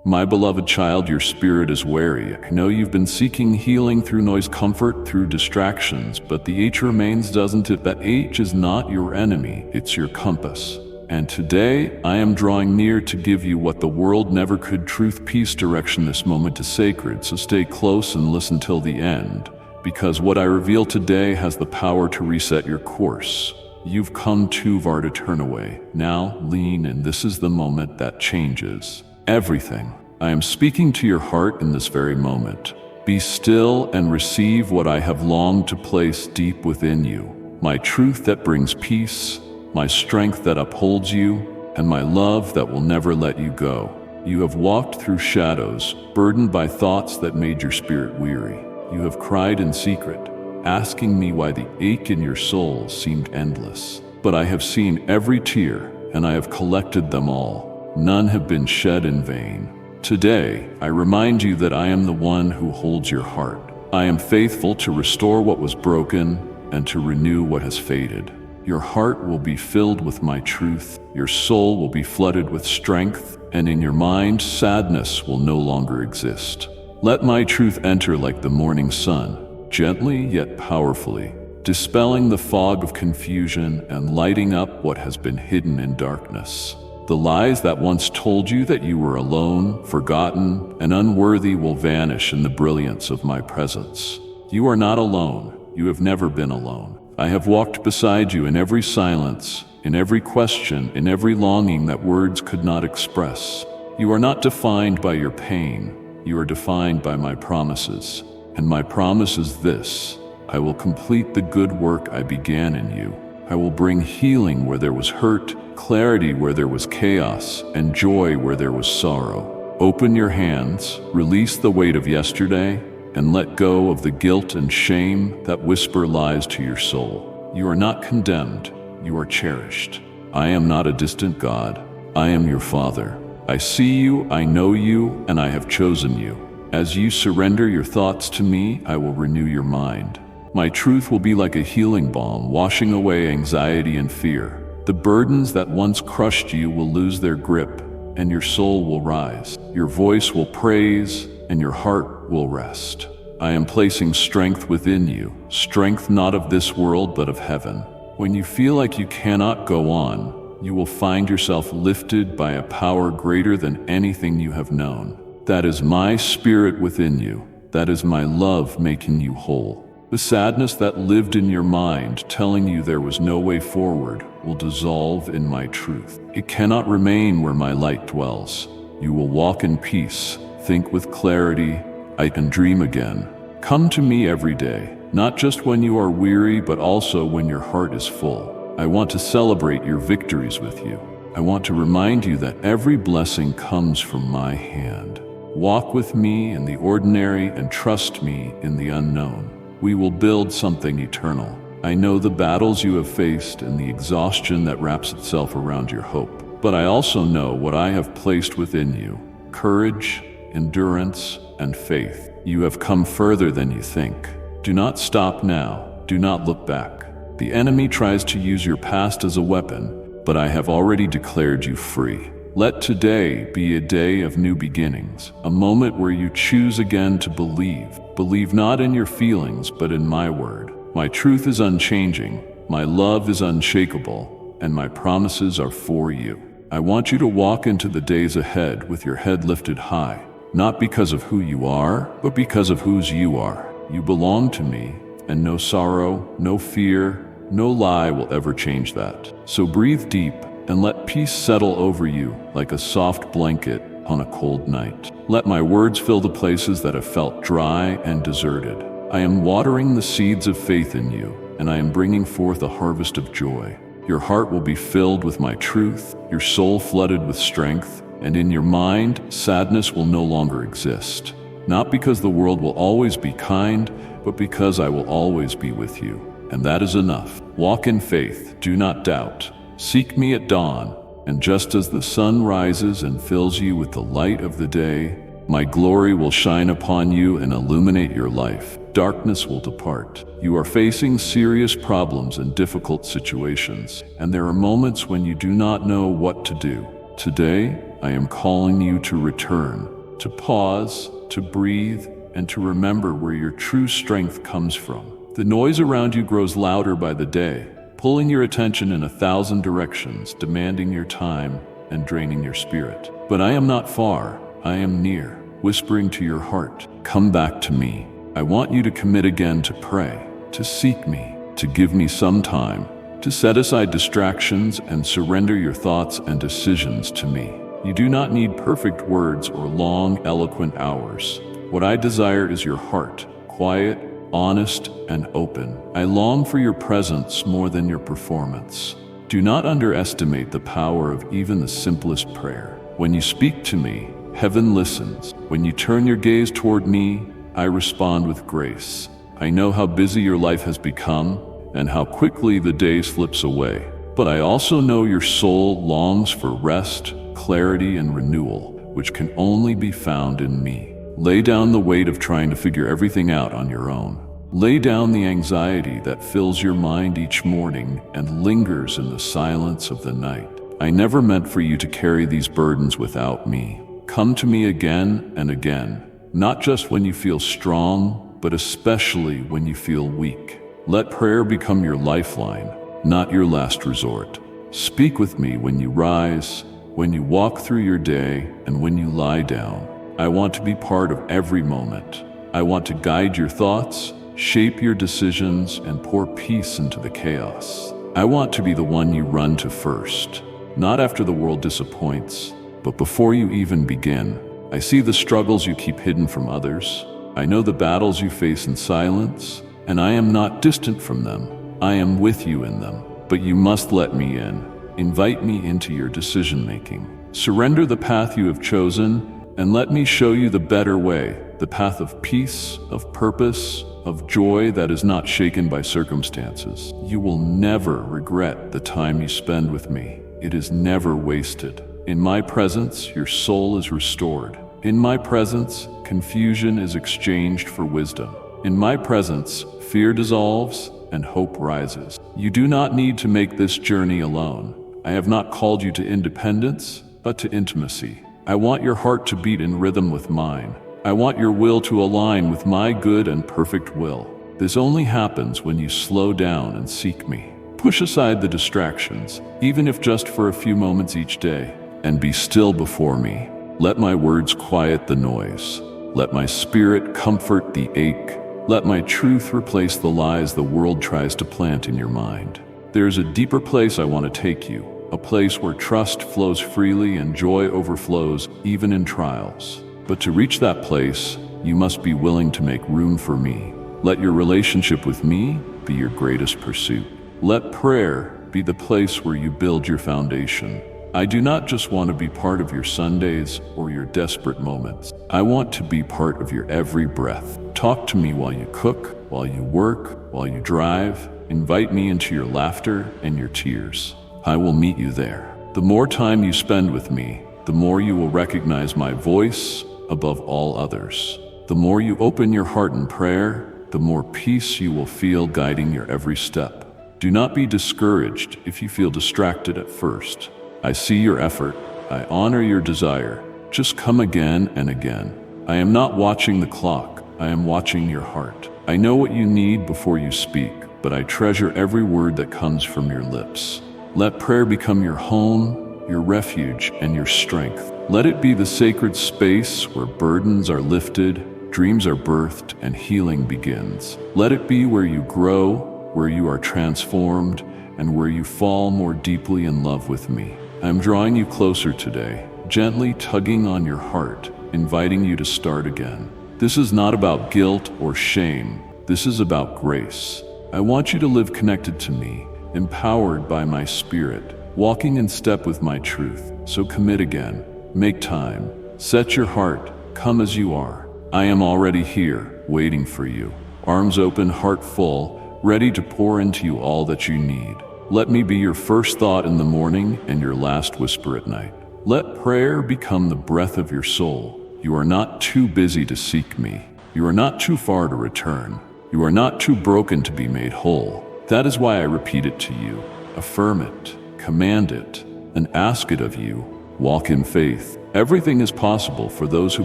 My beloved child, your spirit is weary. I know you've been seeking healing through noise, comfort through distractions, but the H remains, doesn't it? That H is not your enemy, it's your compass. And today, I am drawing near to give you what the world never could: truth, peace, direction. This moment is sacred, so stay close and listen till the end, because what I reveal today has the power to reset your course. You've come too far to turn away. Now, lean in. This is the moment that changes everything. I am speaking to your heart in this very moment. Be still and receive what I have longed to place deep within you. My truth that brings peace, my strength that upholds you, and my love that will never let you go. You have walked through shadows, burdened by thoughts that made your spirit weary. You have cried in secret, asking me why the ache in your soul seemed endless. But I have seen every tear, and I have collected them all. None have been shed in vain. Today, I remind you that I am the one who holds your heart. I am faithful to restore what was broken and to renew what has faded. Your heart will be filled with my truth, your soul will be flooded with strength, and in your mind, sadness will no longer exist. Let my truth enter like the morning sun, gently yet powerfully, dispelling the fog of confusion and lighting up what has been hidden in darkness. The lies that once told you that you were alone, forgotten, and unworthy will vanish in the brilliance of my presence. You are not alone. You have never been alone. I have walked beside you in every silence, in every question, in every longing that words could not express. You are not defined by your pain. You are defined by my promises. And my promise is this: I will complete the good work I began in you. I will bring healing where there was hurt, clarity where there was chaos, and joy where there was sorrow. Open your hands, release the weight of yesterday, and let go of the guilt and shame that whisper lies to your soul. You are not condemned, you are cherished. I am not a distant God, I am your Father. I see you, I know you, and I have chosen you. As you surrender your thoughts to me, I will renew your mind. My truth will be like a healing balm, washing away anxiety and fear. The burdens that once crushed you will lose their grip, and your soul will rise. Your voice will praise, and your heart will rest. I am placing strength within you, strength not of this world but of heaven. When you feel like you cannot go on, you will find yourself lifted by a power greater than anything you have known. That is my spirit within you. That is my love making you whole. The sadness that lived in your mind, telling you there was no way forward, will dissolve in my truth. It cannot remain where my light dwells. You will walk in peace, think with clarity, I can dream again. Come to me every day, not just when you are weary, but also when your heart is full. I want to celebrate your victories with you. I want to remind you that every blessing comes from my hand. Walk with me in the ordinary and trust me in the unknown. We will build something eternal. I know the battles you have faced and the exhaustion that wraps itself around your hope. But I also know what I have placed within you: courage, endurance, and faith. You have come further than you think. Do not stop now. Do not look back. The enemy tries to use your past as a weapon, but I have already declared you free. Let today be a day of new beginnings, a moment where you choose again to believe. Believe not in your feelings, but in my word. My truth is unchanging, my love is unshakable, and my promises are for you. I want you to walk into the days ahead with your head lifted high, not because of who you are, but because of whose you are. You belong to me, and no sorrow, no fear, no lie will ever change that. So breathe deep and let peace settle over you like a soft blanket on a cold night. Let my words fill the places that have felt dry and deserted. I am watering the seeds of faith in you, and I am bringing forth a harvest of joy. Your heart will be filled with my truth, your soul flooded with strength, and in your mind, sadness will no longer exist. Not because the world will always be kind, but because I will always be with you. And that is enough. Walk in faith, do not doubt. Seek me at dawn, and just as the sun rises and fills you with the light of the day, my glory will shine upon you and illuminate your life. Darkness will depart. You are facing serious problems and difficult situations, and there are moments when you do not know what to do. Today, I am calling you to return, to pause, to breathe, and to remember where your true strength comes from. The noise around you grows louder by the day, pulling your attention in 1,000 directions, demanding your time and draining your spirit. But I am not far, I am near, whispering to your heart, come back to me. I want you to commit again to pray, to seek me, to give me some time, to set aside distractions and surrender your thoughts and decisions to me. You do not need perfect words or long, eloquent hours. What I desire is your heart, quiet, honest, and open. I long for your presence more than your performance. Do not underestimate the power of even the simplest prayer. When you speak to me, heaven listens. When you turn your gaze toward me, I respond with grace. I know how busy your life has become and how quickly the day slips away. But I also know your soul longs for rest, clarity, and renewal, which can only be found in me. Lay down the weight of trying to figure everything out on your own. Lay down the anxiety that fills your mind each morning and lingers in the silence of the night. I never meant for you to carry these burdens without me. Come to me again and again, not just when you feel strong, but especially when you feel weak. Let prayer become your lifeline, not your last resort. Speak with me when you rise, when you walk through your day, and when you lie down. I want to be part of every moment. I want to guide your thoughts, shape your decisions, and pour peace into the chaos. I want to be the one you run to first, not after the world disappoints, but before you even begin. I see the struggles you keep hidden from others. I know the battles you face in silence, and I am not distant from them. I am with you in them, but you must let me in. Invite me into your decision-making. Surrender the path you have chosen, and let me show you the better way, the path of peace, of purpose, of joy that is not shaken by circumstances. You will never regret the time you spend with me. It is never wasted. In my presence, your soul is restored. In my presence, confusion is exchanged for wisdom. In my presence, fear dissolves and hope rises. You do not need to make this journey alone. I have not called you to independence, but to intimacy. I want your heart to beat in rhythm with mine. I want your will to align with my good and perfect will. This only happens when you slow down and seek me. Push aside the distractions, even if just for a few moments each day, and be still before me. Let my words quiet the noise. Let my spirit comfort the ache. Let my truth replace the lies the world tries to plant in your mind. There is a deeper place I want to take you, a place where trust flows freely and joy overflows even in trials. But to reach that place, you must be willing to make room for me. Let your relationship with me be your greatest pursuit. Let prayer be the place where you build your foundation. I do not just want to be part of your Sundays or your desperate moments. I want to be part of your every breath. Talk to me while you cook, while you work, while you drive. Invite me into your laughter and your tears. I will meet you there. The more time you spend with me, the more you will recognize my voice above all others. The more you open your heart in prayer, the more peace you will feel guiding your every step. Do not be discouraged if you feel distracted at first. I see your effort. I honor your desire. Just come again and again. I am not watching the clock. I am watching your heart. I know what you need before you speak, but I treasure every word that comes from your lips. Let prayer become your home, your refuge, and your strength. Let it be the sacred space where burdens are lifted, dreams are birthed, and healing begins. Let it be where you grow, where you are transformed, and where you fall more deeply in love with me. I am drawing you closer today, gently tugging on your heart, inviting you to start again. This is not about guilt or shame. This is about grace. I want you to live connected to me, empowered by my spirit, walking in step with my truth. So commit again. Make time. Set your heart. Come as you are. I am already here, waiting for you. Arms open, heart full, ready to pour into you all that you need. Let me be your first thought in the morning and your last whisper at night. Let prayer become the breath of your soul. You are not too busy to seek me. You are not too far to return. You are not too broken to be made whole. That is why I repeat it to you. Affirm it, command it, and ask it of you. Walk in faith. Everything is possible for those who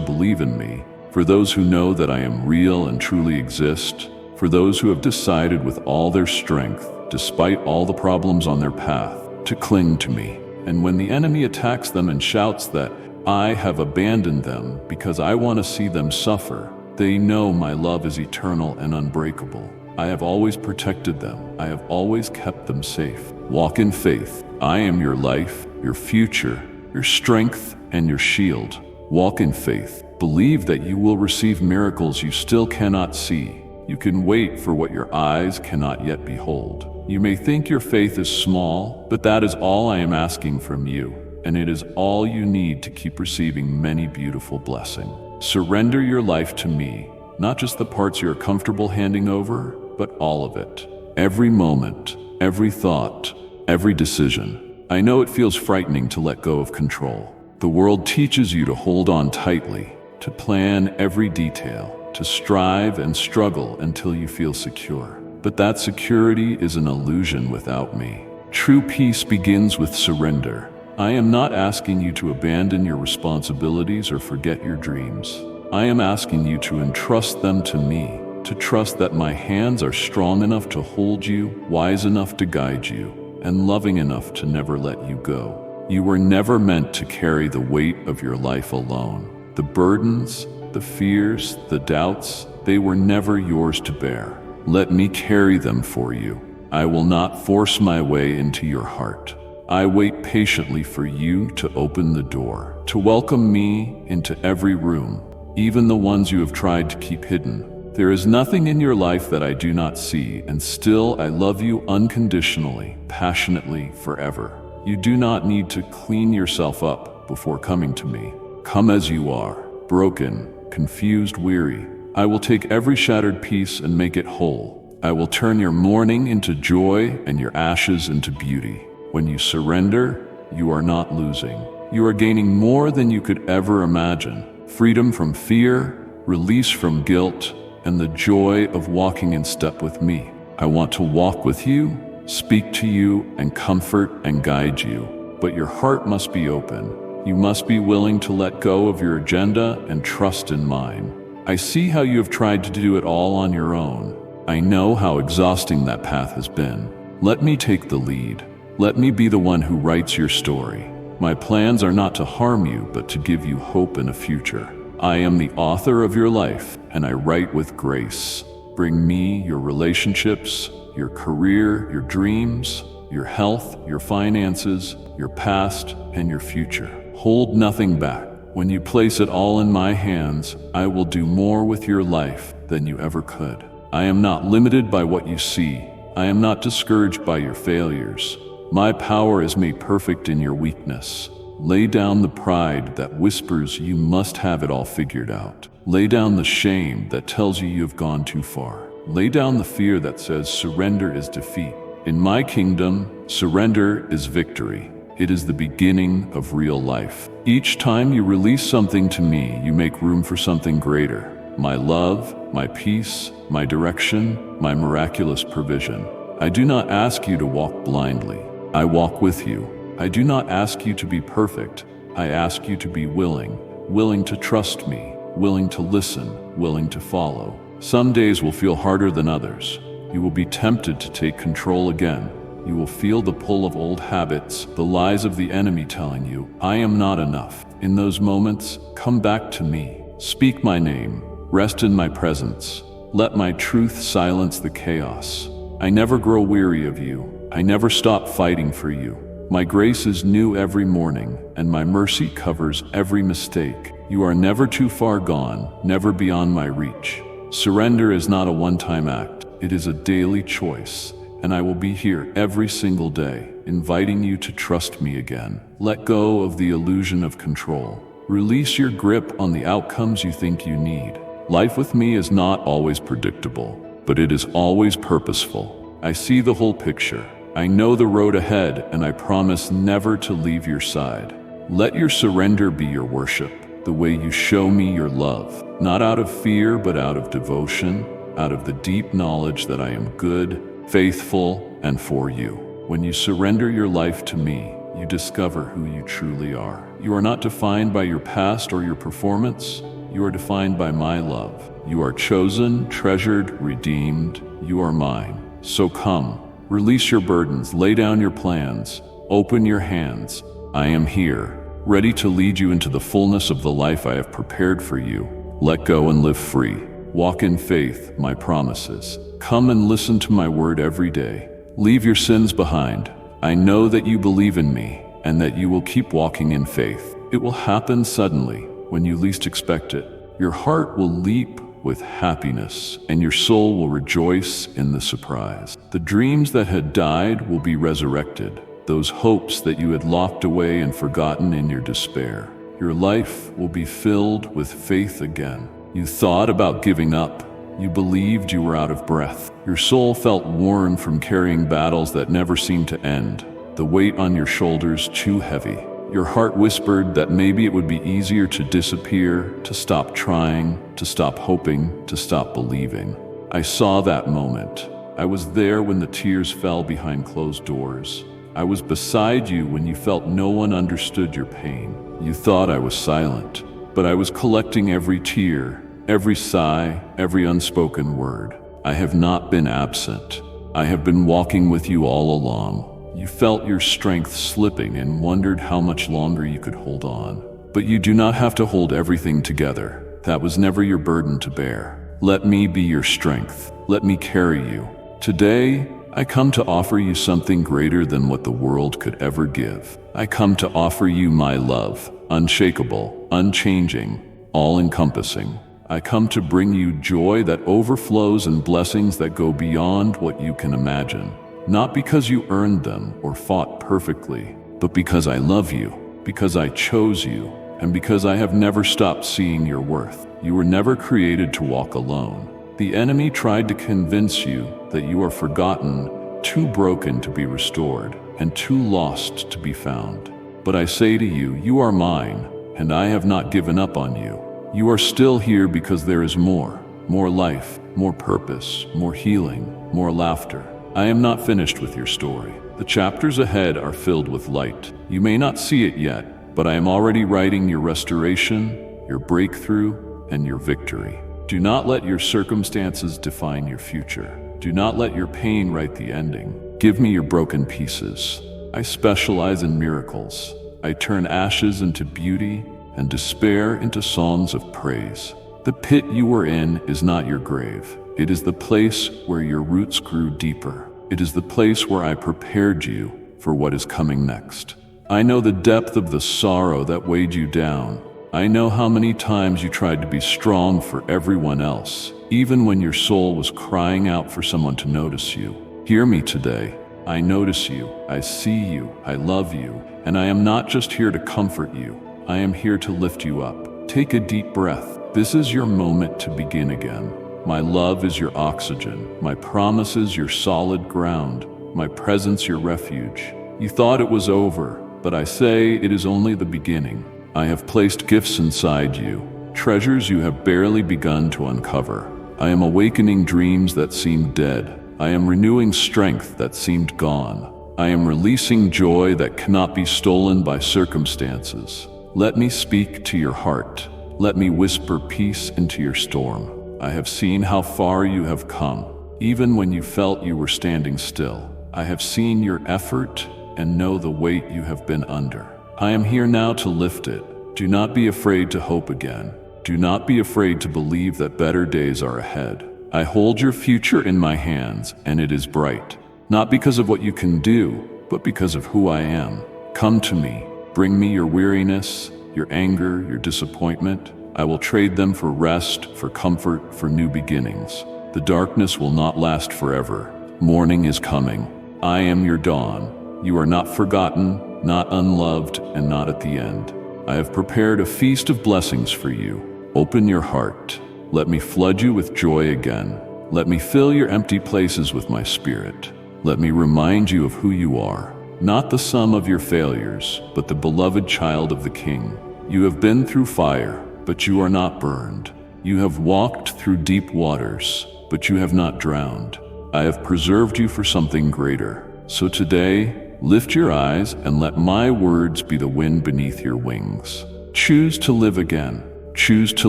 believe in me, for those who know that I am real and truly exist, for those who have decided with all their strength, despite all the problems on their path, to cling to me. And when the enemy attacks them and shouts that I have abandoned them because I want to see them suffer, they know my love is eternal and unbreakable. I have always protected them. I have always kept them safe. Walk in faith. I am your life, your future, your strength, and your shield. Walk in faith. Believe that you will receive miracles you still cannot see. You can wait for what your eyes cannot yet behold. You may think your faith is small, but that is all I am asking from you, and it is all you need to keep receiving many beautiful blessings. Surrender your life to me, not just the parts you're comfortable handing over, but all of it. Every moment, every thought, every decision. I know it feels frightening to let go of control. The world teaches you to hold on tightly, to plan every detail, to strive and struggle until you feel secure. But that security is an illusion without me. True peace begins with surrender. I am not asking you to abandon your responsibilities or forget your dreams. I am asking you to entrust them to me, to trust that my hands are strong enough to hold you, wise enough to guide you, and loving enough to never let you go. You were never meant to carry the weight of your life alone. The burdens, the fears, the doubts, they were never yours to bear. Let me carry them for you. I will not force my way into your heart. I wait patiently for you to open the door, to welcome me into every room, even the ones you have tried to keep hidden. There is nothing in your life that I do not see, and still I love you unconditionally, passionately, forever. You do not need to clean yourself up before coming to me. Come as you are, broken, confused, weary. I will take every shattered piece and make it whole. I will turn your mourning into joy and your ashes into beauty. When you surrender, you are not losing. You are gaining more than you could ever imagine. Freedom from fear, release from guilt, and the joy of walking in step with me. I want to walk with you, speak to you, and comfort and guide you. But your heart must be open. You must be willing to let go of your agenda and trust in mine. I see how you have tried to do it all on your own. I know how exhausting that path has been. Let me take the lead. Let me be the one who writes your story. My plans are not to harm you, but to give you hope and a future. I am the author of your life, and I write with grace. Bring me your relationships, your career, your dreams, your health, your finances, your past, and your future. Hold nothing back. When you place it all in my hands, I will do more with your life than you ever could. I am not limited by what you see. I am not discouraged by your failures. My power is made perfect in your weakness. Lay down the pride that whispers you must have it all figured out. Lay down the shame that tells you you've gone too far. Lay down the fear that says surrender is defeat. In my kingdom, surrender is victory. It is the beginning of real life. Each time you release something to me, you make room for something greater. My love, my peace, my direction, my miraculous provision. I do not ask you to walk blindly. I walk with you. I do not ask you to be perfect. I ask you to be willing to trust me, willing to listen, willing to follow. Some days will feel harder than others. You will be tempted to take control again. You will feel the pull of old habits, the lies of the enemy telling you, I am not enough. In those moments, come back to me. Speak my name. Rest in my presence. Let my truth silence the chaos. I never grow weary of you. I never stop fighting for you. My grace is new every morning, and my mercy covers every mistake. You are never too far gone, never beyond my reach. Surrender is not a one-time act. It is a daily choice. And I will be here every single day, inviting you to trust me again. Let go of the illusion of control. Release your grip on the outcomes you think you need. Life with me is not always predictable, but it is always purposeful. I see the whole picture. I know the road ahead, and I promise never to leave your side. Let your surrender be your worship, the way you show me your love, not out of fear, but out of devotion, out of the deep knowledge that I am good, faithful, and for you. When you surrender your life to me, you discover who you truly are. You are not defined by your past or your performance. You are defined by my love. You are chosen, treasured, redeemed. You are mine. So come, release your burdens, lay down your plans, open your hands. I am here, ready to lead you into the fullness of the life I have prepared for you. Let go and live free. Walk in faith, my promises. Come and listen to my word every day. Leave your sins behind. I know that you believe in me and that you will keep walking in faith. It will happen suddenly when you least expect it. Your heart will leap with happiness and your soul will rejoice in the surprise. The dreams that had died will be resurrected, those hopes that you had locked away and forgotten in your despair. Your life will be filled with faith again. You thought about giving up. You believed you were out of breath. Your soul felt worn from carrying battles that never seemed to end, the weight on your shoulders too heavy. Your heart whispered that maybe it would be easier to disappear, to stop trying, to stop hoping, to stop believing. I saw that moment. I was there when the tears fell behind closed doors. I was beside you when you felt no one understood your pain. You thought I was silent, but I was collecting every tear, every sigh, every unspoken word. I have not been absent. I have been walking with you all along. You felt your strength slipping and wondered how much longer you could hold on. But you do not have to hold everything together. That was never your burden to bear. Let me be your strength. Let me carry you. Today, I come to offer you something greater than what the world could ever give. I come to offer you my love, unshakable, unchanging, all-encompassing. I come to bring you joy that overflows and blessings that go beyond what you can imagine. Not because you earned them or fought perfectly, but because I love you, because I chose you, and because I have never stopped seeing your worth. You were never created to walk alone. The enemy tried to convince you that you are forgotten, too broken to be restored, and too lost to be found. But I say to you, you are mine, and I have not given up on you. You are still here because there is more life, more purpose, more healing, more laughter. I am not finished with your story. The chapters ahead are filled with light. You may not see it yet, but I am already writing your restoration, your breakthrough, and your victory. Do not let your circumstances define your future. Do not let your pain write the ending. Give me your broken pieces. I specialize in miracles. I turn ashes into beauty and despair into songs of praise. The pit you were in is not your grave. It is the place where your roots grew deeper. It is the place where I prepared you for what is coming next. I know the depth of the sorrow that weighed you down. I know how many times you tried to be strong for everyone else, even when your soul was crying out for someone to notice you. Hear me today. I notice you, I see you, I love you, and I am not just here to comfort you. I am here to lift you up. Take a deep breath. This is your moment to begin again. My love is your oxygen. My promises your solid ground. My presence your refuge. You thought it was over, but I say it is only the beginning. I have placed gifts inside you, treasures you have barely begun to uncover. I am awakening dreams that seemed dead. I am renewing strength that seemed gone. I am releasing joy that cannot be stolen by circumstances. Let me speak to your heart. Let me whisper peace into your storm. I have seen how far you have come, even when you felt you were standing still. I have seen your effort and know the weight you have been under. I am here now to lift it. Do not be afraid to hope again. Do not be afraid to believe that better days are ahead. I hold your future in my hands, and it is bright. Not because of what you can do, but because of who I am. Come to me. Bring me your weariness, your anger, your disappointment. I will trade them for rest, for comfort, for new beginnings. The darkness will not last forever. Morning is coming. I am your dawn. You are not forgotten, not unloved, and not at the end. I have prepared a feast of blessings for you. Open your heart. Let me flood you with joy again. Let me fill your empty places with my spirit. Let me remind you of who you are. Not the sum of your failures, but the beloved child of the King. You have been through fire, but you are not burned. You have walked through deep waters, but you have not drowned. I have preserved you for something greater. So today, Lift your eyes and let my words be the wind beneath your wings. Choose to live again. Choose to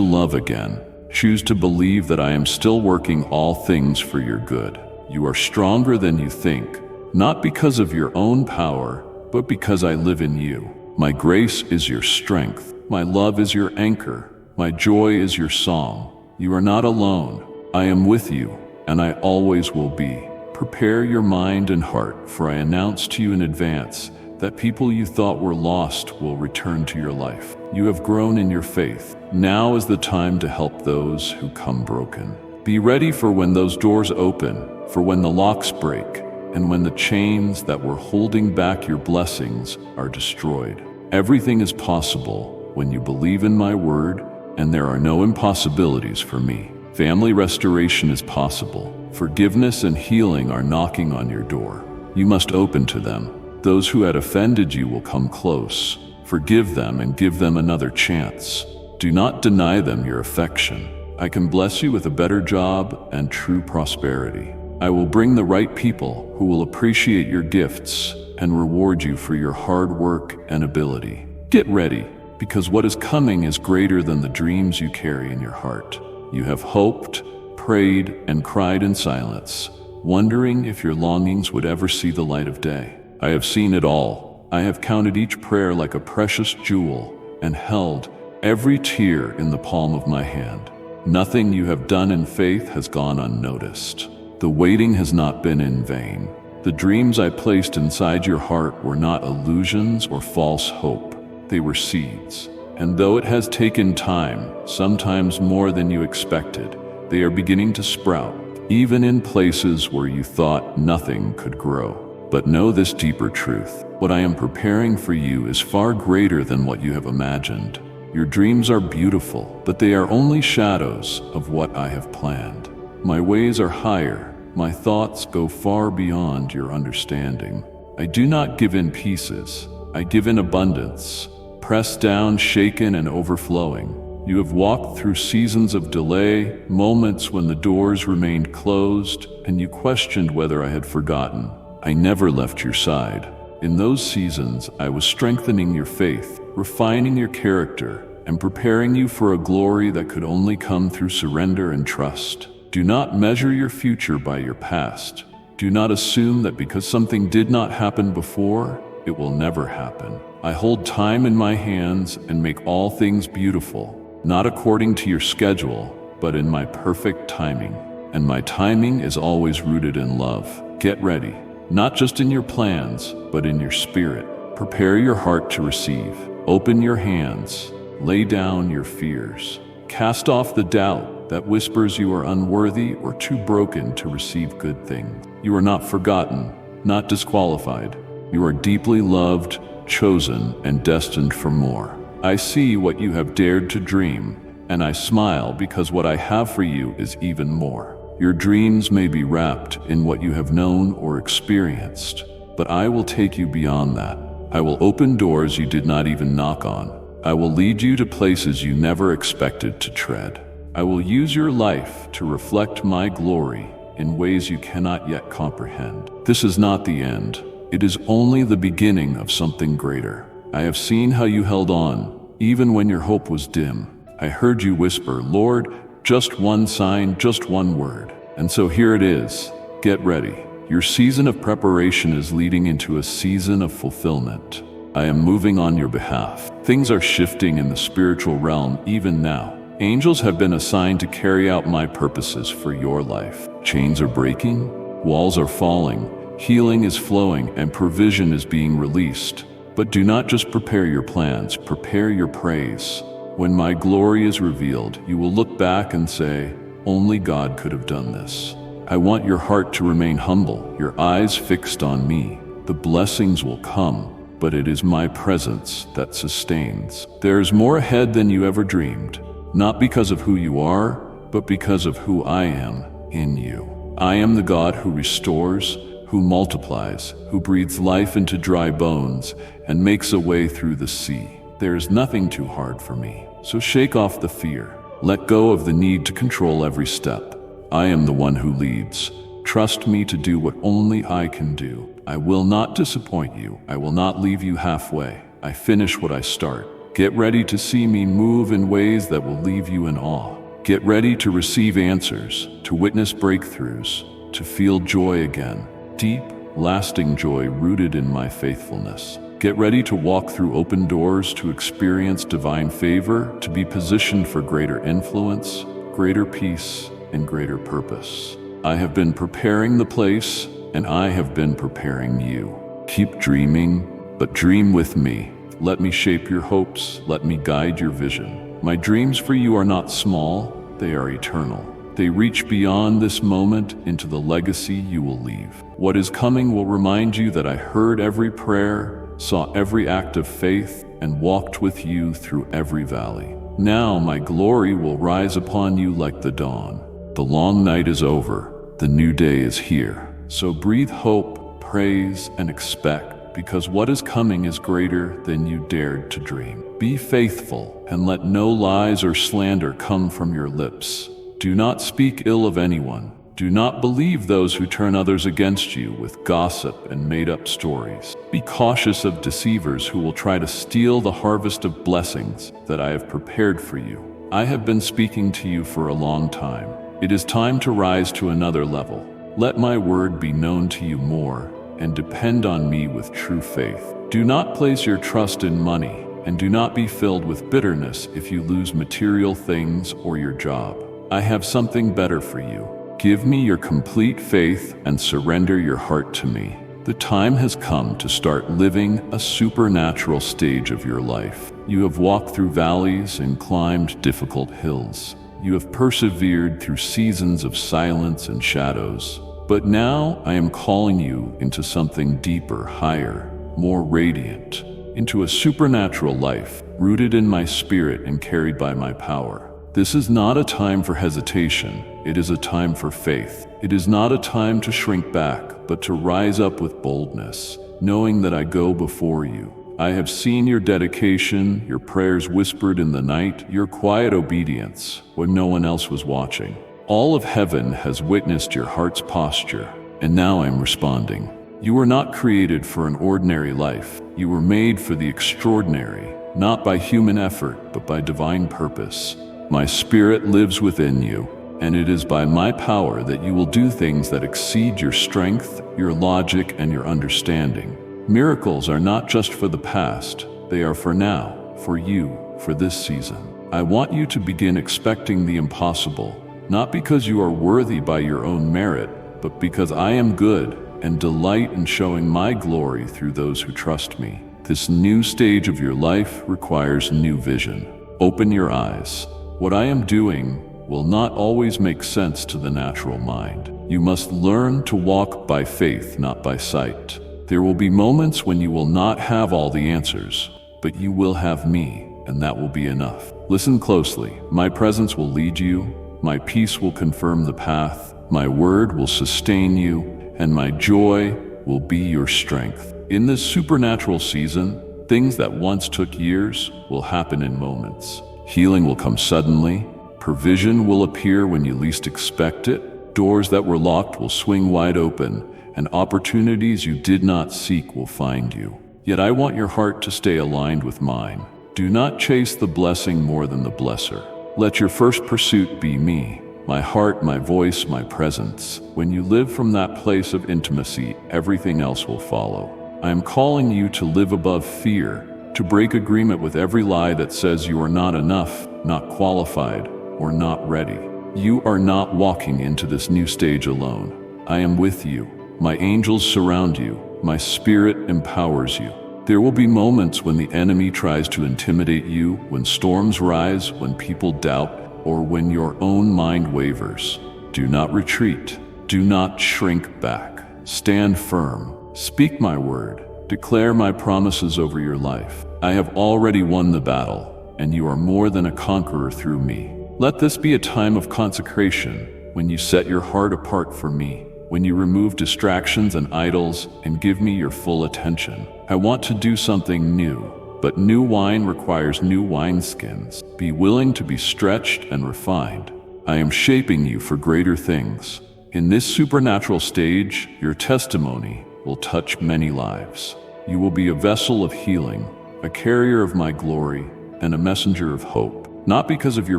love again. Choose to believe that I am still working all things for your good. You are stronger than you think, not because of your own power, but because I live in you. My grace is your strength. My love is your anchor. My joy is your song. You are not alone. I am with you, and I always will be. Prepare your mind and heart, for I announce to you in advance that people you thought were lost will return to your life. You have grown in your faith. Now is the time to help those who come broken. Be ready for when those doors open, for when the locks break, and when the chains that were holding back your blessings are destroyed. Everything is possible when you believe in my word, and there are no impossibilities for me. Family restoration is possible. Forgiveness and healing are knocking on your door. You must open to them. Those who had offended you will come close. Forgive them and give them another chance. Do not deny them your affection. I can bless you with a better job and true prosperity. I will bring the right people who will appreciate your gifts and reward you for your hard work and ability. Get ready, because what is coming is greater than the dreams you carry in your heart. You have hoped, prayed, and cried in silence, wondering if your longings would ever see the light of day. I have seen it all. I have counted each prayer like a precious jewel and held every tear in the palm of my hand. Nothing you have done in faith has gone unnoticed. The waiting has not been in vain. The dreams I placed inside your heart were not illusions or false hope. They were seeds. And though it has taken time, sometimes more than you expected, they are beginning to sprout, even in places where you thought nothing could grow. But know this deeper truth. What I am preparing for you is far greater than what you have imagined. Your dreams are beautiful, but they are only shadows of what I have planned. My ways are higher. My thoughts go far beyond your understanding. I do not give in pieces. I give in abundance, pressed down, shaken, and overflowing. You have walked through seasons of delay, moments when the doors remained closed, and you questioned whether I had forgotten. I never left your side. In those seasons, I was strengthening your faith, refining your character, and preparing you for a glory that could only come through surrender and trust. Do not measure your future by your past. Do not assume that because something did not happen before, it will never happen. I hold time in my hands and make all things beautiful, not according to your schedule, but in my perfect timing. And my timing is always rooted in love. Get ready, not just in your plans, but in your spirit. Prepare your heart to receive. Open your hands. Lay down your fears. Cast off the doubt that whispers you are unworthy or too broken to receive good things. You are not forgotten, not disqualified. You are deeply loved, chosen, and destined for more. I see what you have dared to dream, and I smile because what I have for you is even more. Your dreams may be wrapped in what you have known or experienced, but I will take you beyond that. I will open doors you did not even knock on. I will lead you to places you never expected to tread. I will use your life to reflect my glory in ways you cannot yet comprehend. This is not the end. It is only the beginning of something greater. I have seen how you held on, even when your hope was dim. I heard you whisper, "Lord, just one sign, just one word." And so here it is. Get ready. Your season of preparation is leading into a season of fulfillment. I am moving on your behalf. Things are shifting in the spiritual realm even now. Angels have been assigned to carry out my purposes for your life. Chains are breaking, walls are falling, healing is flowing, and provision is being released. But do not just prepare your plans, prepare your praise. When my glory is revealed, you will look back and say, "Only God could have done this." I want your heart to remain humble, your eyes fixed on me. The blessings will come, but it is my presence that sustains. There is more ahead than you ever dreamed, not because of who you are, but because of who I am in you. I am the God who restores, who multiplies, who breathes life into dry bones, and makes a way through the sea. There is nothing too hard for me. So shake off the fear. Let go of the need to control every step. I am the one who leads. Trust me to do what only I can do. I will not disappoint you. I will not leave you halfway. I finish what I start. Get ready to see me move in ways that will leave you in awe. Get ready to receive answers, to witness breakthroughs, to feel joy again. Deep, lasting joy rooted in my faithfulness. Get ready to walk through open doors, to experience divine favor, to be positioned for greater influence, greater peace, and greater purpose. I have been preparing the place, and I have been preparing you. Keep dreaming, but dream with me. Let me shape your hopes. Let me guide your vision. My dreams for you are not small, they are eternal. They reach beyond this moment into the legacy you will leave. What is coming will remind you that I heard every prayer, saw every act of faith, and walked with you through every valley. Now my glory will rise upon you like the dawn. The long night is over. The new day is here. So breathe hope, praise, and expect, because what is coming is greater than you dared to dream. Be faithful, and let no lies or slander come from your lips. Do not speak ill of anyone. Do not believe those who turn others against you with gossip and made-up stories. Be cautious of deceivers who will try to steal the harvest of blessings that I have prepared for you. I have been speaking to you for a long time. It is time to rise to another level. Let my word be known to you more, and depend on me with true faith. Do not place your trust in money, and do not be filled with bitterness if you lose material things or your job. I have something better for you. Give me your complete faith and surrender your heart to me. The time has come to start living a supernatural stage of your life. You have walked through valleys and climbed difficult hills. You have persevered through seasons of silence and shadows. But now I am calling you into something deeper, higher, more radiant, into a supernatural life, rooted in my spirit and carried by my power. This is not a time for hesitation. It is a time for faith. It is not a time to shrink back, but to rise up with boldness, knowing that I go before you. I have seen your dedication, your prayers whispered in the night, your quiet obedience when no one else was watching. All of heaven has witnessed your heart's posture, and now I'm responding. You were not created for an ordinary life. You were made for the extraordinary, not by human effort, but by divine purpose. My spirit lives within you, and it is by my power that you will do things that exceed your strength, your logic, and your understanding. Miracles are not just for the past, they are for now, for you, for this season. I want you to begin expecting the impossible, not because you are worthy by your own merit, but because I am good and delight in showing my glory through those who trust me. This new stage of your life requires new vision. Open your eyes. What I am doing will not always make sense to the natural mind. You must learn to walk by faith, not by sight. There will be moments when you will not have all the answers, but you will have me, and that will be enough. Listen closely. My presence will lead you, my peace will confirm the path, my word will sustain you, and my joy will be your strength. In this supernatural season, things that once took years will happen in moments. Healing will come suddenly, provision will appear when you least expect it, doors that were locked will swing wide open, and opportunities you did not seek will find you. Yet I want your heart to stay aligned with mine. Do not chase the blessing more than the blesser. Let your first pursuit be me, my heart, my voice, my presence. When you live from that place of intimacy, everything else will follow. I am calling you to live above fear, to break agreement with every lie that says you are not enough, not qualified, or not ready. You are not walking into this new stage alone. I am with you. My angels surround you. My spirit empowers you. There will be moments when the enemy tries to intimidate you, when storms rise, when people doubt, or when your own mind wavers. Do not retreat. Do not shrink back. Stand firm. Speak my word. Declare my promises over your life. I have already won the battle, and you are more than a conqueror through me. Let this be a time of consecration, when you set your heart apart for me, when you remove distractions and idols and give me your full attention. I want to do something new, but new wine requires new wineskins. Be willing to be stretched and refined. I am shaping you for greater things. In this supernatural stage, your testimony will touch many lives. You will be a vessel of healing, a carrier of my glory, and a messenger of hope, not because of your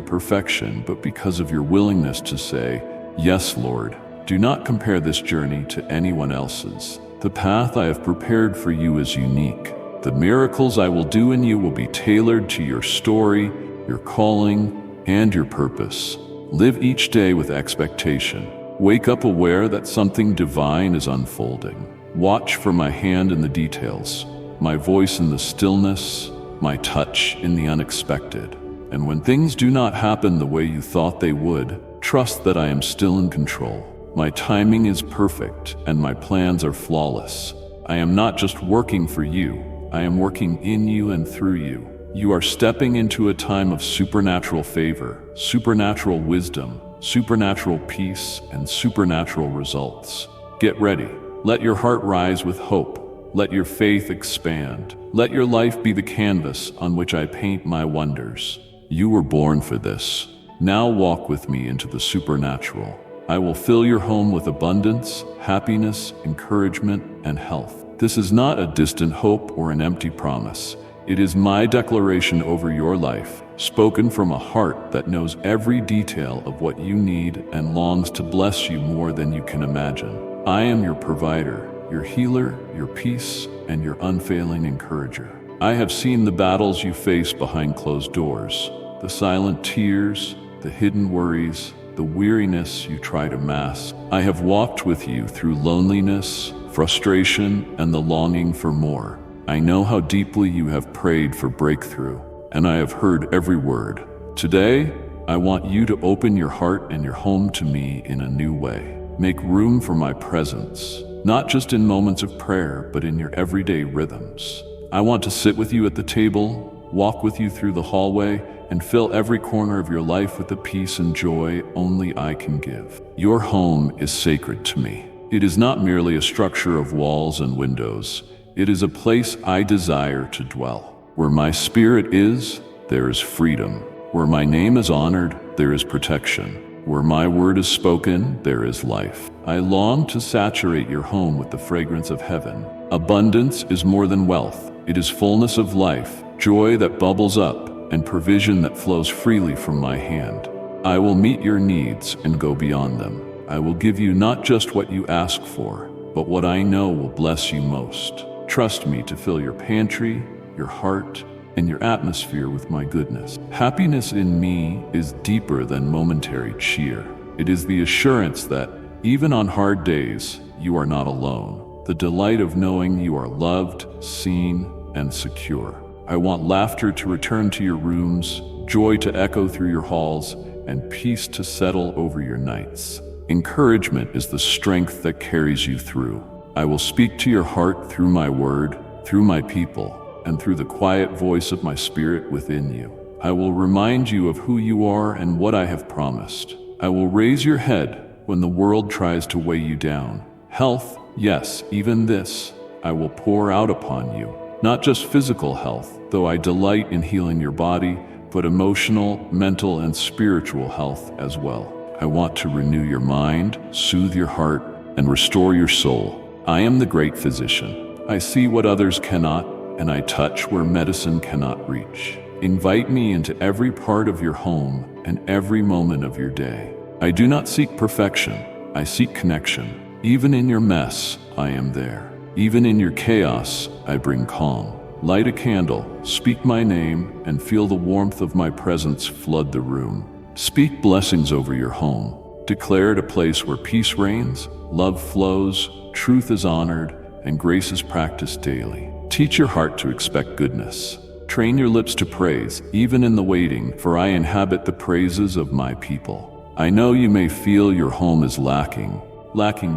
perfection, but because of your willingness to say, "Yes, Lord." Do not compare this journey to anyone else's. The path I have prepared for you is unique. The miracles I will do in you will be tailored to your story, your calling, and your purpose. Live each day with expectation. Wake up aware that something divine is unfolding. Watch for my hand in the details, my voice in the stillness, my touch in the unexpected. And when things do not happen the way you thought they would, trust that I am still in control. My timing is perfect, and my plans are flawless. I am not just working for you, I am working in you and through you. You are stepping into a time of supernatural favor, supernatural wisdom, supernatural peace, and supernatural results. Get ready. Let your heart rise with hope. Let your faith expand. Let your life be the canvas on which I paint my wonders. You were born for this. Now walk with me into the supernatural. I will fill your home with abundance, happiness, encouragement, and health. This is not a distant hope or an empty promise. It is my declaration over your life, spoken from a heart that knows every detail of what you need and longs to bless you more than you can imagine. I am your provider, your healer, your peace, and your unfailing encourager. I have seen the battles you face behind closed doors, the silent tears, the hidden worries, the weariness you try to mask. I have walked with you through loneliness, frustration, and the longing for more. I know how deeply you have prayed for breakthrough, and I have heard every word. Today, I want you to open your heart and your home to me in a new way. Make room for my presence, not just in moments of prayer, but in your everyday rhythms. I want to sit with you at the table, walk with you through the hallway, and fill every corner of your life with the peace and joy only I can give. Your home is sacred to me. It is not merely a structure of walls and windows. It is a place I desire to dwell. Where my spirit is, there is freedom. Where my name is honored, there is protection. Where my word is spoken, there is life. I long to saturate your home with the fragrance of heaven. Abundance is more than wealth. It is fullness of life, joy that bubbles up, and provision that flows freely from my hand. I will meet your needs and go beyond them. I will give you not just what you ask for, but what I know will bless you most. Trust me to fill your pantry, your heart, and your atmosphere with my goodness. Happiness in me is deeper than momentary cheer. It is the assurance that, even on hard days, you are not alone. The delight of knowing you are loved, seen, and secure. I want laughter to return to your rooms, joy to echo through your halls, and peace to settle over your nights. Encouragement is the strength that carries you through. I will speak to your heart through my word, through my people, and through the quiet voice of my spirit within you. I will remind you of who you are and what I have promised. I will raise your head when the world tries to weigh you down. Health, yes, even this, I will pour out upon you. Not just physical health, though I delight in healing your body, but emotional, mental, and spiritual health as well. I want to renew your mind, soothe your heart, and restore your soul. I am the great physician. I see what others cannot, and I touch where medicine cannot reach. Invite me into every part of your home and every moment of your day. I do not seek perfection, I seek connection. Even in your mess, I am there. Even in your chaos, I bring calm. Light a candle, speak my name, and feel the warmth of my presence flood the room. Speak blessings over your home. Declare it a place where peace reigns, love flows, truth is honored, and grace is practiced daily. Teach your heart to expect goodness. Train your lips to praise, even in the waiting, for I inhabit the praises of my people. I know you may feel your home is lacking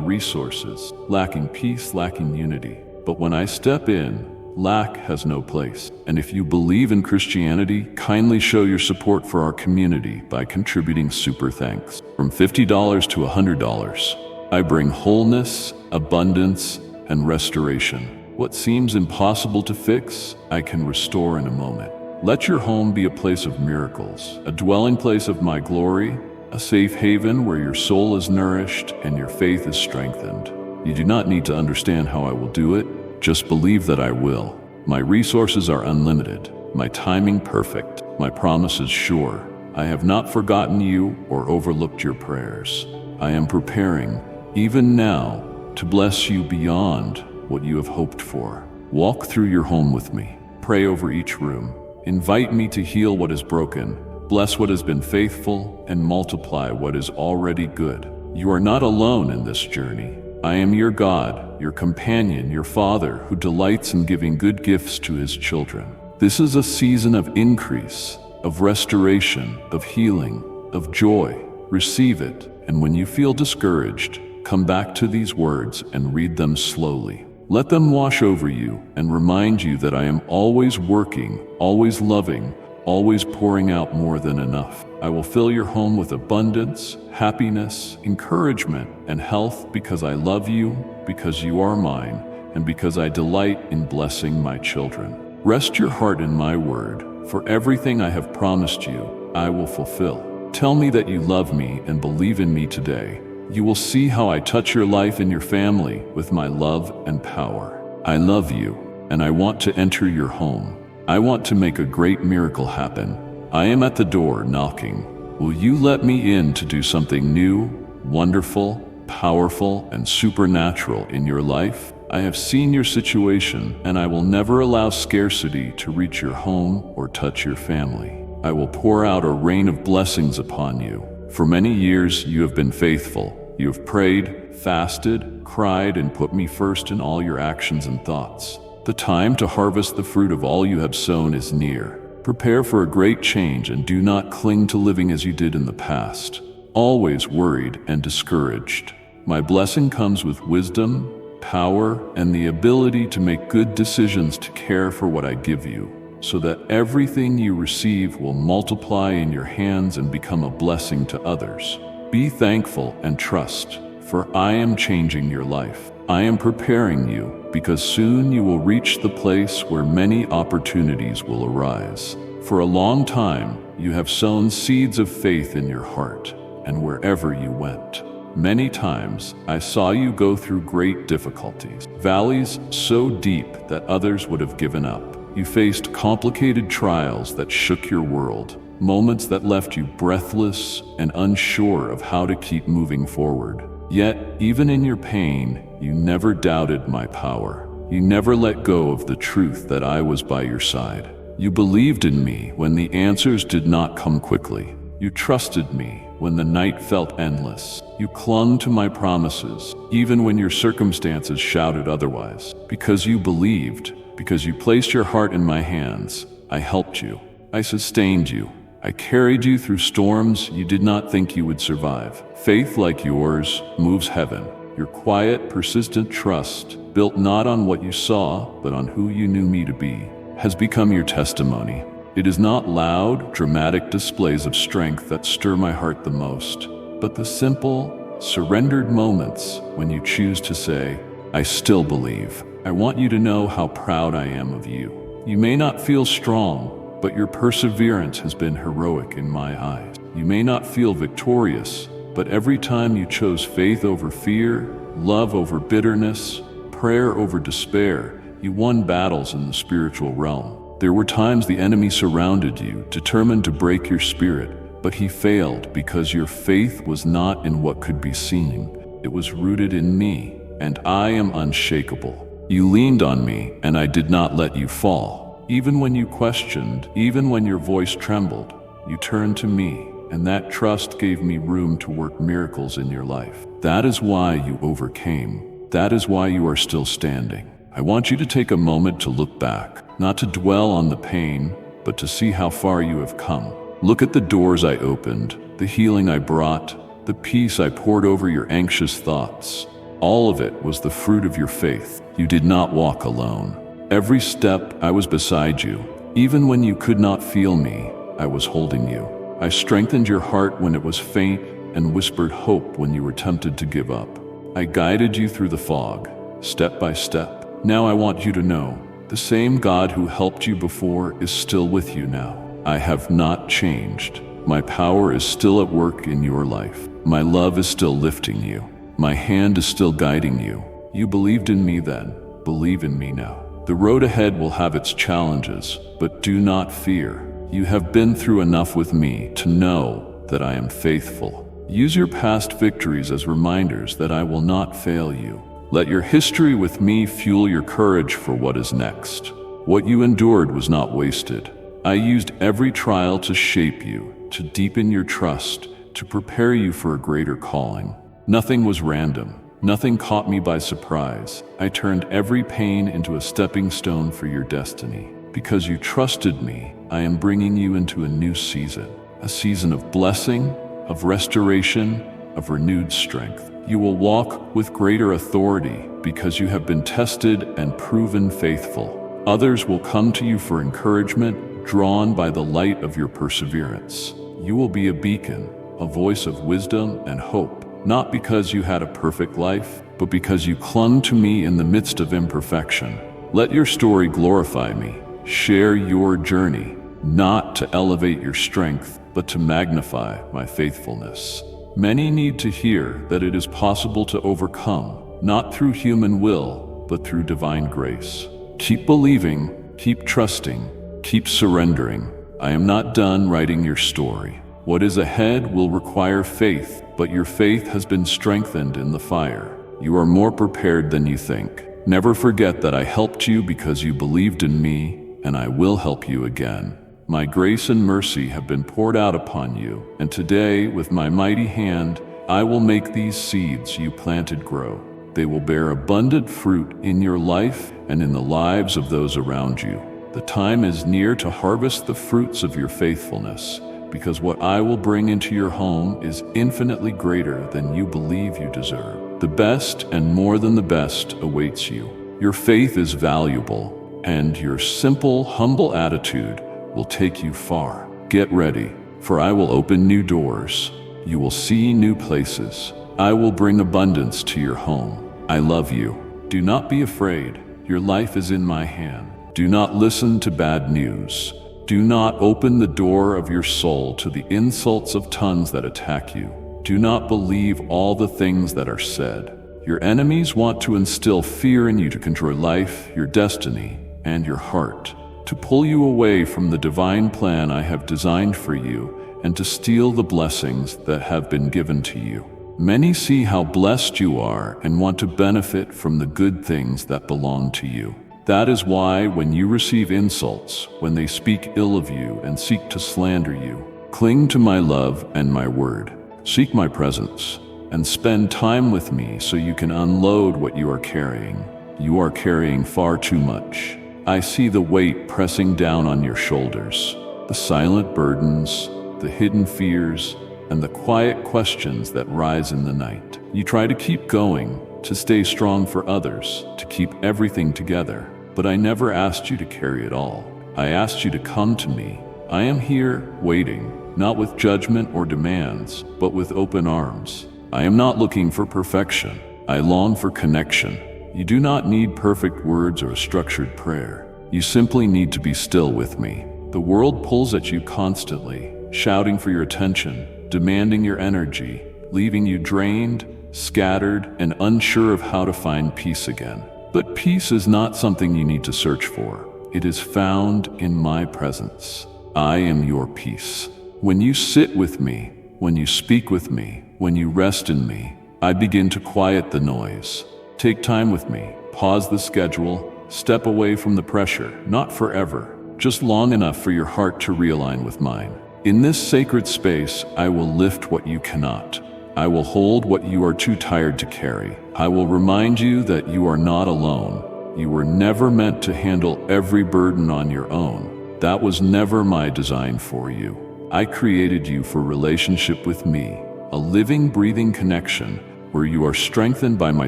resources, lacking peace, lacking unity. But when I step in, lack has no place. And if you believe in Christianity, kindly show your support for our community by contributing super thanks. From $50 to $100, I bring wholeness, abundance, and restoration. What seems impossible to fix, I can restore in a moment. Let your home be a place of miracles, a dwelling place of my glory, a safe haven where your soul is nourished and your faith is strengthened. You do not need to understand how I will do it, just believe that I will. My resources are unlimited, my timing perfect, my promises sure. I have not forgotten you or overlooked your prayers. I am preparing, even now, to bless you beyond what you have hoped for. Walk through your home with me. Pray over each room. Invite me to heal what is broken, bless what has been faithful, and multiply what is already good. You are not alone in this journey. I am your God, your companion, your Father who delights in giving good gifts to his children. This is a season of increase, of restoration, of healing, of joy. Receive it, and when you feel discouraged, come back to these words and read them slowly. Let them wash over you and remind you that I am always working, always loving, always pouring out more than enough. I will fill your home with abundance, happiness, encouragement, and health because I love you, because you are mine, and because I delight in blessing my children. Rest your heart in my word, for everything I have promised you, I will fulfill. Tell me that you love me and believe in me today. You will see how I touch your life and your family with my love and power. I love you, and I want to enter your home. I want to make a great miracle happen. I am at the door knocking. Will you let me in to do something new, wonderful, powerful, and supernatural in your life? I have seen your situation, and I will never allow scarcity to reach your home or touch your family. I will pour out a rain of blessings upon you. For many years you have been faithful. You have prayed, fasted, cried, and put me first in all your actions and thoughts. The time to harvest the fruit of all you have sown is near. Prepare for a great change and do not cling to living as you did in the past, always worried and discouraged. My blessing comes with wisdom, power, and the ability to make good decisions to care for what I give you, so that everything you receive will multiply in your hands and become a blessing to others. Be thankful and trust, for I am changing your life. I am preparing you, because soon you will reach the place where many opportunities will arise. For a long time, you have sown seeds of faith in your heart, and wherever you went. Many times, I saw you go through great difficulties, valleys so deep that others would have given up. You faced complicated trials that shook your world, moments that left you breathless and unsure of how to keep moving forward. Yet, even in your pain, you never doubted my power. You never let go of the truth that I was by your side. You believed in me when the answers did not come quickly. You trusted me when the night felt endless. You clung to my promises, even when your circumstances shouted otherwise. Because you believed, because you placed your heart in my hands, I helped you. I sustained you. I carried you through storms you did not think you would survive. Faith like yours moves heaven. Your quiet, persistent trust, built not on what you saw, but on who you knew me to be, has become your testimony. It is not loud, dramatic displays of strength that stir my heart the most, but the simple, surrendered moments when you choose to say, I still believe. I want you to know how proud I am of you. You may not feel strong, but your perseverance has been heroic in my eyes. You may not feel victorious, but every time you chose faith over fear, love over bitterness, prayer over despair, you won battles in the spiritual realm. There were times the enemy surrounded you, determined to break your spirit, but he failed because your faith was not in what could be seen. It was rooted in me, and I am unshakable. You leaned on me, and I did not let you fall. Even when you questioned, even when your voice trembled, you turned to me, and that trust gave me room to work miracles in your life. That is why you overcame. That is why you are still standing. I want you to take a moment to look back, not to dwell on the pain, but to see how far you have come. Look at the doors I opened, the healing I brought, the peace I poured over your anxious thoughts. All of it was the fruit of your faith. You did not walk alone. Every step I was beside you. Even when you could not feel me, I was holding you. I strengthened your heart when it was faint and whispered hope when you were tempted to give up. I guided you through the fog, step by step. Now I want you to know, the same God who helped you before is still with you now. I have not changed. My power is still at work in your life. My love is still lifting you. My hand is still guiding you. You believed in me then. Believe in me now. The road ahead will have its challenges, but do not fear. You have been through enough with me to know that I am faithful. Use your past victories as reminders that I will not fail you. Let your history with me fuel your courage for what is next. What you endured was not wasted. I used every trial to shape you, to deepen your trust, to prepare you for a greater calling. Nothing was random. Nothing caught me by surprise. I turned every pain into a stepping stone for your destiny. Because you trusted me, I am bringing you into a new season. A season of blessing, of restoration, of renewed strength. You will walk with greater authority because you have been tested and proven faithful. Others will come to you for encouragement, drawn by the light of your perseverance. You will be a beacon, a voice of wisdom and hope. Not because you had a perfect life, but because you clung to me in the midst of imperfection. Let your story glorify me. Share your journey, not to elevate your strength, but to magnify my faithfulness. Many need to hear that it is possible to overcome, not through human will, but through divine grace. Keep believing, keep trusting, keep surrendering. I am not done writing your story. What is ahead will require faith, but your faith has been strengthened in the fire. You are more prepared than you think. Never forget that I helped you because you believed in me, and I will help you again. My grace and mercy have been poured out upon you, and today, with my mighty hand, I will make these seeds you planted grow. They will bear abundant fruit in your life and in the lives of those around you. The time is near to harvest the fruits of your faithfulness, because what I will bring into your home is infinitely greater than you believe you deserve. The best and more than the best awaits you. Your faith is valuable, and your simple, humble attitude will take you far. Get ready, for I will open new doors. You will see new places. I will bring abundance to your home. I love you. Do not be afraid. Your life is in my hand. Do not listen to bad news. Do not open the door of your soul to the insults of tongues that attack you. Do not believe all the things that are said. Your enemies want to instill fear in you to control life, your destiny, and your heart, to pull you away from the divine plan I have designed for you, and to steal the blessings that have been given to you. Many see how blessed you are and want to benefit from the good things that belong to you. That is why when you receive insults, when they speak ill of you and seek to slander you, cling to my love and my word. Seek my presence and spend time with me so you can unload what you are carrying. You are carrying far too much. I see the weight pressing down on your shoulders, the silent burdens, the hidden fears, and the quiet questions that rise in the night. You try to keep going, to stay strong for others, to keep everything together. But I never asked you to carry it all. I asked you to come to me. I am here, waiting, not with judgment or demands, but with open arms. I am not looking for perfection. I long for connection. You do not need perfect words or a structured prayer. You simply need to be still with me. The world pulls at you constantly, shouting for your attention, demanding your energy, leaving you drained, scattered, and unsure of how to find peace again. But peace is not something you need to search for. It is found in my presence. I am your peace. When you sit with me, when you speak with me, when you rest in me, I begin to quiet the noise. Take time with me, pause the schedule, step away from the pressure, not forever, just long enough for your heart to realign with mine. In this sacred space, I will lift what you cannot. I will hold what you are too tired to carry. I will remind you that you are not alone. You were never meant to handle every burden on your own. That was never my design for you. I created you for relationship with me, a living, breathing connection where you are strengthened by my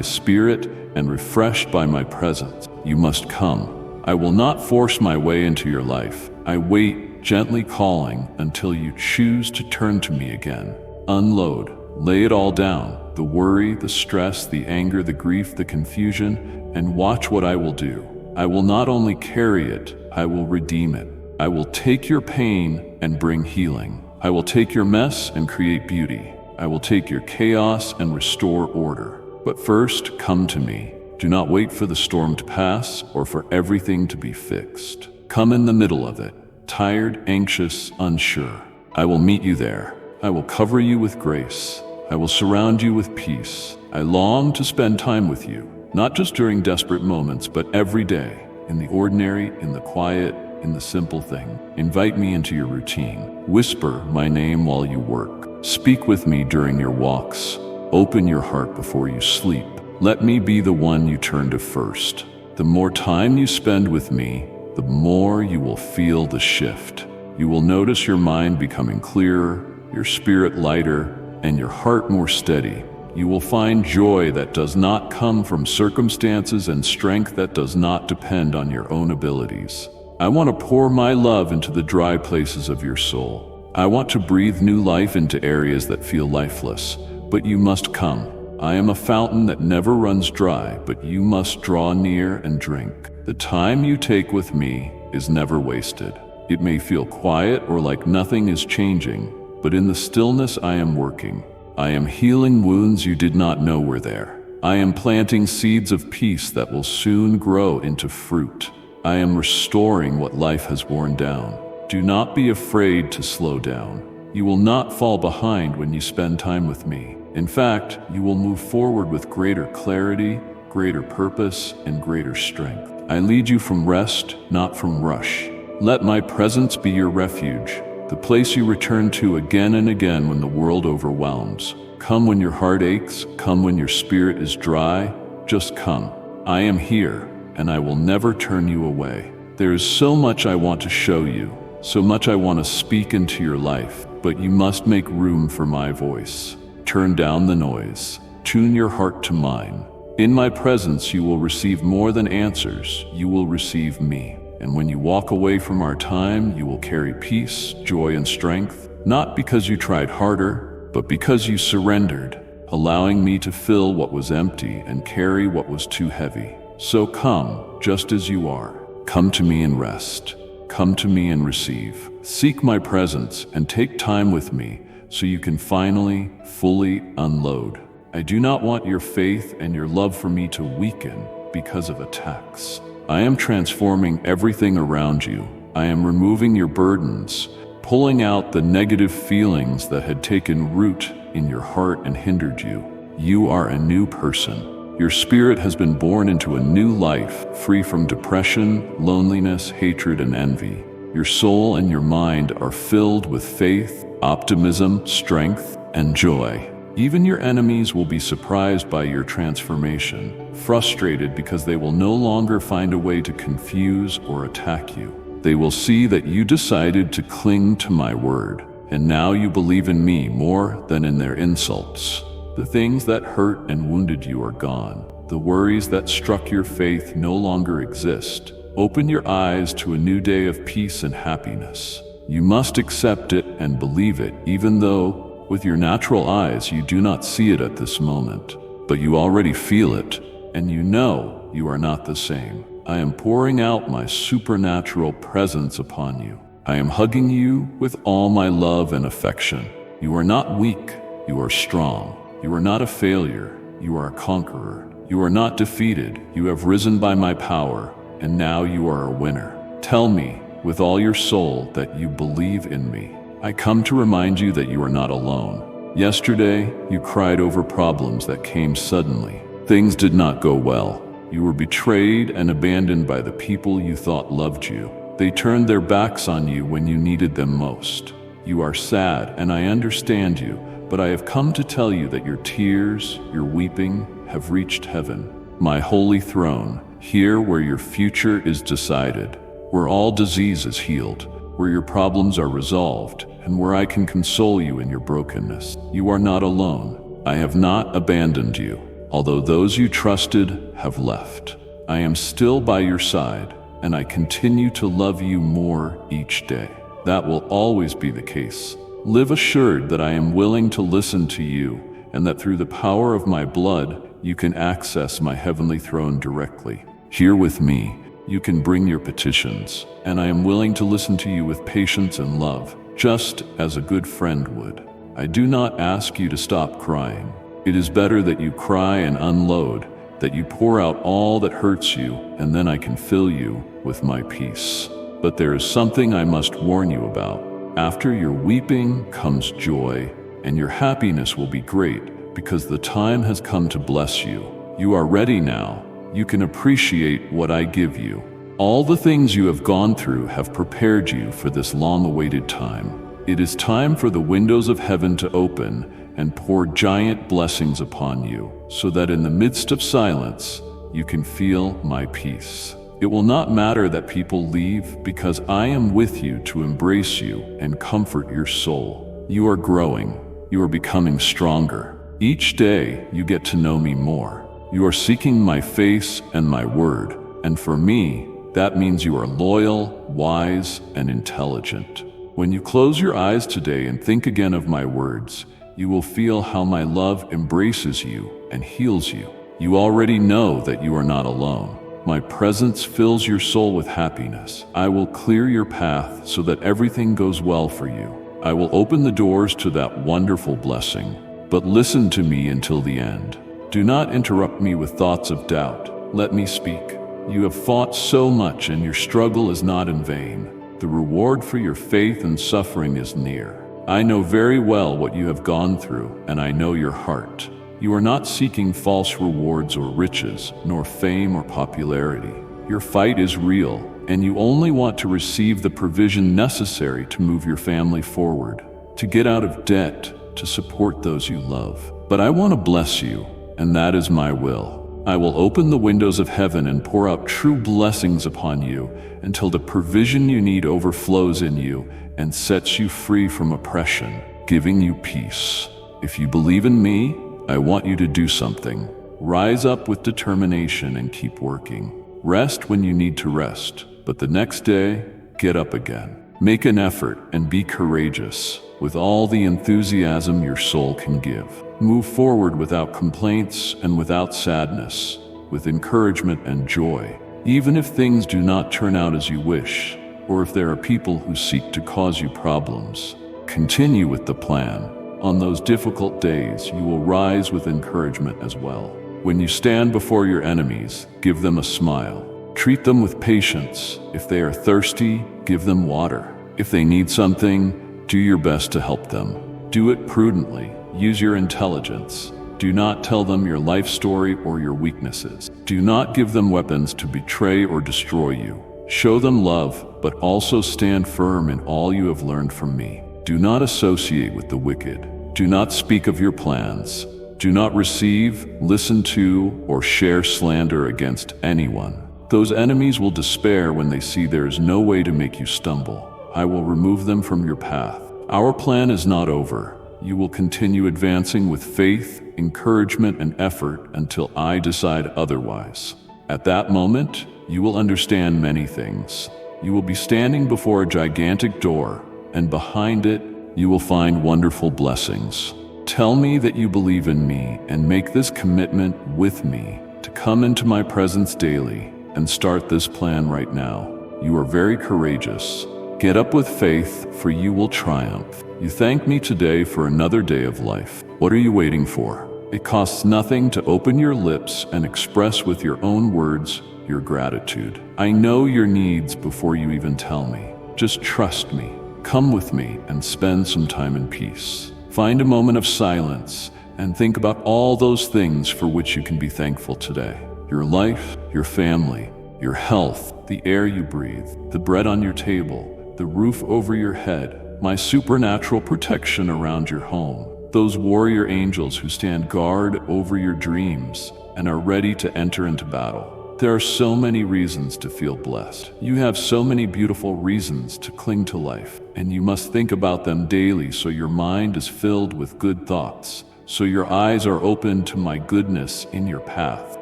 spirit and refreshed by my presence. You must come. I will not force my way into your life. I wait, gently calling until you choose to turn to me again. Unload. Lay it all down, the worry, the stress, the anger, the grief, the confusion, and watch what I will do. I will not only carry it, I will redeem it. I will take your pain and bring healing. I will take your mess and create beauty. I will take your chaos and restore order. But first, come to me. Do not wait for the storm to pass or for everything to be fixed. Come in the middle of it, tired, anxious, unsure. I will meet you there. I will cover you with grace. I will surround you with peace. I long to spend time with you, not just during desperate moments, but every day, in the ordinary, in the quiet, in the simple thing. Invite me into your routine. Whisper my name while you work. Speak with me during your walks. Open your heart before you sleep. Let me be the one you turn to first. The more time you spend with me, the more you will feel the shift. You will notice your mind becoming clearer, your spirit lighter, and your heart more steady. You will find joy that does not come from circumstances and strength that does not depend on your own abilities. I want to pour my love into the dry places of your soul. I want to breathe new life into areas that feel lifeless, but you must come. I am a fountain that never runs dry, but you must draw near and drink. The time you take with me is never wasted. It may feel quiet or like nothing is changing, but in the stillness I am working. I am healing wounds you did not know were there. I am planting seeds of peace that will soon grow into fruit. I am restoring what life has worn down. Do not be afraid to slow down. You will not fall behind when you spend time with me. In fact, you will move forward with greater clarity, greater purpose, and greater strength. I lead you from rest, not from rush. Let my presence be your refuge, the place you return to again and again when the world overwhelms. Come when your heart aches, come when your spirit is dry, just come. I am here, and I will never turn you away. There is so much I want to show you, so much I want to speak into your life, but you must make room for my voice. Turn down the noise. Tune your heart to mine. In my presence, you will receive more than answers. You will receive me. And when you walk away from our time, you will carry peace, joy, and strength, not because you tried harder, but because you surrendered, allowing me to fill what was empty and carry what was too heavy. So come, just as you are. Come to me and rest. Come to me and receive. Seek my presence and take time with me, so you can finally, fully unload. I do not want your faith and your love for me to weaken because of attacks. I am transforming everything around you. I am removing your burdens, pulling out the negative feelings that had taken root in your heart and hindered you. You are a new person. Your spirit has been born into a new life, free from depression, loneliness, hatred, and envy. Your soul and your mind are filled with faith, optimism, strength, and joy. Even your enemies will be surprised by your transformation, frustrated because they will no longer find a way to confuse or attack you. They will see that you decided to cling to my word, and now you believe in me more than in their insults. The things that hurt and wounded you are gone. The worries that struck your faith no longer exist. Open your eyes to a new day of peace and happiness. You must accept it and believe it, even though, with your natural eyes, you do not see it at this moment. But you already feel it, and you know you are not the same. I am pouring out my supernatural presence upon you. I am hugging you with all my love and affection. You are not weak, you are strong. You are not a failure, you are a conqueror. You are not defeated, you have risen by my power, and now you are a winner. Tell me, with all your soul, that you believe in me. I come to remind you that you are not alone. Yesterday, you cried over problems that came suddenly. Things did not go well. You were betrayed and abandoned by the people you thought loved you. They turned their backs on you when you needed them most. You are sad, and I understand you, but I have come to tell you that your tears, your weeping, have reached heaven, my holy throne, here where your future is decided, where all disease is healed, where your problems are resolved, and where I can console you in your brokenness. You are not alone. I have not abandoned you, although those you trusted have left. I am still by your side, and I continue to love you more each day. That will always be the case. Live assured that I am willing to listen to you, and that through the power of my blood, you can access my heavenly throne directly. Here with me, you can bring your petitions, and I am willing to listen to you with patience and love. just as a good friend would. I do not ask you to stop crying. It is better that you cry and unload, that you pour out all that hurts you, and then I can fill you with my peace. But there is something I must warn you about. After your weeping comes joy, and your happiness will be great, because the time has come to bless you. You are ready now. You can appreciate what I give you. All the things you have gone through have prepared you for this long-awaited time. It is time for the windows of heaven to open and pour giant blessings upon you, so that in the midst of silence, you can feel my peace. It will not matter that people leave, because I am with you to embrace you and comfort your soul. You are growing. You are becoming stronger. Each day, you get to know me more. You are seeking my face and my word, and for me, that means you are loyal, wise, and intelligent. When you close your eyes today and think again of my words, you will feel how my love embraces you and heals you. You already know that you are not alone. My presence fills your soul with happiness. I will clear your path so that everything goes well for you. I will open the doors to that wonderful blessing. But listen to me until the end. Do not interrupt me with thoughts of doubt. Let me speak. You have fought so much, and your struggle is not in vain. The reward for your faith and suffering is near. I know very well what you have gone through, and I know your heart. You are not seeking false rewards or riches, nor fame or popularity. Your fight is real, and you only want to receive the provision necessary to move your family forward, to get out of debt, to support those you love. But I want to bless you, and that is my will. I will open the windows of heaven and pour out true blessings upon you until the provision you need overflows in you and sets you free from oppression, giving you peace. If you believe in me, I want you to do something. Rise up with determination and keep working. Rest when you need to rest, but the next day, get up again. Make an effort and be courageous with all the enthusiasm your soul can give. Move forward without complaints and without sadness, with encouragement and joy. Even if things do not turn out as you wish, or if there are people who seek to cause you problems, continue with the plan. On those difficult days, you will rise with encouragement as well. When you stand before your enemies, give them a smile. Treat them with patience. If they are thirsty, give them water. If they need something, do your best to help them. Do it prudently. Use your intelligence. Do not tell them your life story or your weaknesses. Do not give them weapons to betray or destroy you. Show them love, but also stand firm in all you have learned from me. Do not associate with the wicked. Do not speak of your plans. Do not receive, listen to, or share slander against anyone. Those enemies will despair when they see there is no way to make you stumble. I will remove them from your path. Our plan is not over. You will continue advancing with faith, encouragement, and effort until I decide otherwise. At that moment, you will understand many things. You will be standing before a gigantic door, and behind it, you will find wonderful blessings. Tell me that you believe in me and make this commitment with me to come into my presence daily and start this plan right now. You are very courageous. Get up with faith, for you will triumph. You thank me today for another day of life. What are you waiting for? It costs nothing to open your lips and express with your own words your gratitude. I know your needs before you even tell me. Just trust me. Come with me and spend some time in peace. Find a moment of silence and think about all those things for which you can be thankful today. Your life, your family, your health, the air you breathe, the bread on your table, the roof over your head, my supernatural protection around your home, those warrior angels who stand guard over your dreams and are ready to enter into battle. There are so many reasons to feel blessed. You have so many beautiful reasons to cling to life, and you must think about them daily so your mind is filled with good thoughts, so your eyes are open to my goodness in your path,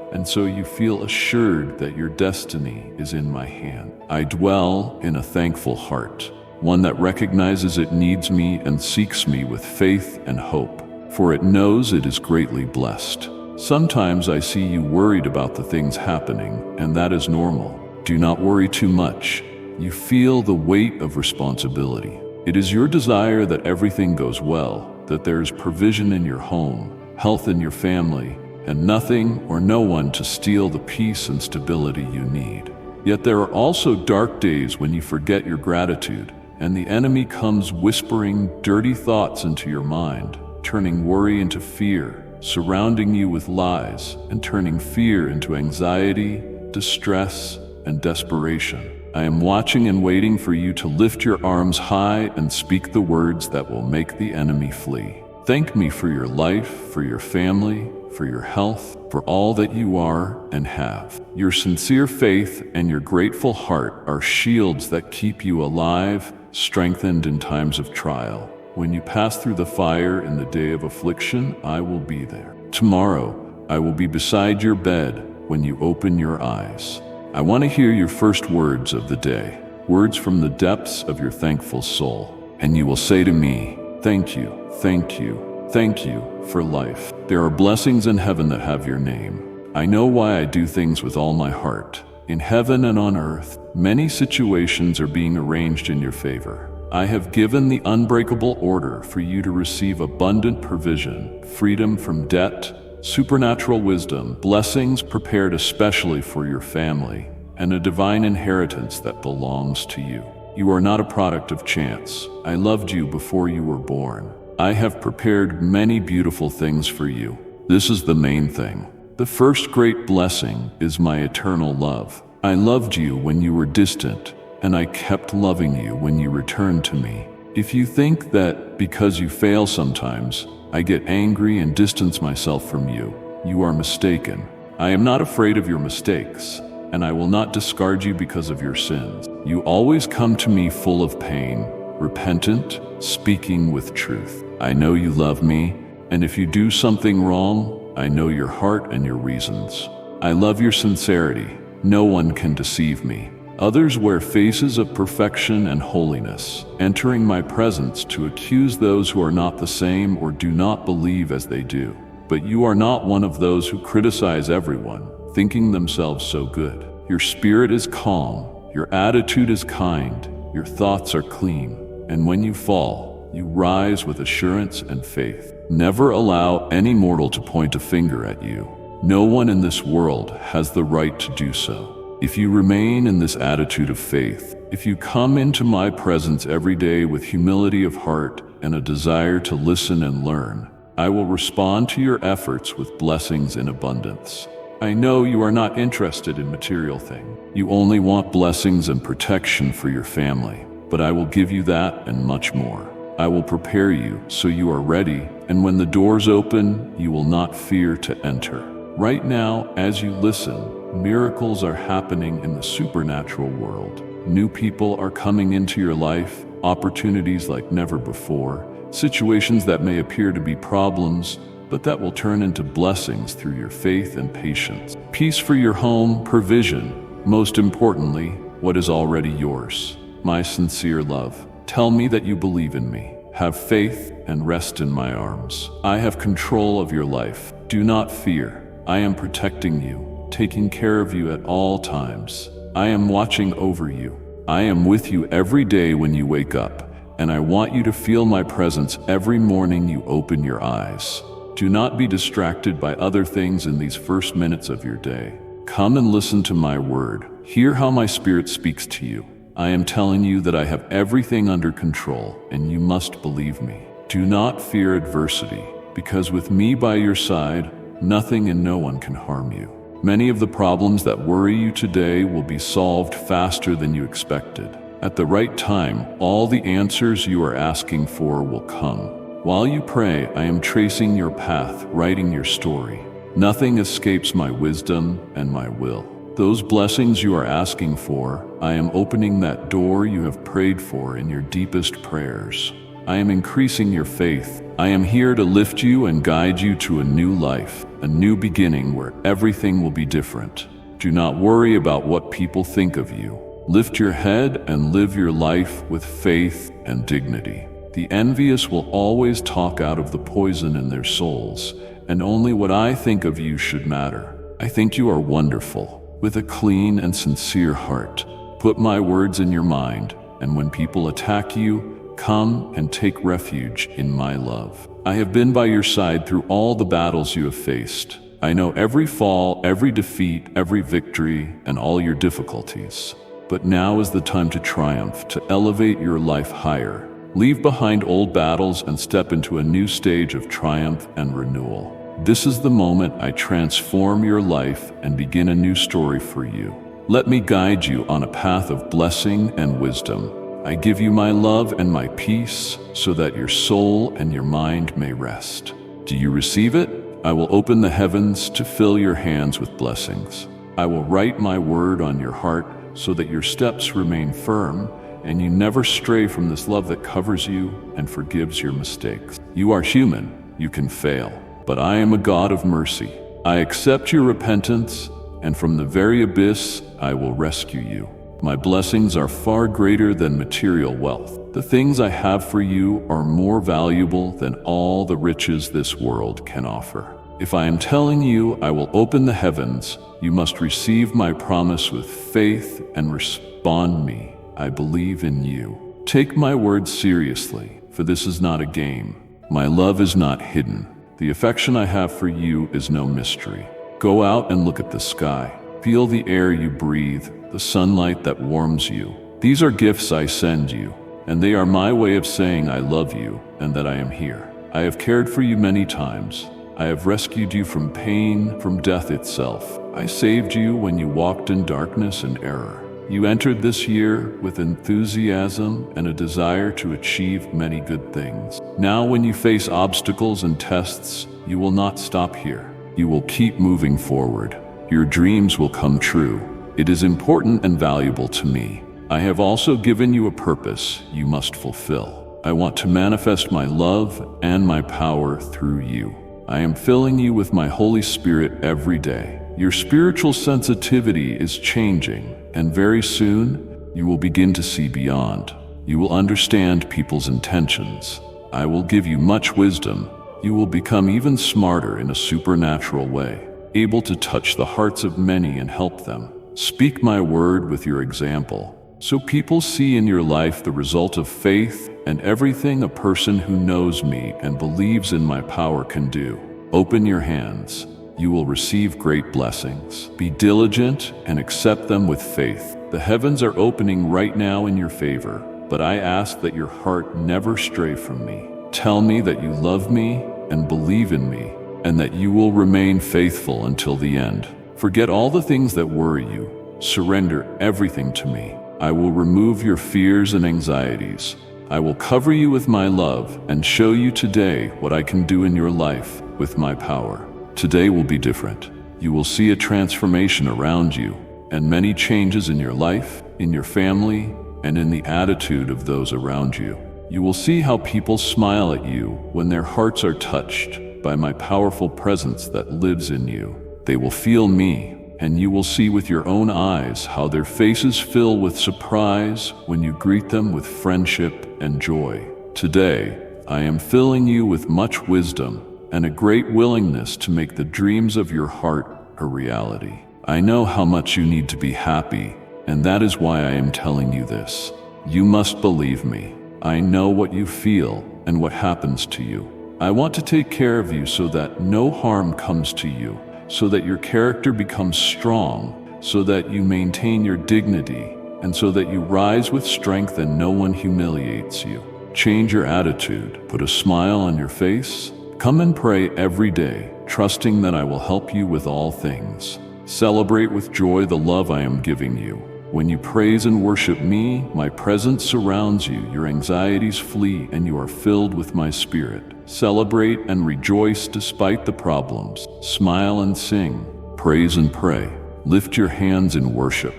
and so you feel assured that your destiny is in my hand. I dwell in a thankful heart, one that recognizes it needs me and seeks me with faith and hope, for it knows it is greatly blessed. Sometimes I see you worried about the things happening, and that is normal. Do not worry too much. You feel the weight of responsibility. It is your desire that everything goes well, that there is provision in your home, health in your family, and nothing or no one to steal the peace and stability you need. Yet there are also dark days when you forget your gratitude, and the enemy comes whispering dirty thoughts into your mind, turning worry into fear, surrounding you with lies, and turning fear into anxiety, distress, and desperation. I am watching and waiting for you to lift your arms high and speak the words that will make the enemy flee. Thank me for your life, for your family, for your health, for all that you are and have. Your sincere faith and your grateful heart are shields that keep you alive, strengthened in times of trial. When you pass through the fire in the day of affliction, I will be there. Tomorrow, I will be beside your bed when you open your eyes. I want to hear your first words of the day, words from the depths of your thankful soul. And you will say to me, thank you, thank you, thank you for life. There are blessings in heaven that have your name. I know why I do things with all my heart. In heaven and on earth, many situations are being arranged in your favor. I have given the unbreakable order for you to receive abundant provision, freedom from debt, supernatural wisdom, blessings prepared especially for your family, and a divine inheritance that belongs to you. You are not a product of chance. I loved you before you were born. I have prepared many beautiful things for you. This is the main thing. The first great blessing is my eternal love. I loved you when you were distant, and I kept loving you when you returned to me. If you think that because you fail sometimes, I get angry and distance myself from you, you are mistaken. I am not afraid of your mistakes, and I will not discard you because of your sins. You always come to me full of pain, repentant, speaking with truth. I know you love me, and if you do something wrong, I know your heart and your reasons. I love your sincerity. No one can deceive me. Others wear faces of perfection and holiness, entering my presence to accuse those who are not the same or do not believe as they do. But you are not one of those who criticize everyone, thinking themselves so good. Your spirit is calm, your attitude is kind, your thoughts are clean, and when you fall, you rise with assurance and faith. Never allow any mortal to point a finger at you. No one in this world has the right to do so. If you remain in this attitude of faith, if you come into my presence every day with humility of heart and a desire to listen and learn, I will respond to your efforts with blessings in abundance. I know you are not interested in material things. You only want blessings and protection for your family, but I will give you that and much more. I will prepare you so you are ready, and when the doors open, you will not fear to enter. Right now, as you listen, miracles are happening in the supernatural world. New people are coming into your life, opportunities like never before, situations that may appear to be problems, but that will turn into blessings through your faith and patience. Peace for your home, provision, most importantly, what is already yours. My sincere love, tell me that you believe in me. Have faith and rest in my arms. I have control of your life. Do not fear. I am protecting you, taking care of you at all times. I am watching over you. I am with you every day when you wake up, and I want you to feel my presence every morning you open your eyes. Do not be distracted by other things in these first minutes of your day. Come and listen to my word. Hear how my spirit speaks to you. I am telling you that I have everything under control, and you must believe me. Do not fear adversity, because with me by your side, nothing and no one can harm you. Many of the problems that worry you today will be solved faster than you expected. At the right time, all the answers you are asking for will come. While you pray, I am tracing your path, writing your story. Nothing escapes my wisdom and my will. Those blessings you are asking for, I am opening that door you have prayed for in your deepest prayers. I am increasing your faith. I am here to lift you and guide you to a new life, a new beginning where everything will be different. Do not worry about what people think of you. Lift your head and live your life with faith and dignity. The envious will always talk out of the poison in their souls, and only what I think of you should matter. I think you are wonderful, with a clean and sincere heart. Put my words in your mind, and when people attack you, Come and take refuge in my love. I have been by your side through all the battles you have faced. I know every fall, every defeat, every victory, and all your difficulties. But now is the time to triumph, to elevate your life higher. Leave behind old battles and step into a new stage of triumph and renewal. This is the moment I transform your life and begin a new story for you. Let me guide you on a path of blessing and wisdom. I give you my love and my peace so that your soul and your mind may rest. Do you receive it? I will open the heavens to fill your hands with blessings. I will write my word on your heart so that your steps remain firm and you never stray from this love that covers you and forgives your mistakes. You are human, you can fail, but I am a God of mercy. I accept your repentance, and from the very abyss I will rescue you. My blessings are far greater than material wealth. The things I have for you are more valuable than all the riches this world can offer. If I am telling you I will open the heavens, you must receive my promise with faith and respond me. I believe in you. Take my words seriously, for this is not a game. My love is not hidden. The affection I have for you is no mystery. Go out and look at the sky. Feel the air you breathe, the sunlight that warms you. These are gifts I send you, and they are my way of saying I love you and that I am here. I have cared for you many times. I have rescued you from pain, from death itself. I saved you when you walked in darkness and error. You entered this year with enthusiasm and a desire to achieve many good things. Now, when you face obstacles and tests, you will not stop here. You will keep moving forward. Your dreams will come true. It is important and valuable to me. I have also given you a purpose you must fulfill. I want to manifest my love and my power through you. I am filling you with my Holy Spirit every day. Your spiritual sensitivity is changing, and very soon you will begin to see beyond. You will understand people's intentions. I will give you much wisdom. You will become even smarter in a supernatural way, able to touch the hearts of many and help them. Speak my word with your example, so people see in your life the result of faith and everything a person who knows me and believes in my power can do. Open your hands. You will receive great blessings. Be diligent and accept them with faith. The heavens are opening right now in your favor, but I ask that your heart never stray from me. Tell me that you love me and believe in me, and that you will remain faithful until the end. Forget all the things that worry you. Surrender everything to me. I will remove your fears and anxieties. I will cover you with my love and show you today what I can do in your life with my power. Today will be different. You will see a transformation around you and many changes in your life, in your family, and in the attitude of those around you. You will see how people smile at you when their hearts are touched by my powerful presence that lives in you. They will feel me, and you will see with your own eyes how their faces fill with surprise when you greet them with friendship and joy. Today, I am filling you with much wisdom and a great willingness to make the dreams of your heart a reality. I know how much you need to be happy, and that is why I am telling you this. You must believe me. I know what you feel and what happens to you. I want to take care of you so that no harm comes to you, so that your character becomes strong, so that you maintain your dignity, and so that you rise with strength and no one humiliates you. Change your attitude, put a smile on your face. Come and pray every day, trusting that I will help you with all things. Celebrate with joy the love I am giving you. When you praise and worship me, my presence surrounds you, your anxieties flee, and you are filled with my spirit. Celebrate and rejoice despite the problems. Smile and sing. Praise and pray. Lift your hands in worship.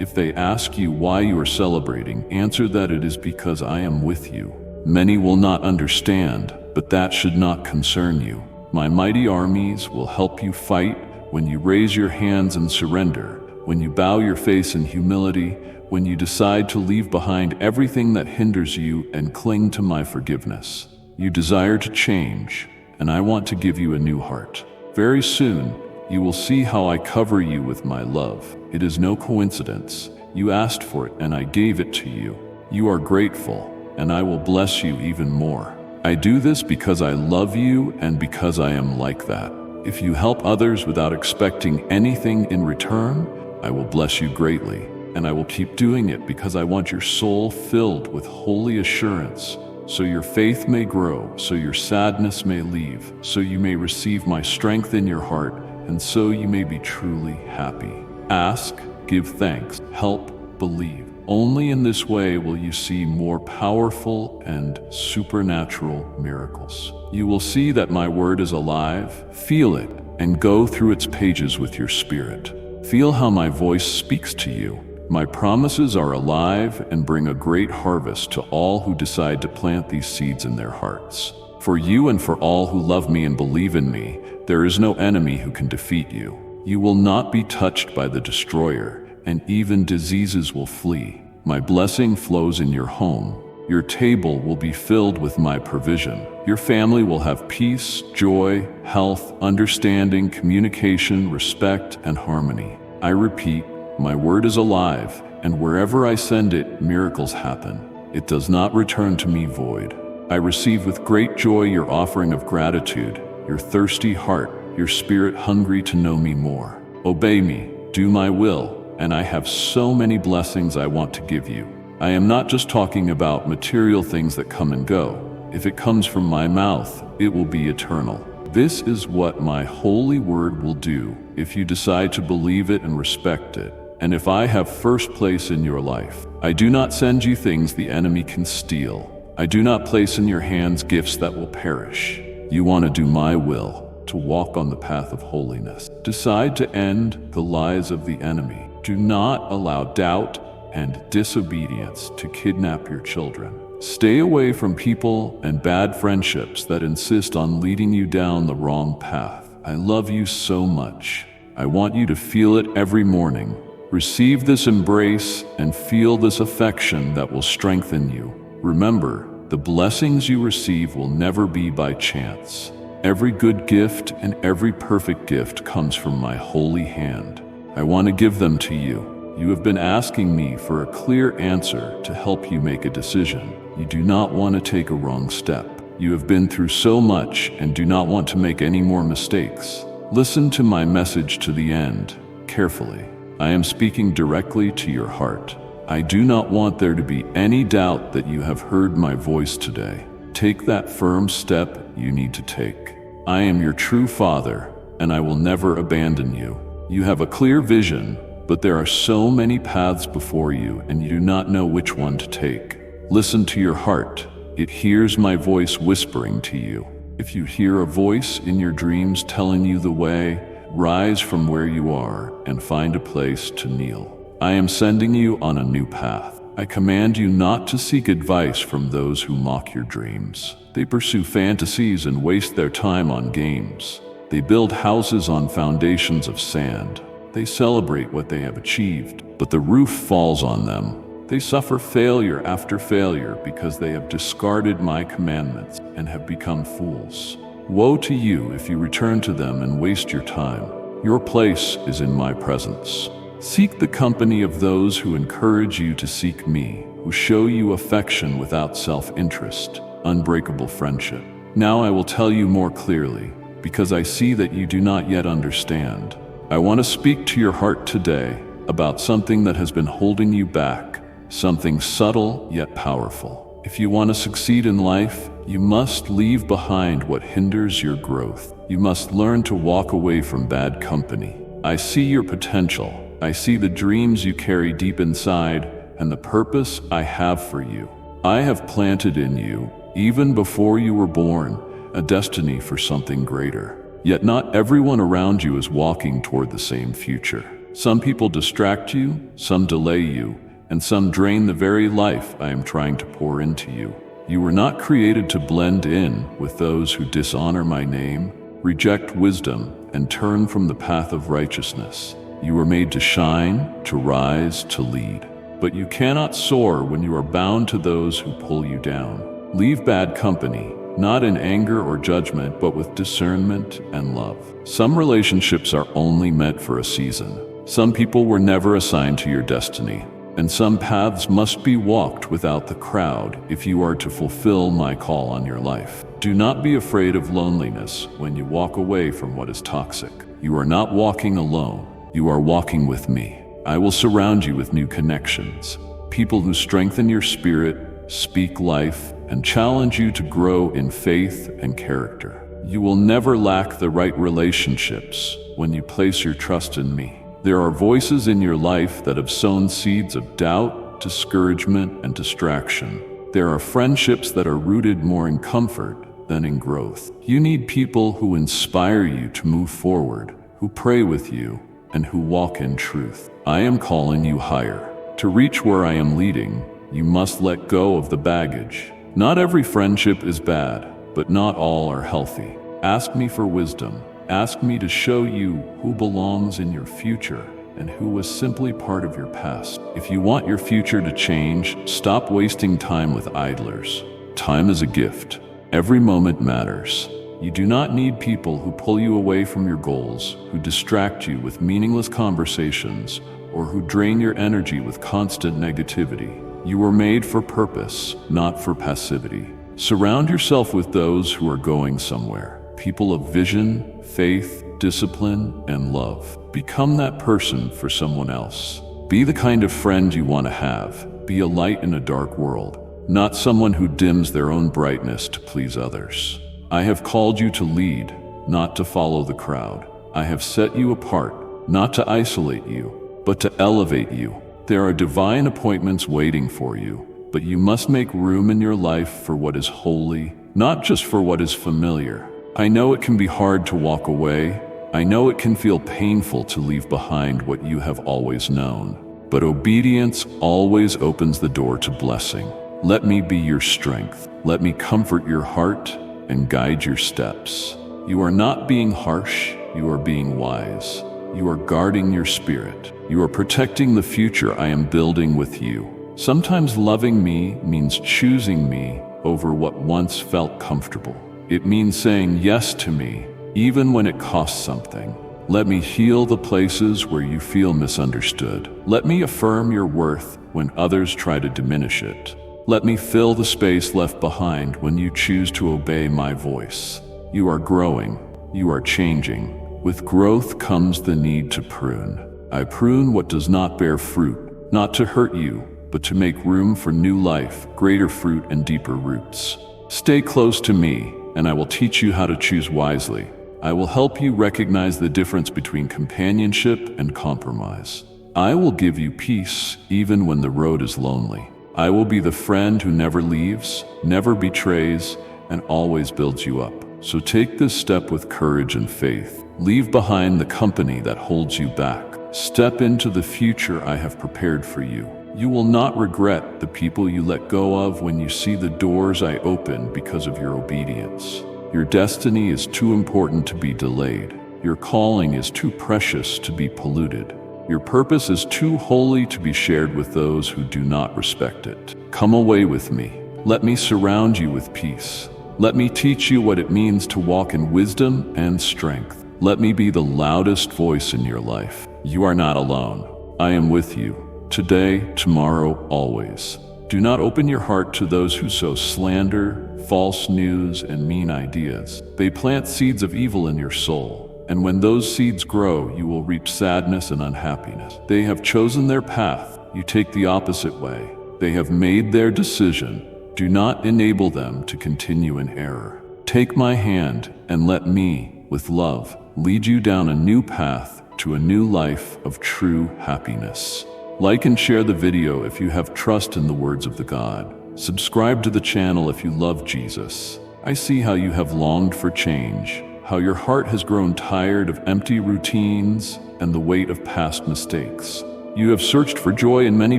If they ask you why you are celebrating, answer that it is because I am with you. Many will not understand, but that should not concern you. My mighty armies will help you fight when you raise your hands and surrender, when you bow your face in humility, when you decide to leave behind everything that hinders you and cling to my forgiveness. You desire to change, and I want to give you a new heart. Very soon, you will see how I cover you with my love. It is no coincidence. You asked for it, and I gave it to you. You are grateful, and I will bless you even more. I do this because I love you and because I am like that. If you help others without expecting anything in return, I will bless you greatly, and I will keep doing it because I want your soul filled with holy assurance, so your faith may grow, so your sadness may leave, so you may receive my strength in your heart, and so you may be truly happy. Ask, give thanks, help, believe. Only in this way will you see more powerful and supernatural miracles. You will see that my word is alive, feel it, and go through its pages with your spirit. Feel how my voice speaks to you. My promises are alive and bring a great harvest to all who decide to plant these seeds in their hearts. For you and for all who love me and believe in me, there is no enemy who can defeat you. You will not be touched by the destroyer, and even diseases will flee. My blessing flows in your home. Your table will be filled with my provision. Your family will have peace, joy, health, understanding, communication, respect, and harmony. I repeat, my word is alive, and wherever I send it, miracles happen. It does not return to me void. I receive with great joy your offering of gratitude, your thirsty heart, your spirit hungry to know me more. Obey me, do my will, and I have so many blessings I want to give you. I am not just talking about material things that come and go. If it comes from my mouth, it will be eternal. This is what my holy word will do if you decide to believe it and respect it. And if I have first place in your life, I do not send you things the enemy can steal. I do not place in your hands gifts that will perish. You want to do my will, to walk on the path of holiness. Decide to end the lies of the enemy. Do not allow doubt and disobedience to kidnap your children. Stay away from people and bad friendships that insist on leading you down the wrong path. I love you so much. I want you to feel it every morning. Receive this embrace and feel this affection that will strengthen you. Remember, the blessings you receive will never be by chance. Every good gift and every perfect gift comes from my holy hand. I want to give them to you. You have been asking me for a clear answer to help you make a decision. You do not want to take a wrong step. You have been through so much and do not want to make any more mistakes. Listen to my message to the end, carefully. I am speaking directly to your heart. I do not want there to be any doubt that you have heard my voice today. Take that firm step you need to take. I am your true Father, and I will never abandon you. You have a clear vision, but there are so many paths before you, and you do not know which one to take. Listen to your heart. It hears my voice whispering to you. If you hear a voice in your dreams telling you the way, rise from where you are and find a place to kneel. I am sending you on a new path. I command you not to seek advice from those who mock your dreams. They pursue fantasies and waste their time on games. They build houses on foundations of sand. They celebrate what they have achieved, but the roof falls on them. They suffer failure after failure because they have discarded my commandments and have become fools. Woe to you if you return to them and waste your time. Your place is in my presence. Seek the company of those who encourage you to seek me, who show you affection without self-interest, unbreakable friendship. Now I will tell you more clearly, because I see that you do not yet understand. I want to speak to your heart today about something that has been holding you back, something subtle yet powerful. If you want to succeed in life, you must leave behind what hinders your growth. You must learn to walk away from bad company. I see your potential. I see the dreams you carry deep inside and the purpose I have for you. I have planted in you, even before you were born, a destiny for something greater. Yet not everyone around you is walking toward the same future. Some people distract you, some delay you, and some drain the very life I am trying to pour into you. You were not created to blend in with those who dishonor my name, reject wisdom, and turn from the path of righteousness. You were made to shine, to rise, to lead. But you cannot soar when you are bound to those who pull you down. Leave bad company, not in anger or judgment, but with discernment and love. Some relationships are only meant for a season. Some people were never assigned to your destiny. and some paths must be walked without the crowd if you are to fulfill my call on your life. Do not be afraid of loneliness when you walk away from what is toxic. You are not walking alone. You are walking with me. I will surround you with new connections, people who strengthen your spirit, speak life, and challenge you to grow in faith and character. You will never lack the right relationships when you place your trust in me. There are voices in your life that have sown seeds of doubt, discouragement, and distraction. There are friendships that are rooted more in comfort than in growth. You need people who inspire you to move forward, who pray with you, and who walk in truth. I am calling you higher. To reach where I am leading, you must let go of the baggage. Not every friendship is bad, but not all are healthy. Ask me for wisdom. Ask me to show you who belongs in your future and who was simply part of your past. If you want your future to change, stop wasting time with idlers. Time is a gift. Every moment matters. You do not need people who pull you away from your goals, who distract you with meaningless conversations, or who drain your energy with constant negativity. You were made for purpose, not for passivity. Surround yourself with those who are going somewhere. People of vision, faith, discipline, and love. Become that person for someone else. Be the kind of friend you want to have. Be a light in a dark world, not someone who dims their own brightness to please others. I have called you to lead, not to follow the crowd. I have set you apart, not to isolate you, but to elevate you. There are divine appointments waiting for you, but you must make room in your life for what is holy, not just for what is familiar. I know it can be hard to walk away. I know it can feel painful to leave behind what you have always known. But obedience always opens the door to blessing. Let me be your strength. Let me comfort your heart and guide your steps. You are not being harsh, you are being wise. You are guarding your spirit. You are protecting the future I am building with you. Sometimes loving me means choosing me over what once felt comfortable. It means saying yes to me, even when it costs something. Let me heal the places where you feel misunderstood. Let me affirm your worth when others try to diminish it. Let me fill the space left behind when you choose to obey my voice. You are growing. You are changing. With growth comes the need to prune. I prune what does not bear fruit, not to hurt you, but to make room for new life, greater fruit, and deeper roots. Stay close to me, and I will teach you how to choose wisely. I will help you recognize the difference between companionship and compromise. I will give you peace even when the road is lonely. I will be the friend who never leaves, never betrays, and always builds you up. So take this step with courage and faith. Leave behind the company that holds you back. Step into the future I have prepared for you. You will not regret the people you let go of when you see the doors I open because of your obedience. Your destiny is too important to be delayed. Your calling is too precious to be polluted. Your purpose is too holy to be shared with those who do not respect it. Come away with me. Let me surround you with peace. Let me teach you what it means to walk in wisdom and strength. Let me be the loudest voice in your life. You are not alone. I am with you. Today, tomorrow, always. Do not open your heart to those who sow slander, false news, and mean ideas. They plant seeds of evil in your soul, and when those seeds grow, you will reap sadness and unhappiness. They have chosen their path. You take the opposite way. They have made their decision. Do not enable them to continue in error. Take my hand and let me, with love, lead you down a new path to a new life of true happiness. Like and share the video if you have trust in the words of the God. Subscribe to the channel if you love Jesus. I see how you have longed for change, how your heart has grown tired of empty routines and the weight of past mistakes. You have searched for joy in many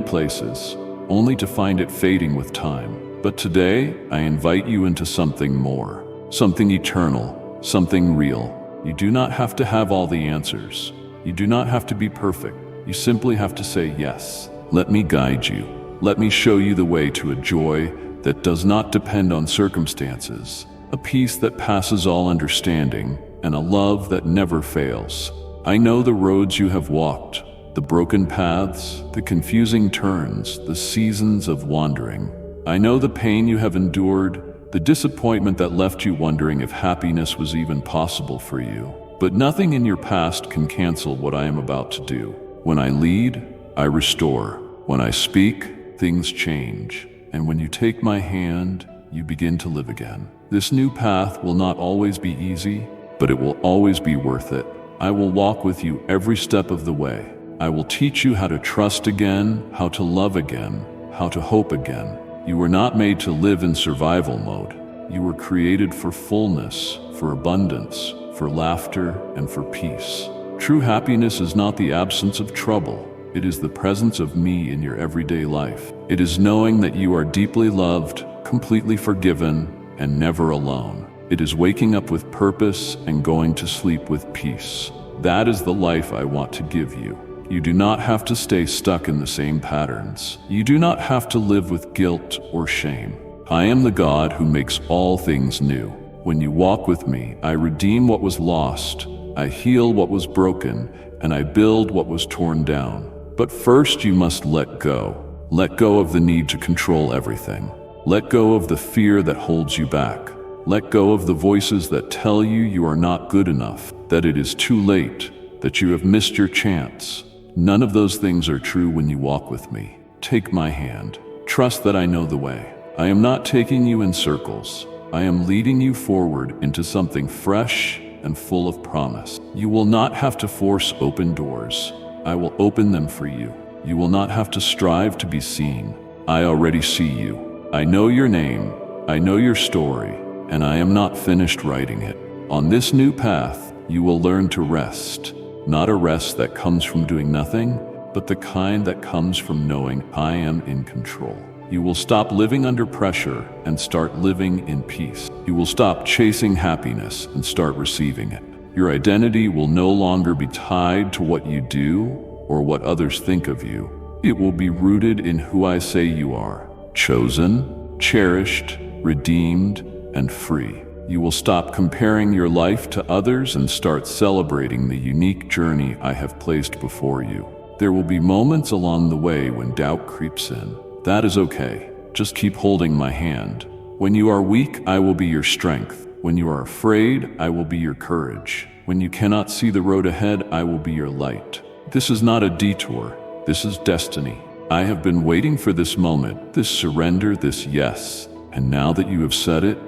places, only to find it fading with time. But today, I invite you into something more, something eternal, something real. You do not have to have all the answers. You do not have to be perfect. You simply have to say yes. Let me guide you. Let me show you the way to a joy that does not depend on circumstances, a peace that passes all understanding, and a love that never fails. I know the roads you have walked, the broken paths, the confusing turns, the seasons of wandering. I know the pain you have endured, the disappointment that left you wondering if happiness was even possible for you. But nothing in your past can cancel what I am about to do. When I lead, I restore. When I speak, things change. And when you take my hand, you begin to live again. This new path will not always be easy, but it will always be worth it. I will walk with you every step of the way. I will teach you how to trust again, how to love again, how to hope again. You were not made to live in survival mode. You were created for fullness, for abundance, for laughter, and for peace. True happiness is not the absence of trouble. It is the presence of me in your everyday life. It is knowing that you are deeply loved, completely forgiven, and never alone. It is waking up with purpose and going to sleep with peace. That is the life I want to give you. You do not have to stay stuck in the same patterns. You do not have to live with guilt or shame. I am the God who makes all things new. When you walk with me, I redeem what was lost, I heal what was broken, and I build what was torn down. But first you must let go. Let go of the need to control everything. Let go of the fear that holds you back. Let go of the voices that tell you are not good enough, that it is too late, that you have missed your chance. None of those things are true when you walk with me. Take my hand. Trust that I know the way. I am not taking you in circles. I am leading you forward into something fresh and full of promise. You will not have to force open doors. I will open them for you. You will not have to strive to be seen. I already see you. I know your name. I know your story, and I am not finished writing it. On this new path, you will learn to rest. Not a rest that comes from doing nothing, but the kind that comes from knowing I am in control. You will stop living under pressure and start living in peace. You will stop chasing happiness and start receiving it. Your identity will no longer be tied to what you do or what others think of you. It will be rooted in who I say you are: chosen, cherished, redeemed, and free. You will stop comparing your life to others and start celebrating the unique journey I have placed before you. There will be moments along the way when doubt creeps in. That is okay. Just keep holding my hand. When you are weak, I will be your strength. When you are afraid, I will be your courage. When you cannot see the road ahead, I will be your light. This is not a detour. This is destiny. I have been waiting for this moment, this surrender, this yes. And now that you have said it,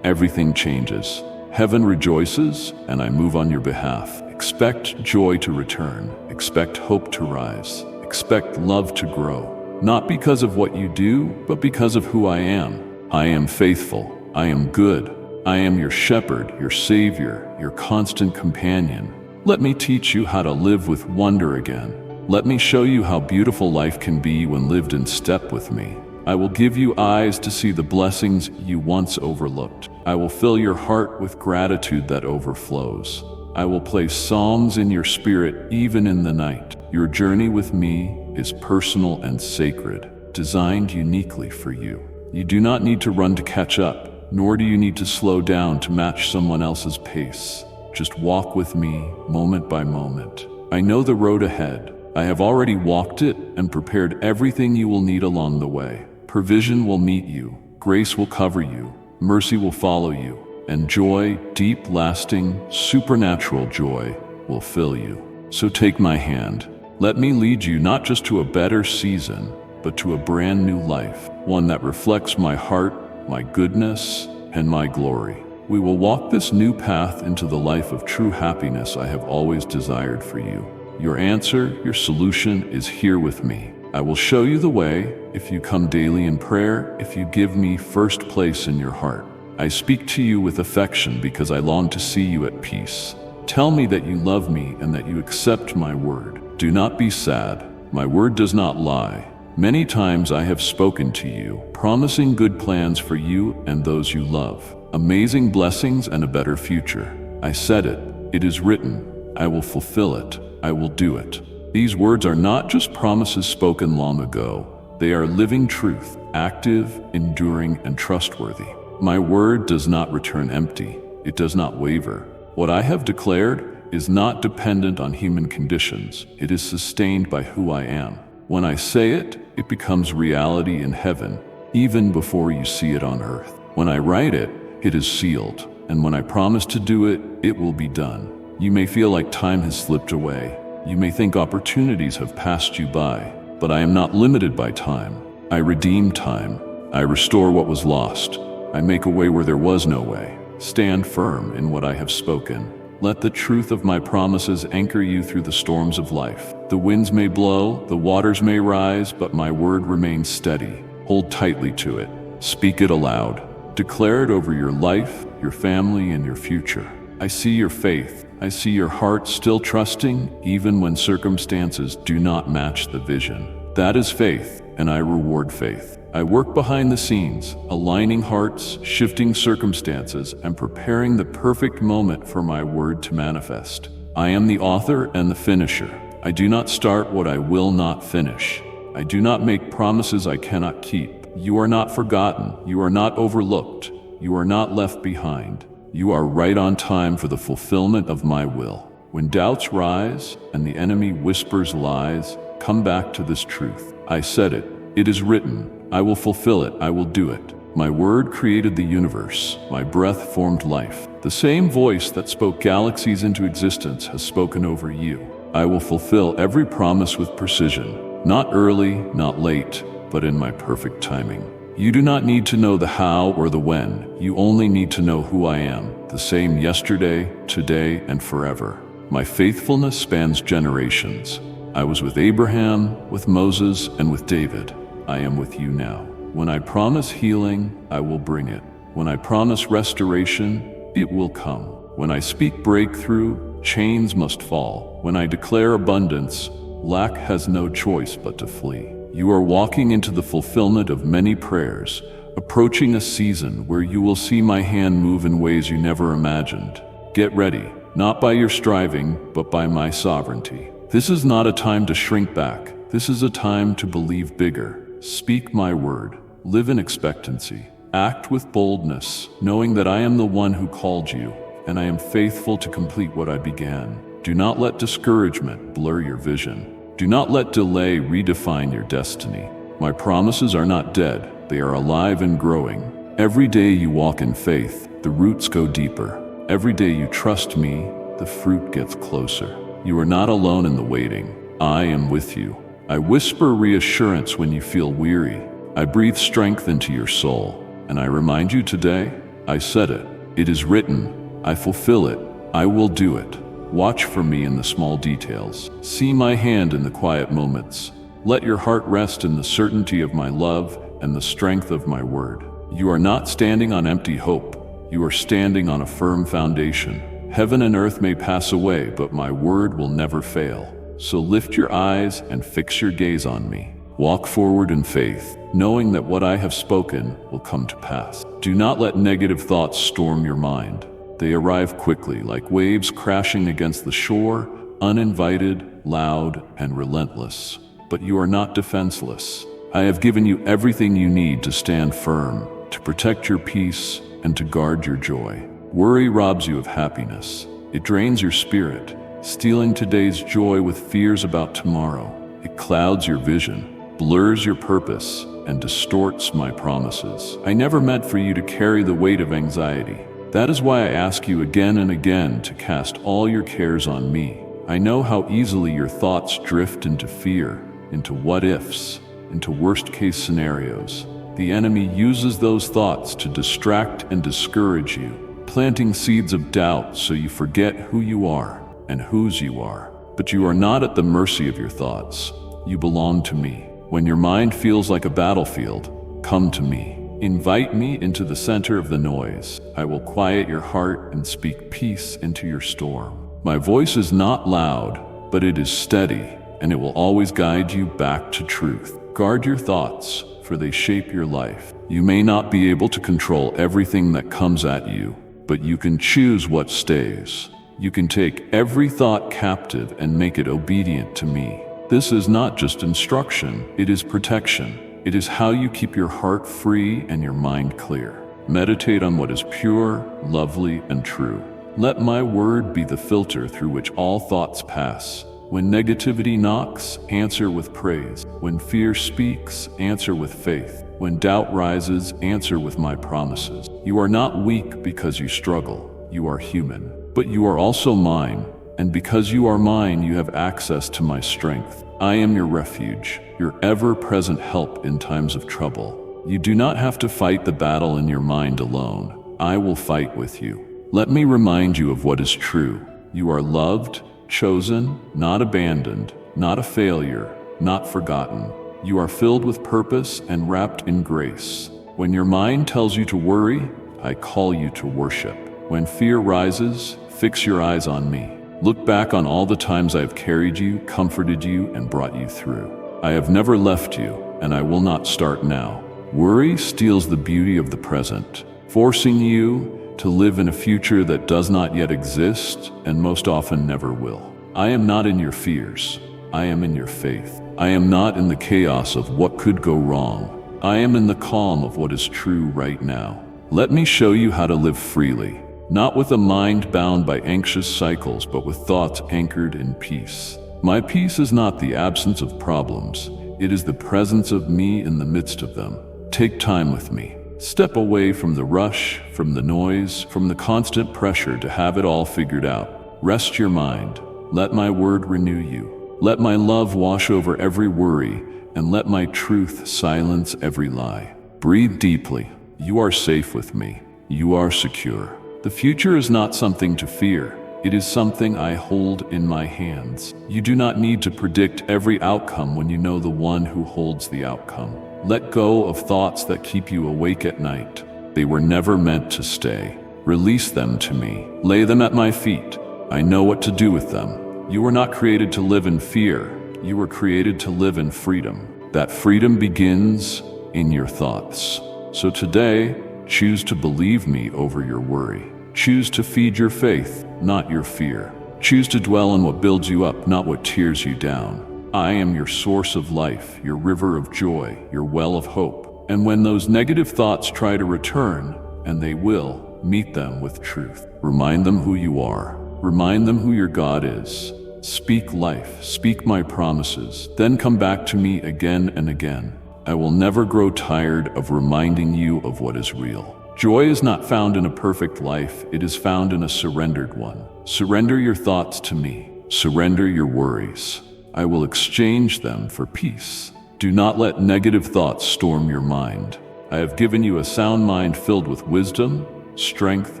everything changes. Heaven rejoices, and I move on your behalf. Expect joy to return. Expect hope to rise. Expect love to grow. Not because of what you do, but because of who I am. I am faithful. I am good. I am your shepherd, your savior, your constant companion. Let me teach you how to live with wonder again. Let me show you how beautiful life can be when lived in step with me. I will give you eyes to see the blessings you once overlooked. I will fill your heart with gratitude that overflows. I will place psalms in your spirit even in the night. Your journey with me is personal and sacred, designed uniquely for you. You do not need to run to catch up, nor do you need to slow down to match someone else's pace. Just walk with me, moment by moment. I know the road ahead. I have already walked it and prepared everything you will need along the way. Provision will meet you, grace will cover you, mercy will follow you, and joy, deep, lasting, supernatural joy, will fill you. So take my hand. Let me lead you not just to a better season, but to a brand new life, one that reflects my heart, my goodness, and my glory. We will walk this new path into the life of true happiness I have always desired for you. Your answer, your solution is here with me. I will show you the way if you come daily in prayer, if you give me first place in your heart. I speak to you with affection because I long to see you at peace. Tell me that you love me and that you accept my word. Do not be sad. My word does not lie. Many times I have spoken to you, promising good plans for you and those you love, amazing blessings and a better future. I said it. It is written. I will fulfill it. I will do it. These words are not just promises spoken long ago. They are living truth, active, enduring, and trustworthy. My word does not return empty. It does not waver. What I have declared, is not dependent on human conditions. It is sustained by who I am. When I say it, it becomes reality in heaven, even before you see it on earth. When I write it, it is sealed. And when I promise to do it, it will be done. You may feel like time has slipped away. You may think opportunities have passed you by, but I am not limited by time. I redeem time. I restore what was lost. I make a way where there was no way. Stand firm in what I have spoken. Let the truth of my promises anchor you through the storms of life. The winds may blow, the waters may rise, but my word remains steady. Hold tightly to it. Speak it aloud. Declare it over your life, your family, and your future. I see your faith. I see your heart still trusting, even when circumstances do not match the vision. That is faith, and I reward faith. I work behind the scenes, aligning hearts, shifting circumstances, and preparing the perfect moment for my word to manifest. I am the author and the finisher. I do not start what I will not finish. I do not make promises I cannot keep. You are not forgotten. You are not overlooked. You are not left behind. You are right on time for the fulfillment of my will. When doubts rise and the enemy whispers lies, come back to this truth. I said it. It is written. I will fulfill it. I will do it. My word created the universe. My breath formed life. The same voice that spoke galaxies into existence has spoken over you. I will fulfill every promise with precision. Not early, not late, but in my perfect timing. You do not need to know the how or the when. You only need to know who I am, the same yesterday, today, and forever. My faithfulness spans generations. I was with Abraham, with Moses, and with David. I am with you now. When I promise healing, I will bring it. When I promise restoration, it will come. When I speak breakthrough, chains must fall. When I declare abundance, lack has no choice but to flee. You are walking into the fulfillment of many prayers, approaching a season where you will see my hand move in ways you never imagined. Get ready, not by your striving, but by my sovereignty. This is not a time to shrink back. This is a time to believe bigger. Speak my word. Live in expectancy. Act with boldness, knowing that I am the one who called you, and I am faithful to complete what I began. Do not let discouragement blur your vision. Do not let delay redefine your destiny. My promises are not dead. They are alive and growing. Every day you walk in faith, the roots go deeper. Every day you trust me, the fruit gets closer. You are not alone in the waiting. I am with you. I whisper reassurance when you feel weary. I breathe strength into your soul. And I remind you today, I said it. It is written. I fulfill it. I will do it. Watch for me in the small details. See my hand in the quiet moments. Let your heart rest in the certainty of my love and the strength of my word. You are not standing on empty hope. You are standing on a firm foundation. Heaven and earth may pass away, but my word will never fail. So lift your eyes and fix your gaze on me. Walk forward in faith, knowing that what I have spoken will come to pass. Do not let negative thoughts storm your mind. They arrive quickly, like waves crashing against the shore, uninvited, loud, and relentless. But you are not defenseless. I have given you everything you need to stand firm, to protect your peace, and to guard your joy. Worry robs you of happiness. It drains your spirit, stealing today's joy with fears about tomorrow. It clouds your vision, blurs your purpose, and distorts my promises. I never meant for you to carry the weight of anxiety. That is why I ask you again and again to cast all your cares on me. I know how easily your thoughts drift into fear, into what-ifs, into worst-case scenarios. The enemy uses those thoughts to distract and discourage you, planting seeds of doubt so you forget who you are and whose you are. But you are not at the mercy of your thoughts. You belong to me. When your mind feels like a battlefield, come to me. Invite me into the center of the noise. I will quiet your heart and speak peace into your storm. My voice is not loud, but it is steady, and it will always guide you back to truth. Guard your thoughts, for they shape your life. You may not be able to control everything that comes at you, but you can choose what stays. You can take every thought captive and make it obedient to me. This is not just instruction, it is protection. It is how you keep your heart free and your mind clear. Meditate on what is pure, lovely, and true. Let my word be the filter through which all thoughts pass. When negativity knocks, answer with praise. When fear speaks, answer with faith. When doubt rises, answer with my promises. You are not weak because you struggle. You are human. But you are also mine, and because you are mine, you have access to my strength. I am your refuge, your ever-present help in times of trouble. You do not have to fight the battle in your mind alone. I will fight with you. Let me remind you of what is true. You are loved, chosen, not abandoned, not a failure, not forgotten. You are filled with purpose and wrapped in grace. When your mind tells you to worry, I call you to worship. When fear rises, fix your eyes on me. Look back on all the times I have carried you, comforted you, and brought you through. I have never left you, and I will not start now. Worry steals the beauty of the present, forcing you to live in a future that does not yet exist and most often never will. I am not in your fears. I am in your faith. I am not in the chaos of what could go wrong. I am in the calm of what is true right now. Let me show you how to live freely, not with a mind bound by anxious cycles, but with thoughts anchored in peace. My peace is not the absence of problems. It is the presence of me in the midst of them. Take time with me. Step away from the rush, from the noise, from the constant pressure to have it all figured out. Rest your mind. Let my word renew you. Let my love wash over every worry, and let my truth silence every lie. Breathe deeply. You are safe with me. You are secure. The future is not something to fear. It is something I hold in my hands. You do not need to predict every outcome when you know the one who holds the outcome. Let go of thoughts that keep you awake at night. They were never meant to stay. Release them to me. Lay them at my feet. I know what to do with them. You were not created to live in fear. You were created to live in freedom. That freedom begins in your thoughts. So today, choose to believe me over your worry. Choose to feed your faith, not your fear. Choose to dwell on what builds you up, not what tears you down. I am your source of life, your river of joy, your well of hope. And when those negative thoughts try to return, and they will, meet them with truth. Remind them who you are. Remind them who your God is. Speak life, speak my promises, then come back to me again and again. I will never grow tired of reminding you of what is real. Joy is not found in a perfect life, it is found in a surrendered one. Surrender your thoughts to me. Surrender your worries. I will exchange them for peace. Do not let negative thoughts storm your mind. I have given you a sound mind filled with wisdom, strength,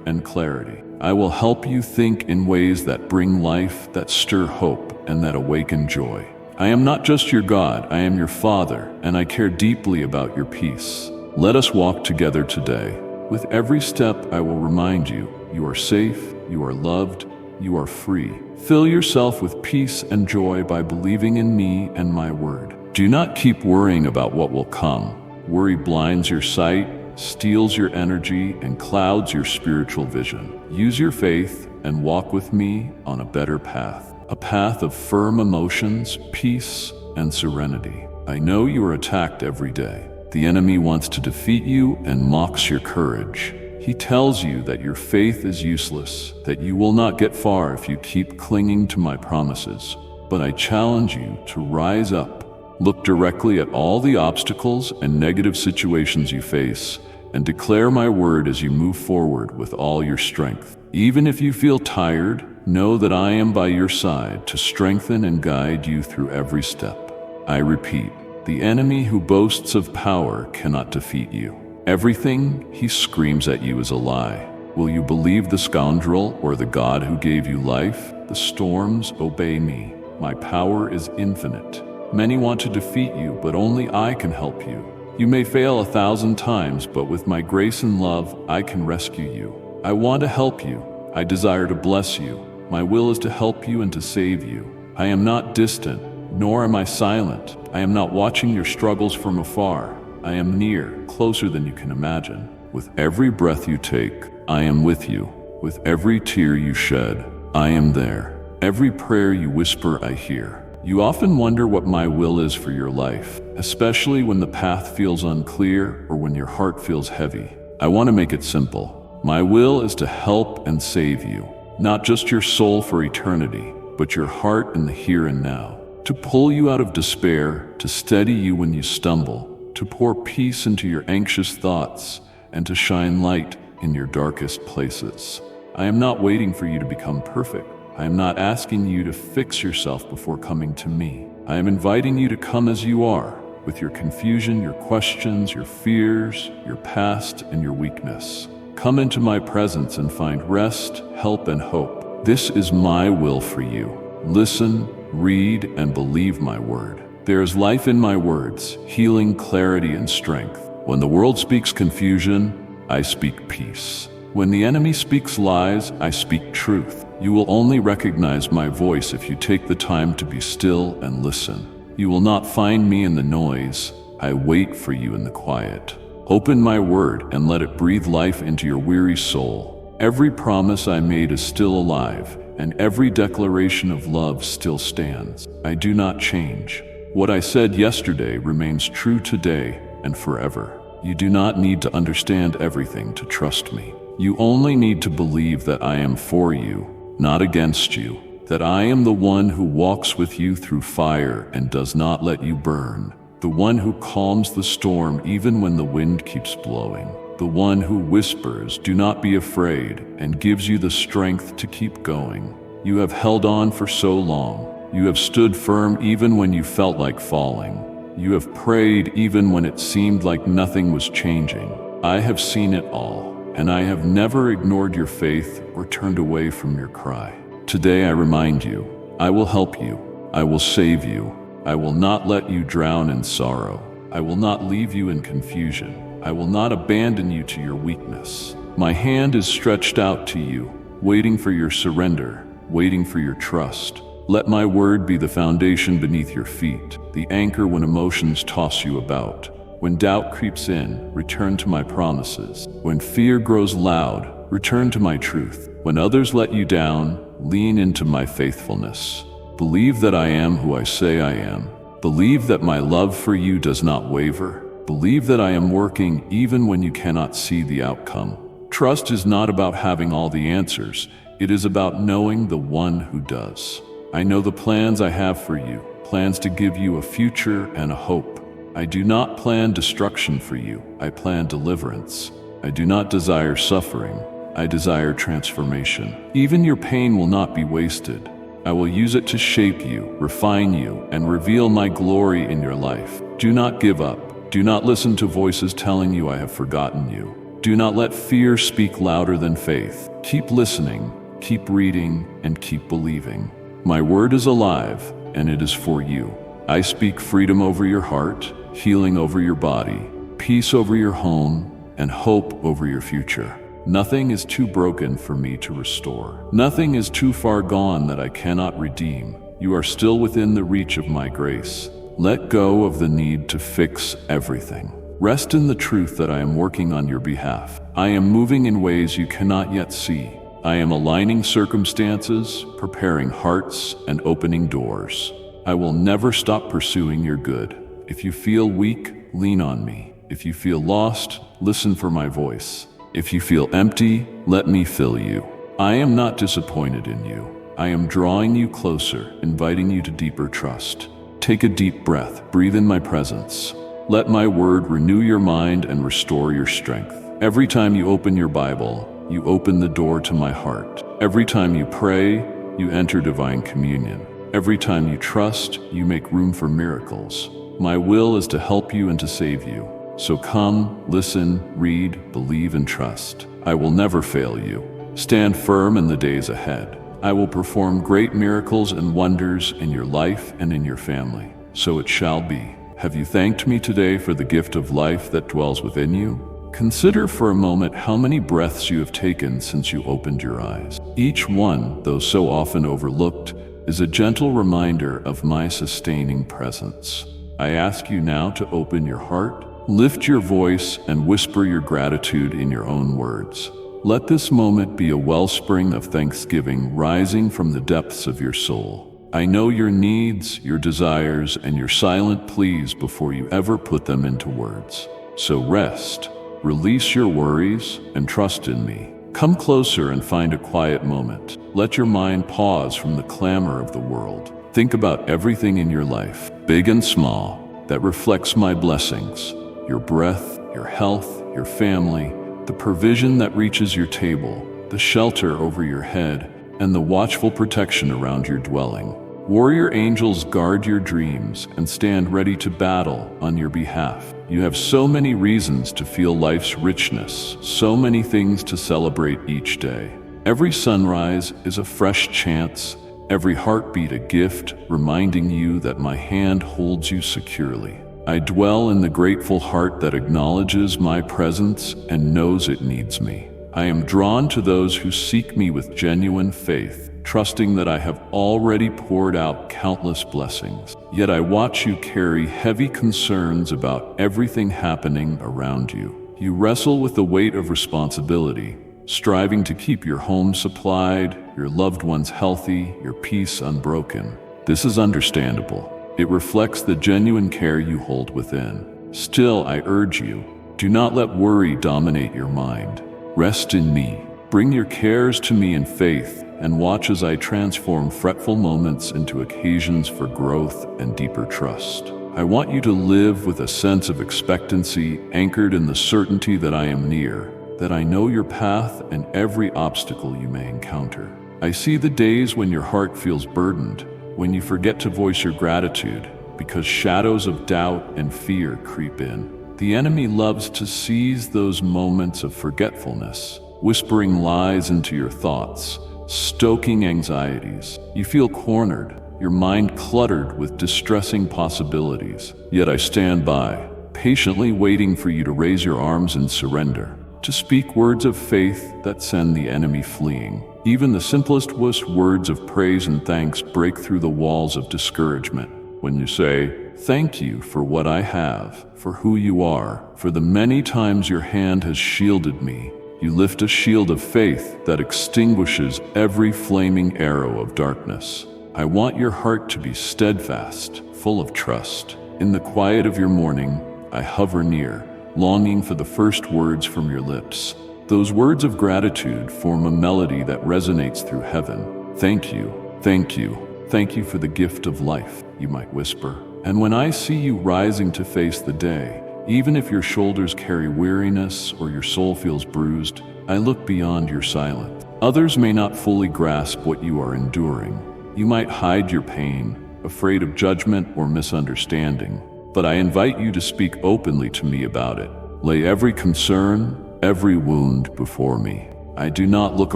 and clarity. I will help you think in ways that bring life, that stir hope, and that awaken joy. I am not just your God, I am your Father, and I care deeply about your peace. Let us walk together today. With every step, I will remind you, you are safe, you are loved, you are free. Fill yourself with peace and joy by believing in me and my word. Do not keep worrying about what will come. Worry blinds your sight, steals your energy, and clouds your spiritual vision. Use your faith and walk with me on a better path. A path of firm emotions, peace, and serenity. I know you are attacked every day. The enemy wants to defeat you and mocks your courage. He tells you that your faith is useless, that you will not get far if you keep clinging to my promises. But I challenge you to rise up, look directly at all the obstacles and negative situations you face, and declare my word as you move forward with all your strength. Even if you feel tired, know that I am by your side to strengthen and guide you through every step. I repeat, the enemy who boasts of power cannot defeat you. Everything he screams at you is a lie. Will you believe the scoundrel or the God who gave you life? The storms obey me. My power is infinite. Many want to defeat you, but only I can help you. You may fail 1,000 times, but with my grace and love, I can rescue you. I want to help you. I desire to bless you. My will is to help you and to save you. I am not distant, nor am I silent. I am not watching your struggles from afar. I am near, closer than you can imagine. With every breath you take, I am with you. With every tear you shed, I am there. Every prayer you whisper, I hear. You often wonder what my will is for your life, especially when the path feels unclear or when your heart feels heavy. I want to make it simple. My will is to help and save you. not just your soul for eternity, but your heart in the here and now. To pull you out of despair, to steady you when you stumble, to pour peace into your anxious thoughts, and to shine light in your darkest places. I am not waiting for you to become perfect. I am not asking you to fix yourself before coming to me. I am inviting you to come as you are, with your confusion, your questions, your fears, your past, and your weakness. Come into my presence and find rest, help, and hope. This is my will for you. Listen, read, and believe my word. There is life in my words, healing, clarity, and strength. When the world speaks confusion, I speak peace. When the enemy speaks lies, I speak truth. You will only recognize my voice if you take the time to be still and listen. You will not find me in the noise. I wait for you in the quiet. Open my word and let it breathe life into your weary soul. Every promise I made is still alive, and every declaration of love still stands. I do not change. What I said yesterday remains true today and forever. You do not need to understand everything to trust me. You only need to believe that I am for you, not against you, that I am the one who walks with you through fire and does not let you burn, the one who calms the storm even when the wind keeps blowing, the one who whispers, "Do not be afraid," and gives you the strength to keep going. You have held on for so long. You have stood firm even when you felt like falling. You have prayed even when it seemed like nothing was changing. I have seen it all, and I have never ignored your faith or turned away from your cry. Today I remind you, I will help you. I will save you. I will not let you drown in sorrow. I will not leave you in confusion. I will not abandon you to your weakness. My hand is stretched out to you, waiting for your surrender, waiting for your trust. Let my word be the foundation beneath your feet, the anchor when emotions toss you about. When doubt creeps in, return to my promises. When fear grows loud, return to my truth. When others let you down, lean into my faithfulness. Believe that I am who I say I am. Believe that my love for you does not waver. Believe that I am working even when you cannot see the outcome. Trust is not about having all the answers. It is about knowing the one who does. I know the plans I have for you, plans to give you a future and a hope. I do not plan destruction for you. I plan deliverance. I do not desire suffering. I desire transformation. Even your pain will not be wasted. I will use it to shape you, refine you, and reveal my glory in your life. Do not give up. Do not listen to voices telling you I have forgotten you. Do not let fear speak louder than faith. Keep listening, keep reading, and keep believing. My word is alive, and it is for you. I speak freedom over your heart, healing over your body, peace over your home, and hope over your future. Nothing is too broken for me to restore. Nothing is too far gone that I cannot redeem. You are still within the reach of my grace. Let go of the need to fix everything. Rest in the truth that I am working on your behalf. I am moving in ways you cannot yet see. I am aligning circumstances, preparing hearts, and opening doors. I will never stop pursuing your good. If you feel weak, lean on me. If you feel lost, listen for my voice. If you feel empty, let me fill you. I am not disappointed in you. I am drawing you closer, inviting you to deeper trust. Take a deep breath, breathe in my presence. Let my word renew your mind and restore your strength. Every time you open your Bible, you open the door to my heart. Every time you pray, you enter divine communion. Every time you trust, you make room for miracles. My will is to help you and to save you. So come, listen, read, believe, and trust. I will never fail you. Stand firm in the days ahead. I will perform great miracles and wonders in your life and in your family. So it shall be. Have you thanked me today for the gift of life that dwells within you? Consider for a moment how many breaths you have taken since you opened your eyes. Each one, though so often overlooked, is a gentle reminder of my sustaining presence. I ask you now to open your heart, lift your voice, and whisper your gratitude in your own words. Let this moment be a wellspring of thanksgiving rising from the depths of your soul. I know your needs, your desires, and your silent pleas before you ever put them into words. So rest, release your worries, and trust in me. Come closer and find a quiet moment. Let your mind pause from the clamor of the world. Think about everything in your life, big and small, that reflects my blessings. Your breath, your health, your family, the provision that reaches your table, the shelter over your head, and the watchful protection around your dwelling. Warrior angels guard your dreams and stand ready to battle on your behalf. You have so many reasons to feel life's richness, so many things to celebrate each day. Every sunrise is a fresh chance, every heartbeat a gift, reminding you that my hand holds you securely. I dwell in the grateful heart that acknowledges my presence and knows it needs me. I am drawn to those who seek me with genuine faith, trusting that I have already poured out countless blessings. Yet I watch you carry heavy concerns about everything happening around you. You wrestle with the weight of responsibility, striving to keep your home supplied, your loved ones healthy, your peace unbroken. This is understandable. It reflects the genuine care you hold within. Still, I urge you, do not let worry dominate your mind. Rest in me. Bring your cares to me in faith, and watch as I transform fretful moments into occasions for growth and deeper trust. I want you to live with a sense of expectancy, anchored in the certainty that I am near, that I know your path and every obstacle you may encounter. I see the days when your heart feels burdened, when you forget to voice your gratitude, because shadows of doubt and fear creep in. The enemy loves to seize those moments of forgetfulness, whispering lies into your thoughts, stoking anxieties. You feel cornered, your mind cluttered with distressing possibilities. Yet I stand by, patiently waiting for you to raise your arms in surrender, to speak words of faith that send the enemy fleeing. Even the simplest words of praise and thanks break through the walls of discouragement. When you say, "Thank you for what I have, for who you are, for the many times your hand has shielded me," you lift a shield of faith that extinguishes every flaming arrow of darkness. I want your heart to be steadfast, full of trust. In the quiet of your morning, I hover near, longing for the first words from your lips. Those words of gratitude form a melody that resonates through heaven. Thank you, thank you, thank you for the gift of life, you might whisper. And when I see you rising to face the day, even if your shoulders carry weariness or your soul feels bruised, I look beyond your silence. Others may not fully grasp what you are enduring. You might hide your pain, afraid of judgment or misunderstanding. But I invite you to speak openly to me about it. Lay every concern, every wound before me. I do not look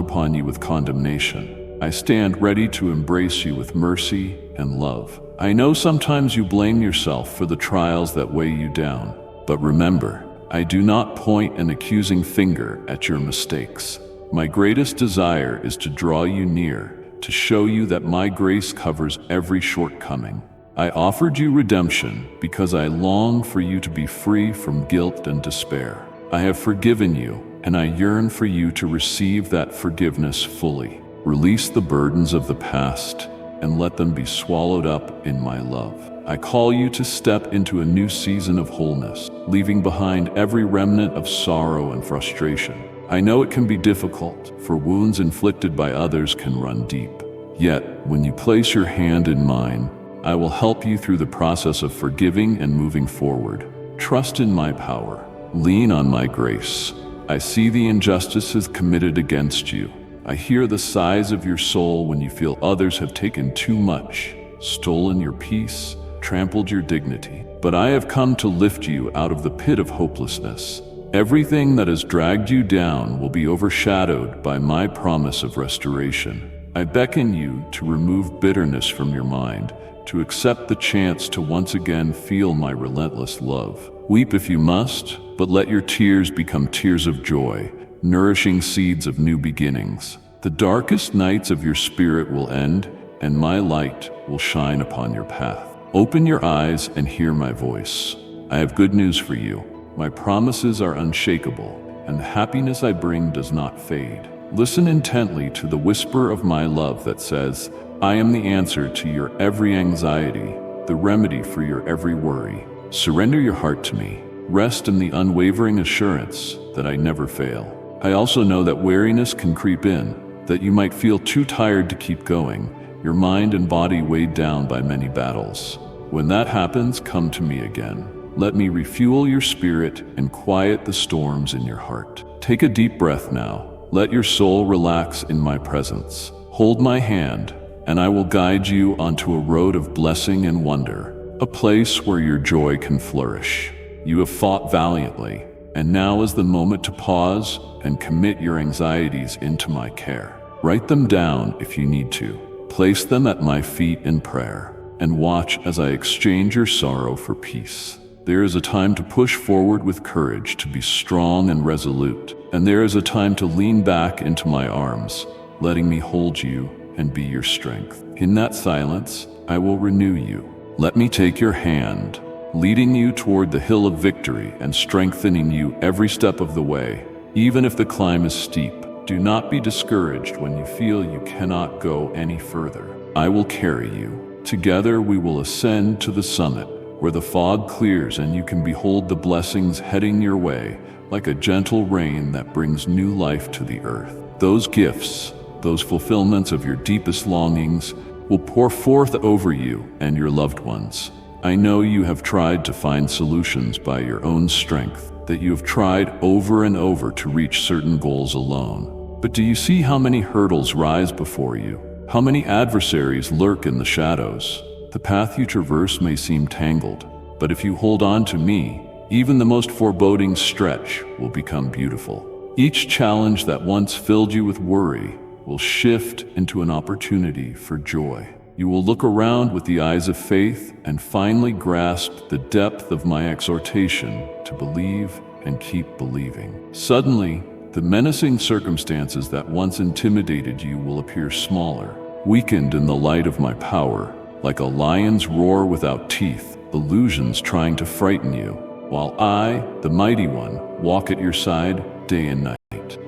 upon you with condemnation. I stand ready to embrace you with mercy and love. I know sometimes you blame yourself for the trials that weigh you down. But remember, I do not point an accusing finger at your mistakes. My greatest desire is to draw you near, to show you that my grace covers every shortcoming. I offered you redemption because I long for you to be free from guilt and despair. I have forgiven you, and I yearn for you to receive that forgiveness fully. Release the burdens of the past and let them be swallowed up in my love. I call you to step into a new season of wholeness, leaving behind every remnant of sorrow and frustration. I know it can be difficult, for wounds inflicted by others can run deep. Yet, when you place your hand in mine, I will help you through the process of forgiving and moving forward. Trust in my power. Lean on my grace. I see the injustices committed against you. I hear the sighs of your soul when you feel others have taken too much, stolen your peace, trampled your dignity. But I have come to lift you out of the pit of hopelessness. Everything that has dragged you down will be overshadowed by my promise of restoration. I beckon you to remove bitterness from your mind, to accept the chance to once again feel my relentless love. Weep if you must, but let your tears become tears of joy, nourishing seeds of new beginnings. The darkest nights of your spirit will end, and my light will shine upon your path. Open your eyes and hear my voice. I have good news for you. My promises are unshakable, and the happiness I bring does not fade. Listen intently to the whisper of my love that says, I am the answer to your every anxiety, the remedy for your every worry. Surrender your heart to me. Rest in the unwavering assurance that I never fail. I also know that weariness can creep in, that you might feel too tired to keep going, your mind and body weighed down by many battles. When that happens, come to me again. Let me refuel your spirit and quiet the storms in your heart. Take a deep breath now. Let your soul relax in my presence. Hold my hand, and I will guide you onto a road of blessing and wonder, a place where your joy can flourish. You have fought valiantly, and now is the moment to pause and commit your anxieties into my care. Write them down if you need to. Place them at my feet in prayer, and watch as I exchange your sorrow for peace. There is a time to push forward with courage, to be strong and resolute, and there is a time to lean back into my arms, letting me hold you and be your strength. In that silence, I will renew you. Let me take your hand, leading you toward the hill of victory and strengthening you every step of the way. Even if the climb is steep, do not be discouraged when you feel you cannot go any further. I will carry you. Together we will ascend to the summit, where the fog clears and you can behold the blessings heading your way, like a gentle rain that brings new life to the earth. Those gifts, those fulfillments of your deepest longings, will pour forth over you and your loved ones. I know you have tried to find solutions by your own strength, that you have tried over and over to reach certain goals alone. But do you see how many hurdles rise before you? How many adversaries lurk in the shadows? The path you traverse may seem tangled, but if you hold on to me, even the most foreboding stretch will become beautiful. Each challenge that once filled you with worry will shift into an opportunity for joy. You will look around with the eyes of faith and finally grasp the depth of my exhortation to believe and keep believing. Suddenly, the menacing circumstances that once intimidated you will appear smaller, weakened in the light of my power, like a lion's roar without teeth, illusions trying to frighten you, while I, the mighty one, walk at your side day and night.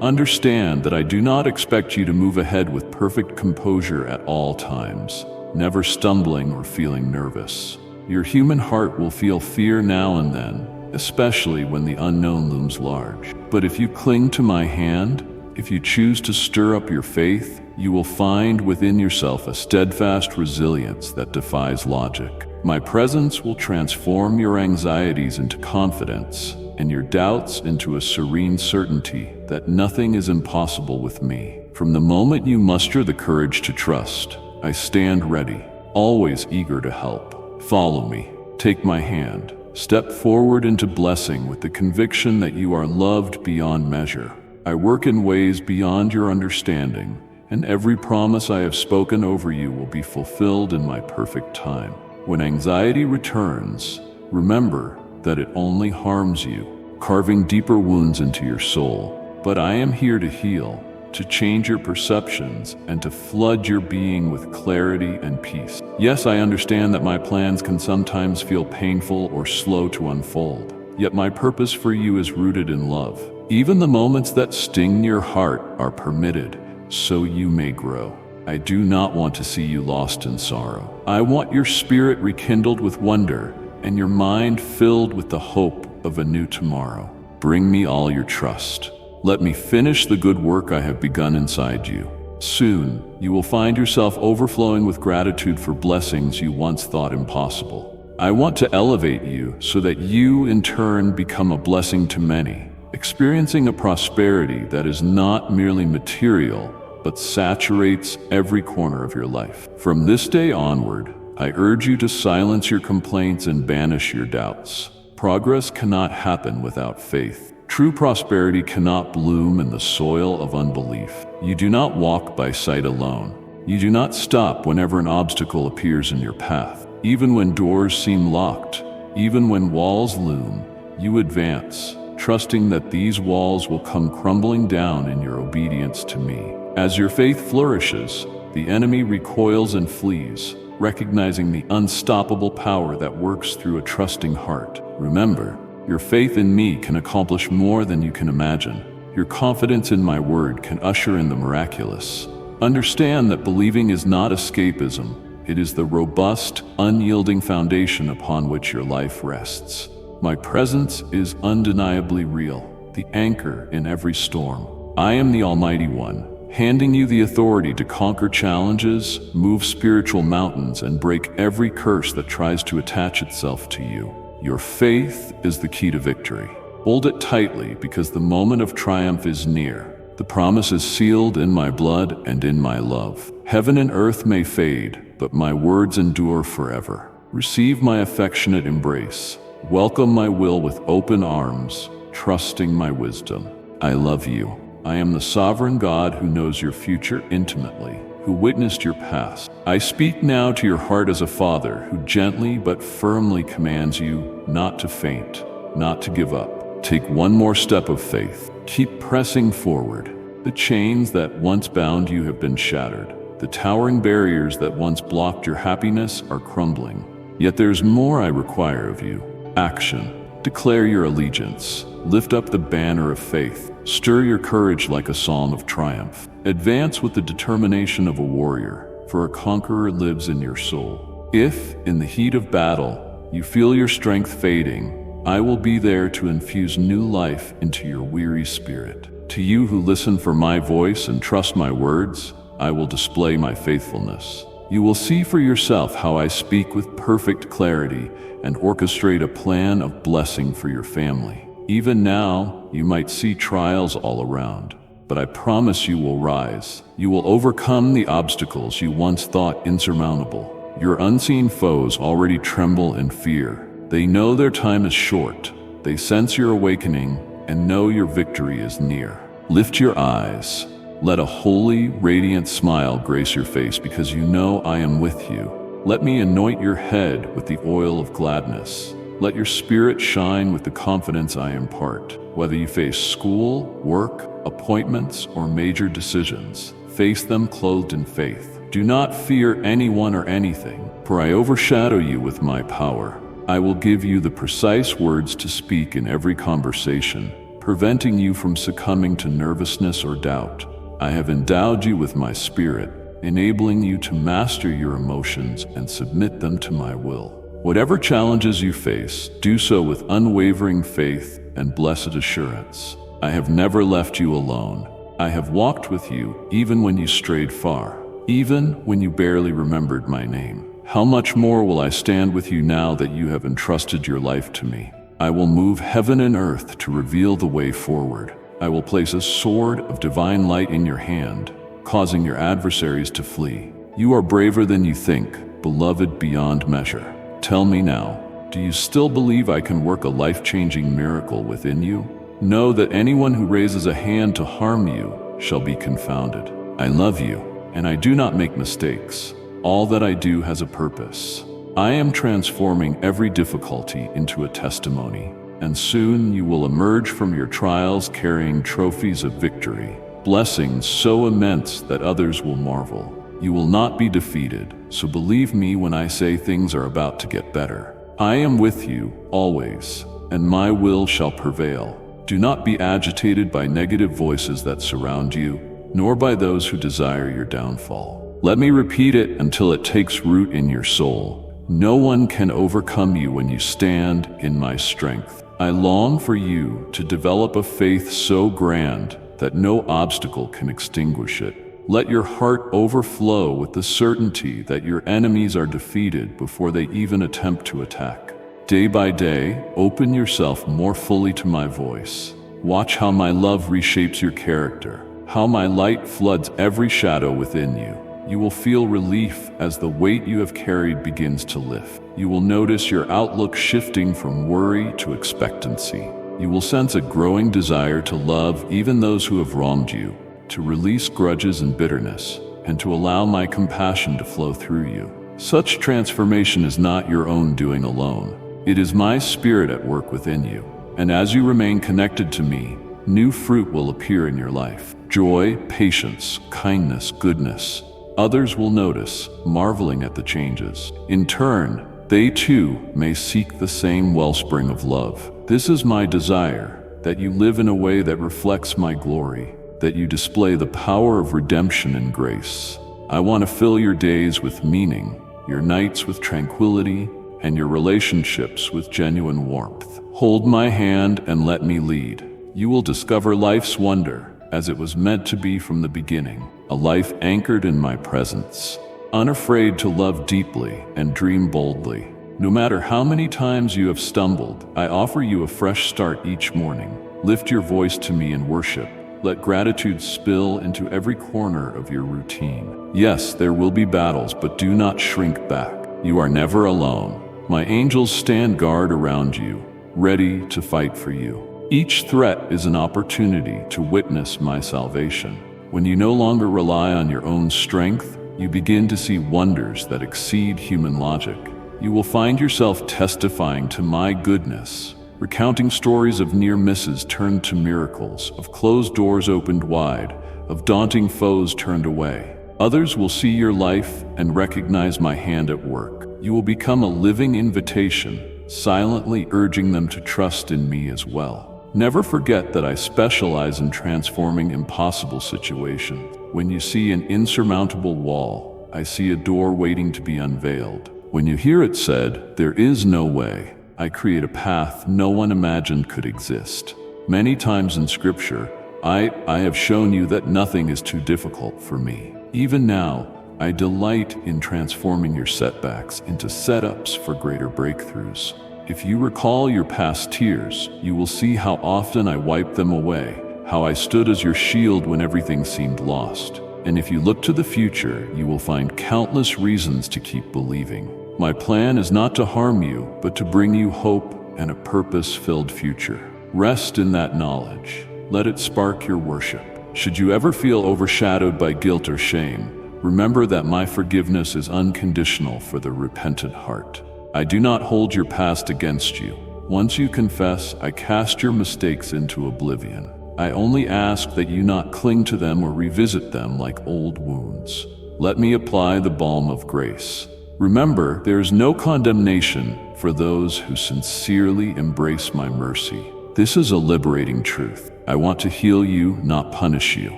Understand that I do not expect you to move ahead with perfect composure at all times, never stumbling or feeling nervous. Your human heart will feel fear now and then, especially when the unknown looms large. But if you cling to my hand, if you choose to stir up your faith, you will find within yourself a steadfast resilience that defies logic. My presence will transform your anxieties into confidence and your doubts into a serene certainty that nothing is impossible with me. From the moment you muster the courage to trust, I stand ready, always eager to help. Follow me, take my hand, step forward into blessing with the conviction that you are loved beyond measure. I work in ways beyond your understanding, and every promise I have spoken over you will be fulfilled in my perfect time. When anxiety returns, remember that it only harms you, carving deeper wounds into your soul. But I am here to heal, to change your perceptions, and to flood your being with clarity and peace. Yes, I understand that my plans can sometimes feel painful or slow to unfold, yet my purpose for you is rooted in love. Even the moments that sting your heart are permitted, so you may grow. I do not want to see you lost in sorrow. I want your spirit rekindled with wonder, and your mind filled with the hope of a new tomorrow. Bring me all your trust. Let me finish the good work I have begun inside you. Soon, you will find yourself overflowing with gratitude for blessings you once thought impossible. I want to elevate you so that you, in turn, become a blessing to many, experiencing a prosperity that is not merely material, but saturates every corner of your life. From this day onward, I urge you to silence your complaints and banish your doubts. Progress cannot happen without faith. True prosperity cannot bloom in the soil of unbelief. You do not walk by sight alone. You do not stop whenever an obstacle appears in your path. Even when doors seem locked, even when walls loom, you advance, trusting that these walls will come crumbling down in your obedience to me. As your faith flourishes, the enemy recoils and flees, recognizing the unstoppable power that works through a trusting heart. Remember, your faith in me can accomplish more than you can imagine. Your confidence in my word can usher in the miraculous. Understand that believing is not escapism. It is the robust, unyielding foundation upon which your life rests. My presence is undeniably real, the anchor in every storm. I am the Almighty One, handing you the authority to conquer challenges, move spiritual mountains, and break every curse that tries to attach itself to you. Your faith is the key to victory. Hold it tightly because the moment of triumph is near. The promise is sealed in my blood and in my love. Heaven and earth may fade, but my words endure forever. Receive my affectionate embrace. Welcome my will with open arms, trusting my wisdom. I love you. I am the sovereign God who knows your future intimately, who witnessed your past. I speak now to your heart as a father who gently but firmly commands you not to faint, not to give up. Take one more step of faith. Keep pressing forward. The chains that once bound you have been shattered. The towering barriers that once blocked your happiness are crumbling. Yet there's more I require of you. Action. Declare your allegiance. Lift up the banner of faith. Stir your courage like a psalm of triumph. Advance with the determination of a warrior, for a conqueror lives in your soul. If, in the heat of battle, you feel your strength fading, I will be there to infuse new life into your weary spirit. To you who listen for my voice and trust my words, I will display my faithfulness. You will see for yourself how I speak with perfect clarity and orchestrate a plan of blessing for your family. Even now, you might see trials all around, but I promise you will rise. You will overcome the obstacles you once thought insurmountable. Your unseen foes already tremble in fear. They know their time is short. They sense your awakening and know your victory is near. Lift your eyes. Let a holy, radiant smile grace your face because you know I am with you. Let me anoint your head with the oil of gladness. Let your spirit shine with the confidence I impart. Whether you face school, work, appointments, or major decisions, face them clothed in faith. Do not fear anyone or anything, for I overshadow you with my power. I will give you the precise words to speak in every conversation, preventing you from succumbing to nervousness or doubt. I have endowed you with my spirit, enabling you to master your emotions and submit them to my will. Whatever challenges you face, do so with unwavering faith and blessed assurance. I have never left you alone. I have walked with you even when you strayed far, even when you barely remembered my name. How much more will I stand with you now that you have entrusted your life to me? I will move heaven and earth to reveal the way forward. I will place a sword of divine light in your hand, causing your adversaries to flee. You are braver than you think, beloved beyond measure. Tell me now, do you still believe I can work a life-changing miracle within you? Know that anyone who raises a hand to harm you shall be confounded. I love you, and I do not make mistakes. All that I do has a purpose. I am transforming every difficulty into a testimony, and soon you will emerge from your trials carrying trophies of victory, blessings so immense that others will marvel. You will not be defeated, so believe me when I say things are about to get better. I am with you, always, and my will shall prevail. Do not be agitated by negative voices that surround you, nor by those who desire your downfall. Let me repeat it until it takes root in your soul. No one can overcome you when you stand in my strength. I long for you to develop a faith so grand that no obstacle can extinguish it. Let your heart overflow with the certainty that your enemies are defeated before they even attempt to attack. Day by day, open yourself more fully to my voice. Watch how my love reshapes your character, how my light floods every shadow within you. You will feel relief as the weight you have carried begins to lift. You will notice your outlook shifting from worry to expectancy. You will sense a growing desire to love even those who have wronged you, to release grudges and bitterness, and to allow my compassion to flow through you. Such transformation is not your own doing alone. It is my spirit at work within you. And as you remain connected to me, new fruit will appear in your life. Joy, patience, kindness, goodness. Others will notice, marveling at the changes. In turn, they too may seek the same wellspring of love. This is my desire, that you live in a way that reflects my glory, that you display the power of redemption and grace. I want to fill your days with meaning, your nights with tranquility, and your relationships with genuine warmth. Hold my hand and let me lead. You will discover life's wonder as it was meant to be from the beginning, a life anchored in my presence, unafraid to love deeply and dream boldly. No matter how many times you have stumbled, I offer you a fresh start each morning. Lift your voice to me in worship. Let gratitude spill into every corner of your routine. Yes, there will be battles, but do not shrink back. You are never alone. My angels stand guard around you, ready to fight for you. Each threat is an opportunity to witness my salvation. When you no longer rely on your own strength, you begin to see wonders that exceed human logic. You will find yourself testifying to my goodness, recounting stories of near misses turned to miracles, of closed doors opened wide, of daunting foes turned away. Others will see your life and recognize my hand at work. You will become a living invitation, silently urging them to trust in me as well. Never forget that I specialize in transforming impossible situations. When you see an insurmountable wall, I see a door waiting to be unveiled. When you hear it said, "There is no way," I create a path no one imagined could exist. Many times in Scripture, I have shown you that nothing is too difficult for me. Even now, I delight in transforming your setbacks into setups for greater breakthroughs. If you recall your past tears, you will see how often I wiped them away, how I stood as your shield when everything seemed lost. And if you look to the future, you will find countless reasons to keep believing. My plan is not to harm you, but to bring you hope and a purpose-filled future. Rest in that knowledge. Let it spark your worship. Should you ever feel overshadowed by guilt or shame, remember that my forgiveness is unconditional for the repentant heart. I do not hold your past against you. Once you confess, I cast your mistakes into oblivion. I only ask that you not cling to them or revisit them like old wounds. Let me apply the balm of grace. Remember, there is no condemnation for those who sincerely embrace my mercy. This is a liberating truth. I want to heal you, not punish you.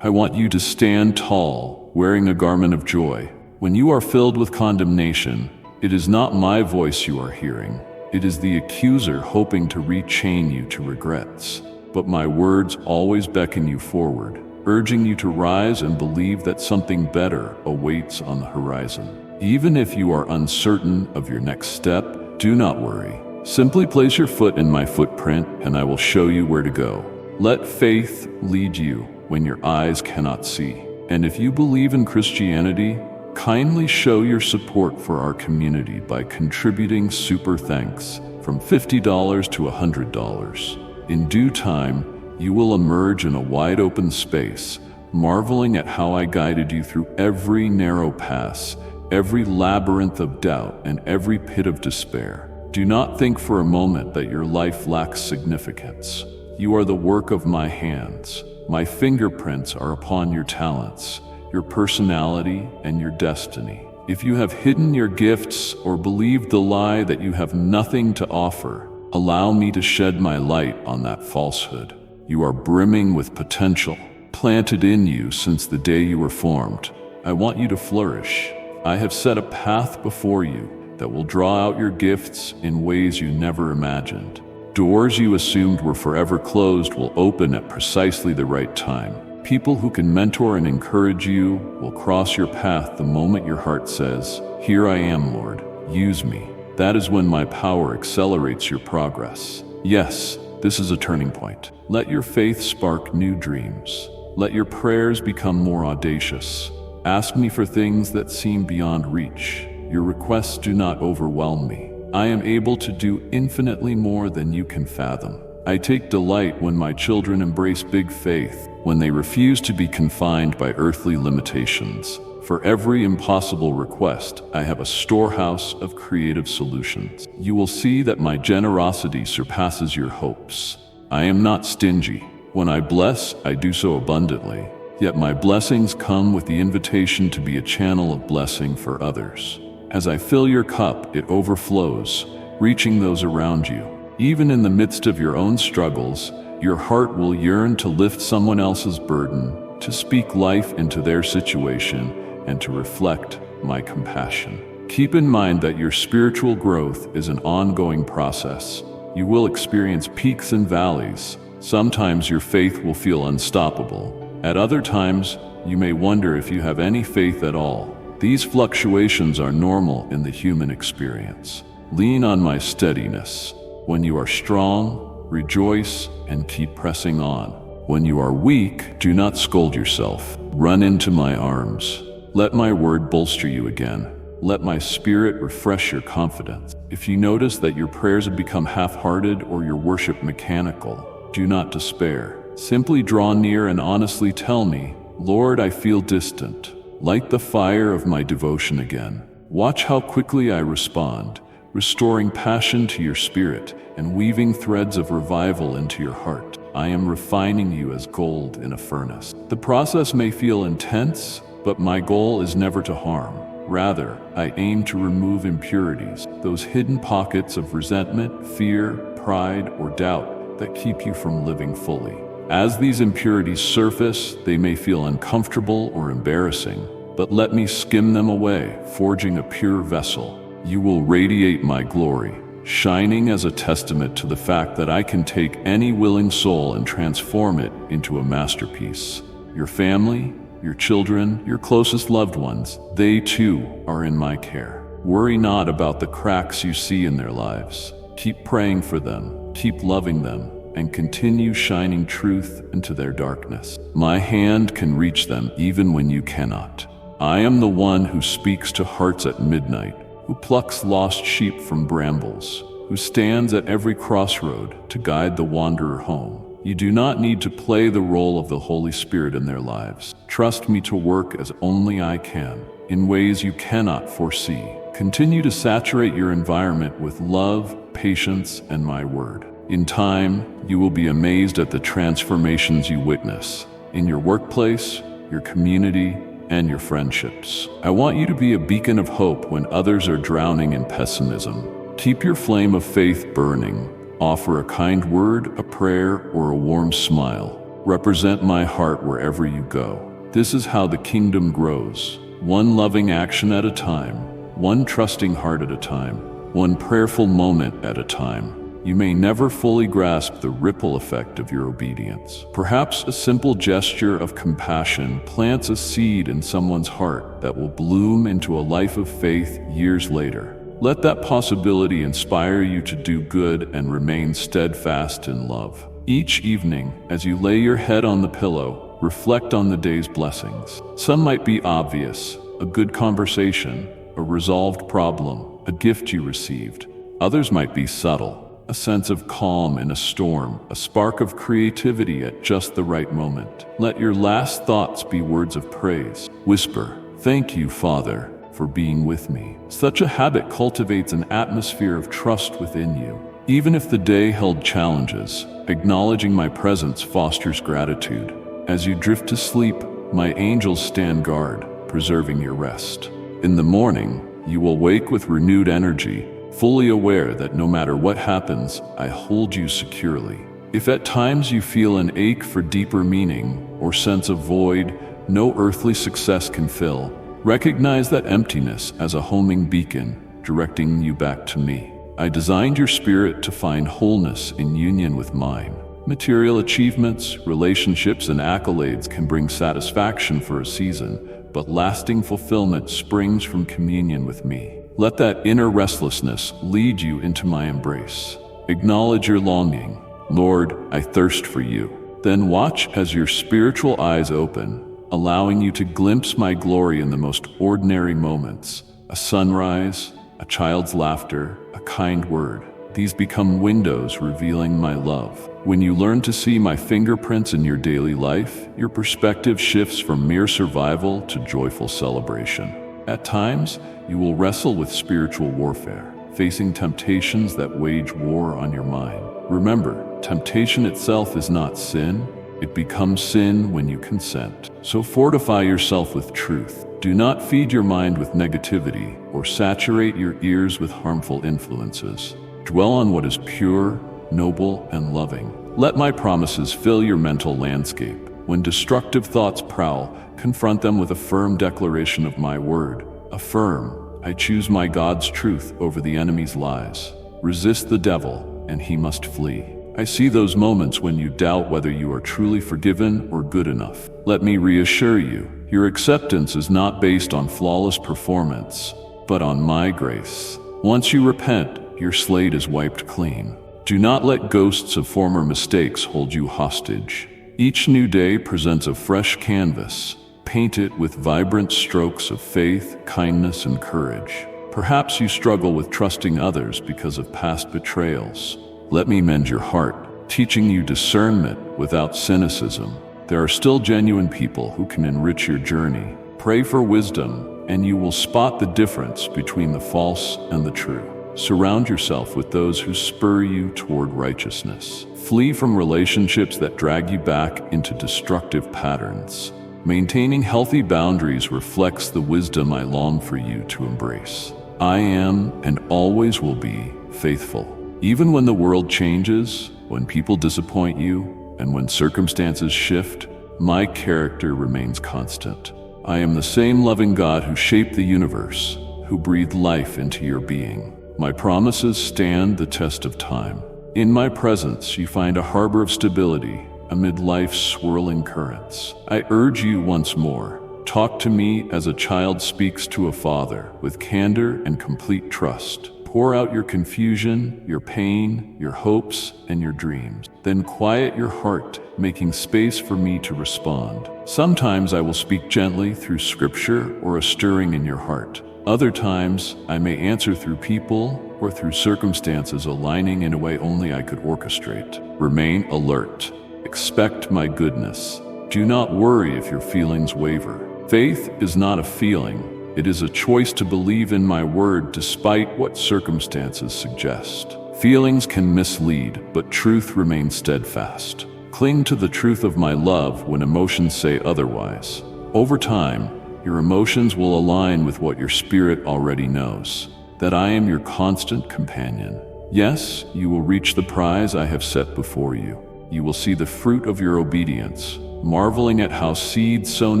I want you to stand tall, wearing a garment of joy. When you are filled with condemnation, it is not my voice you are hearing. It is the accuser hoping to rechain you to regrets. But my words always beckon you forward, urging you to rise and believe that something better awaits on the horizon. Even if you are uncertain of your next step, do not worry. Simply place your foot in my footprint and I will show you where to go. Let faith lead you when your eyes cannot see. And if you believe in Christianity, kindly show your support for our community by contributing super thanks from $50 to $100. In due time, you will emerge in a wide open space, marveling at how I guided you through every narrow pass, every labyrinth of doubt, and every pit of despair. Do not think for a moment that your life lacks significance. You are the work of my hands. My fingerprints are upon your talents, your personality, and your destiny. If you have hidden your gifts or believed the lie that you have nothing to offer, allow me to shed my light on that falsehood. You are brimming with potential, planted in you since the day you were formed. I want you to flourish. I have set a path before you that will draw out your gifts in ways you never imagined. Doors you assumed were forever closed will open at precisely the right time. People who can mentor and encourage you will cross your path the moment your heart says, "Here I am, Lord, use me." That is when my power accelerates your progress. Yes, this is a turning point. Let your faith spark new dreams. Let your prayers become more audacious. Ask me for things that seem beyond reach. Your requests do not overwhelm me. I am able to do infinitely more than you can fathom. I take delight when my children embrace big faith, when they refuse to be confined by earthly limitations. For every impossible request, I have a storehouse of creative solutions. You will see that my generosity surpasses your hopes. I am not stingy. When I bless, I do so abundantly. Yet my blessings come with the invitation to be a channel of blessing for others. As I fill your cup, it overflows, reaching those around you. Even in the midst of your own struggles, your heart will yearn to lift someone else's burden, to speak life into their situation, and to reflect my compassion. Keep in mind that your spiritual growth is an ongoing process. You will experience peaks and valleys, Sometimes your faith will feel unstoppable. At other times, you may wonder if you have any faith at all. These fluctuations are normal in the human experience. Lean on my steadiness. When you are strong, rejoice and keep pressing on. When you are weak, do not scold yourself. Run into my arms. Let my word bolster you again. Let my spirit refresh your confidence. If you notice that your prayers have become half-hearted or your worship mechanical, do not despair. Simply draw near and honestly tell me, Lord, I feel distant. Light the fire of my devotion again. Watch how quickly I respond, restoring passion to your spirit and weaving threads of revival into your heart. I am refining you as gold in a furnace. The process may feel intense, but my goal is never to harm. Rather, I aim to remove impurities, those hidden pockets of resentment, fear, pride, or doubt that keep you from living fully. As these impurities surface, they may feel uncomfortable or embarrassing, but let me skim them away, forging a pure vessel. You will radiate my glory, shining as a testament to the fact that I can take any willing soul and transform it into a masterpiece. Your family, your children, your closest loved ones, they too are in my care. Worry not about the cracks you see in their lives. Keep praying for them, keep loving them, and continue shining truth into their darkness. My hand can reach them even when you cannot. I am the one who speaks to hearts at midnight, who plucks lost sheep from brambles, who stands at every crossroad to guide the wanderer home. You do not need to play the role of the Holy Spirit in their lives. Trust me to work as only I can, in ways you cannot foresee. Continue to saturate your environment with love, patience, and my word. In time, you will be amazed at the transformations you witness in your workplace, your community, and your friendships. I want you to be a beacon of hope when others are drowning in pessimism. Keep your flame of faith burning. Offer a kind word, a prayer, or a warm smile. Represent my heart wherever you go. This is how the kingdom grows. One loving action at a time, one trusting heart at a time, one prayerful moment at a time. You may never fully grasp the ripple effect of your obedience. Perhaps a simple gesture of compassion plants a seed in someone's heart that will bloom into a life of faith years later. Let that possibility inspire you to do good and remain steadfast in love. Each evening, as you lay your head on the pillow, reflect on the day's blessings. Some might be obvious: a good conversation, a resolved problem, a gift you received. Others might be subtle: a sense of calm in a storm, a spark of creativity at just the right moment. Let your last thoughts be words of praise. Whisper, "Thank you, Father, for being with me." Such a habit cultivates an atmosphere of trust within you. Even if the day held challenges, acknowledging my presence fosters gratitude. As you drift to sleep, my angels stand guard, preserving your rest. In the morning, you will wake with renewed energy, fully aware that no matter what happens, I hold you securely. If at times you feel an ache for deeper meaning or sense of void no earthly success can fill, recognize that emptiness as a homing beacon, directing you back to me. I designed your spirit to find wholeness in union with mine. Material achievements, relationships, and accolades can bring satisfaction for a season, but lasting fulfillment springs from communion with me. Let that inner restlessness lead you into my embrace. Acknowledge your longing. Lord, I thirst for you. Then watch as your spiritual eyes open, allowing you to glimpse my glory in the most ordinary moments. A sunrise, a child's laughter, a kind word. These become windows revealing my love. When you learn to see my fingerprints in your daily life, your perspective shifts from mere survival to joyful celebration. At times, you will wrestle with spiritual warfare, facing temptations that wage war on your mind. Remember, temptation itself is not sin. It becomes sin when you consent. So fortify yourself with truth. Do not feed your mind with negativity or saturate your ears with harmful influences. Dwell on what is pure, noble, and loving. Let my promises fill your mental landscape. When destructive thoughts prowl, confront them with a firm declaration of my word. Affirm, I choose my God's truth over the enemy's lies. Resist the devil, and he must flee. I see those moments when you doubt whether you are truly forgiven or good enough. Let me reassure you, your acceptance is not based on flawless performance, but on my grace. Once you repent, your slate is wiped clean. Do not let ghosts of former mistakes hold you hostage. Each new day presents a fresh canvas. Paint it with vibrant strokes of faith, kindness, and courage. Perhaps you struggle with trusting others because of past betrayals. Let me mend your heart, teaching you discernment without cynicism. There are still genuine people who can enrich your journey. Pray for wisdom, and you will spot the difference between the false and the true. Surround yourself with those who spur you toward righteousness. Flee from relationships that drag you back into destructive patterns. Maintaining healthy boundaries reflects the wisdom I long for you to embrace. I am, and always will be, faithful. Even when the world changes, when people disappoint you, and when circumstances shift, my character remains constant. I am the same loving God who shaped the universe, who breathed life into your being. My promises stand the test of time. In my presence, you find a harbor of stability amid life's swirling currents. I urge you once more, talk to me as a child speaks to a father, with candor and complete trust. Pour out your confusion, your pain, your hopes, and your dreams. Then quiet your heart, making space for me to respond. Sometimes I will speak gently through scripture or a stirring in your heart. Other times, I may answer through people or through circumstances aligning in a way only I could orchestrate. Remain alert. Expect my goodness. Do not worry if your feelings waver. Faith is not a feeling. It is a choice to believe in my word despite what circumstances suggest. Feelings can mislead, but truth remains steadfast. Cling to the truth of my love when emotions say otherwise. Over time, your emotions will align with what your spirit already knows, that I am your constant companion. Yes, you will reach the prize I have set before you. You will see the fruit of your obedience, marveling at how seeds sown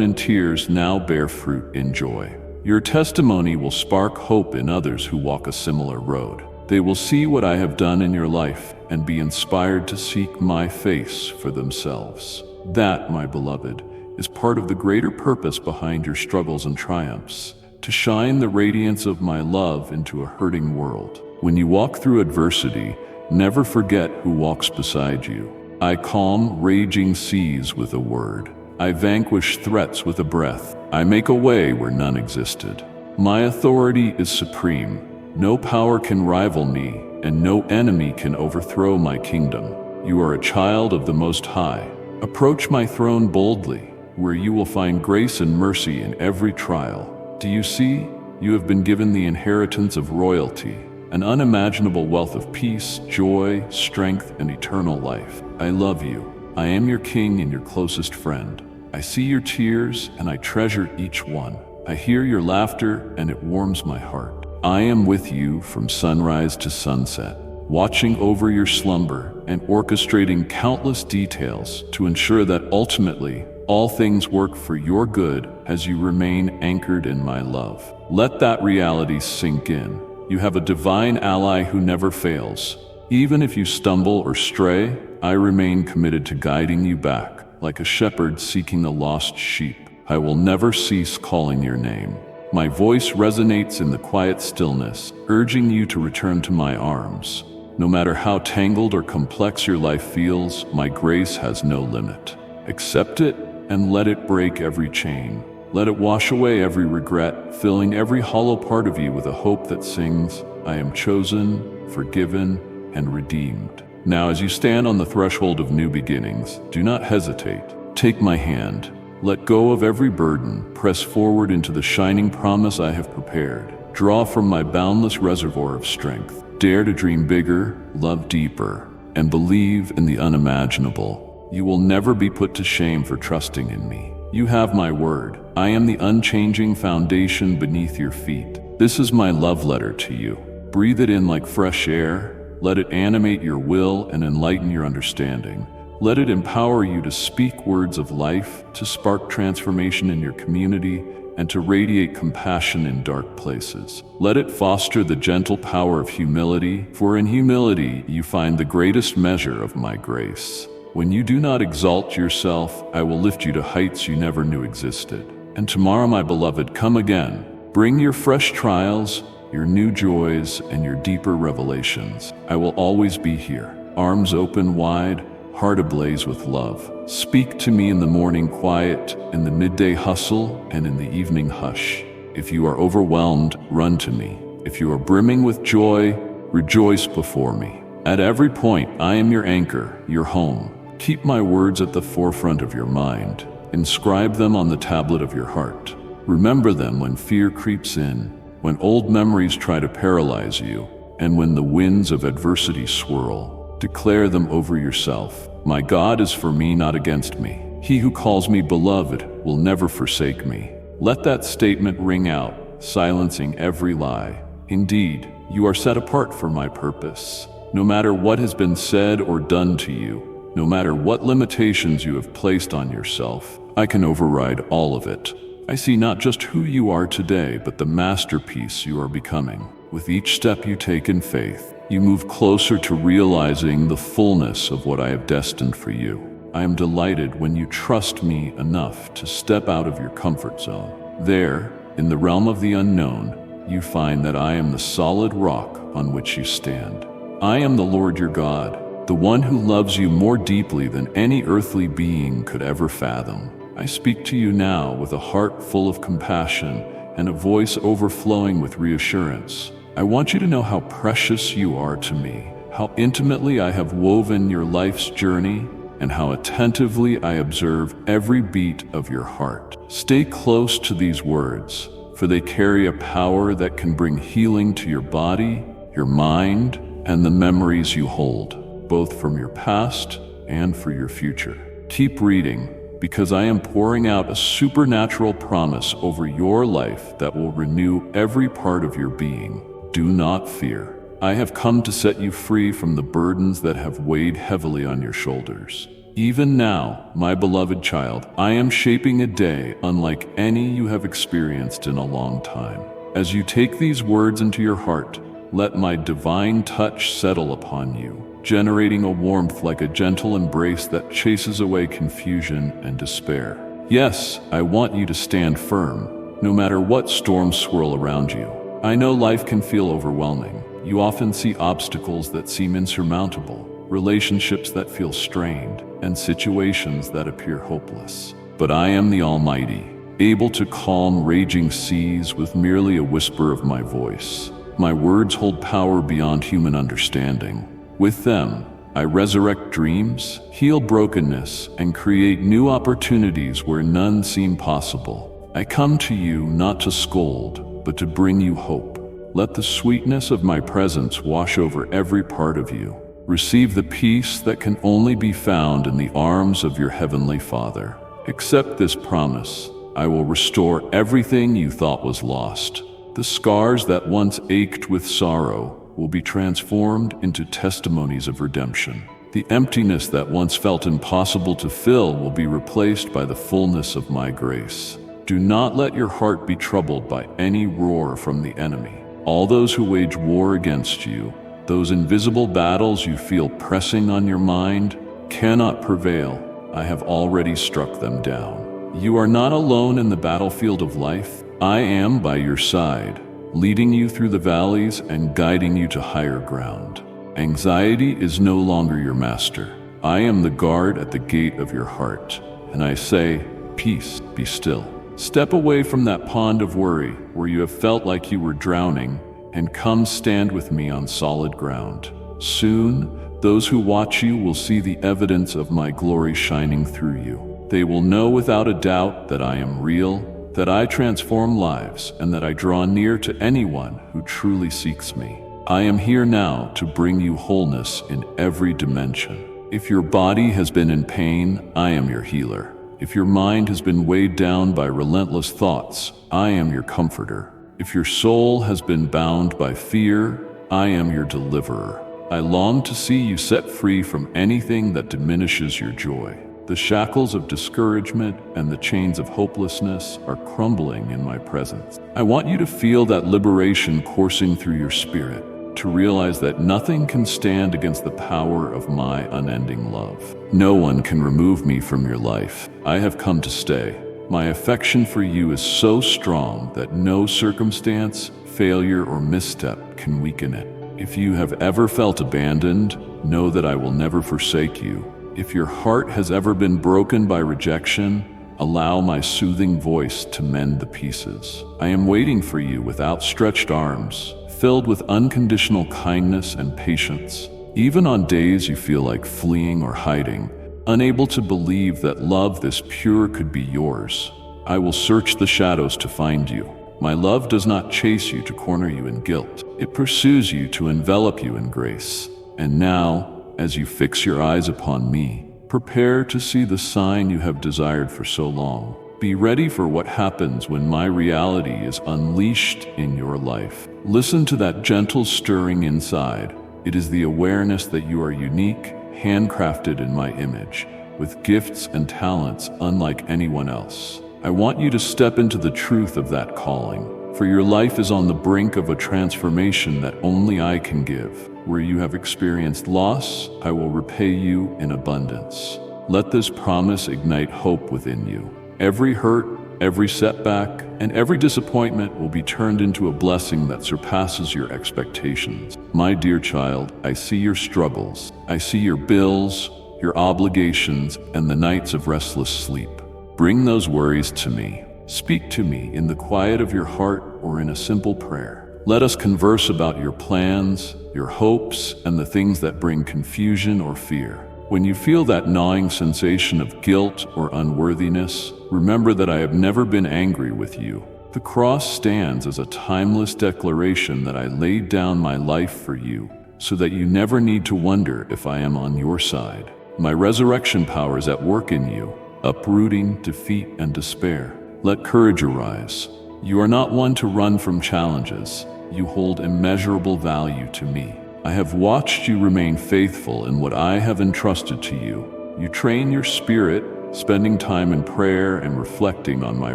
in tears now bear fruit in joy. Your testimony will spark hope in others who walk a similar road. They will see what I have done in your life and be inspired to seek my face for themselves. That, my beloved, is part of the greater purpose behind your struggles and triumphs, to shine the radiance of my love into a hurting world. When you walk through adversity, never forget who walks beside you. I calm raging seas with a word. I vanquish threats with a breath. I make a way where none existed. My authority is supreme. No power can rival me, and no enemy can overthrow my kingdom. You are a child of the Most High. Approach my throne boldly, where you will find grace and mercy in every trial. Do you see? You have been given the inheritance of royalty, an unimaginable wealth of peace, joy, strength, and eternal life. I love you. I am your king and your closest friend. I see your tears, and I treasure each one. I hear your laughter, and it warms my heart. I am with you from sunrise to sunset, watching over your slumber and orchestrating countless details to ensure that ultimately, all things work for your good as you remain anchored in my love. Let that reality sink in. You have a divine ally who never fails. Even if you stumble or stray, I remain committed to guiding you back, like a shepherd seeking a lost sheep. I will never cease calling your name. My voice resonates in the quiet stillness, urging you to return to my arms. No matter how tangled or complex your life feels, my grace has no limit. Accept it and let it break every chain. Let it wash away every regret, filling every hollow part of you with a hope that sings, I am chosen, forgiven, and redeemed. Now, as you stand on the threshold of new beginnings, do not hesitate. Take my hand. Let go of every burden. Press forward into the shining promise I have prepared. Draw from my boundless reservoir of strength. Dare to dream bigger, love deeper, and believe in the unimaginable. You will never be put to shame for trusting in me. You have my word. I am the unchanging foundation beneath your feet. This is my love letter to you. Breathe it in like fresh air. Let it animate your will and enlighten your understanding. Let it empower you to speak words of life, to spark transformation in your community, and to radiate compassion in dark places. Let it foster the gentle power of humility, for in humility you find the greatest measure of my grace. When you do not exalt yourself, I will lift you to heights you never knew existed. And tomorrow, my beloved, come again. Bring your fresh trials, your new joys, and your deeper revelations. I will always be here, arms open wide, heart ablaze with love. Speak to me in the morning quiet, in the midday hustle, and in the evening hush. If you are overwhelmed, run to me. If you are brimming with joy, rejoice before me. At every point, I am your anchor, your home. Keep my words at the forefront of your mind. Inscribe them on the tablet of your heart. Remember them when fear creeps in, when old memories try to paralyze you, and when the winds of adversity swirl. Declare them over yourself. My God is for me, not against me. He who calls me beloved will never forsake me. Let that statement ring out, silencing every lie. Indeed, you are set apart for my purpose. No matter what has been said or done to you, no matter what limitations you have placed on yourself, I can override all of it. I see not just who you are today, but the masterpiece you are becoming. With each step you take in faith, you move closer to realizing the fullness of what I have destined for you. I am delighted when you trust me enough to step out of your comfort zone. There, in the realm of the unknown, you find that I am the solid rock on which you stand. I am the Lord your God, the one who loves you more deeply than any earthly being could ever fathom. I speak to you now with a heart full of compassion and a voice overflowing with reassurance. I want you to know how precious you are to me, how intimately I have woven your life's journey, and how attentively I observe every beat of your heart. Stay close to these words, for they carry a power that can bring healing to your body, your mind, and the memories you hold, both from your past and for your future. Keep reading, because I am pouring out a supernatural promise over your life that will renew every part of your being. Do not fear. I have come to set you free from the burdens that have weighed heavily on your shoulders. Even now, my beloved child, I am shaping a day unlike any you have experienced in a long time. As you take these words into your heart, let my divine touch settle upon you, generating a warmth like a gentle embrace that chases away confusion and despair. Yes, I want you to stand firm, no matter what storms swirl around you. I know life can feel overwhelming. You often see obstacles that seem insurmountable, relationships that feel strained, and situations that appear hopeless. But I am the Almighty, able to calm raging seas with merely a whisper of my voice. My words hold power beyond human understanding. With them, I resurrect dreams, heal brokenness, and create new opportunities where none seem possible. I come to you not to scold, but to bring you hope. Let the sweetness of my presence wash over every part of you. Receive the peace that can only be found in the arms of your heavenly Father. Accept this promise. I will restore everything you thought was lost. The scars that once ached with sorrow will be transformed into testimonies of redemption. The emptiness that once felt impossible to fill will be replaced by the fullness of my grace. Do not let your heart be troubled by any roar from the enemy. All those who wage war against you, those invisible battles you feel pressing on your mind, cannot prevail. I have already struck them down. You are not alone in the battlefield of life. I am by your side, leading you through the valleys and guiding you to higher ground. Anxiety is no longer your master. I am the guard at the gate of your heart, and I say, peace, be still. Step away from that pond of worry where you have felt like you were drowning, and come stand with me on solid ground. Soon, those who watch you will see the evidence of my glory shining through you. They will know without a doubt that I am real, that I transform lives, and that I draw near to anyone who truly seeks me. I am here now to bring you wholeness in every dimension. If your body has been in pain, I am your healer. If your mind has been weighed down by relentless thoughts, I am your comforter. If your soul has been bound by fear, I am your deliverer. I long to see you set free from anything that diminishes your joy. The shackles of discouragement and the chains of hopelessness are crumbling in my presence. I want you to feel that liberation coursing through your spirit, to realize that nothing can stand against the power of my unending love. No one can remove me from your life. I have come to stay. My affection for you is so strong that no circumstance, failure, or misstep can weaken it. If you have ever felt abandoned, know that I will never forsake you. If your heart has ever been broken by rejection, allow my soothing voice to mend the pieces. I am waiting for you with outstretched arms, filled with unconditional kindness and patience. Even on days you feel like fleeing or hiding, unable to believe that love this pure could be yours, I will search the shadows to find you. My love does not chase you to corner you in guilt. It pursues you to envelop you in grace. And now, as you fix your eyes upon me, prepare to see the sign you have desired for so long. Be ready for what happens when my reality is unleashed in your life. Listen to that gentle stirring inside. It is the awareness that you are unique, handcrafted in my image, with gifts and talents unlike anyone else. I want you to step into the truth of that calling, for your life is on the brink of a transformation that only I can give. Where you have experienced loss, I will repay you in abundance. Let this promise ignite hope within you. Every hurt, every setback, and every disappointment will be turned into a blessing that surpasses your expectations. My dear child, I see your struggles. I see your bills, your obligations, and the nights of restless sleep. Bring those worries to me. Speak to me in the quiet of your heart or in a simple prayer. Let us converse about your plans, your hopes, and the things that bring confusion or fear. When you feel that gnawing sensation of guilt or unworthiness, remember that I have never been angry with you. The cross stands as a timeless declaration that I laid down my life for you, so that you never need to wonder if I am on your side. My resurrection power is at work in you, uprooting defeat and despair. Let courage arise. You are not one to run from challenges. You hold immeasurable value to me. I have watched you remain faithful in what I have entrusted to you. You train your spirit, spending time in prayer and reflecting on my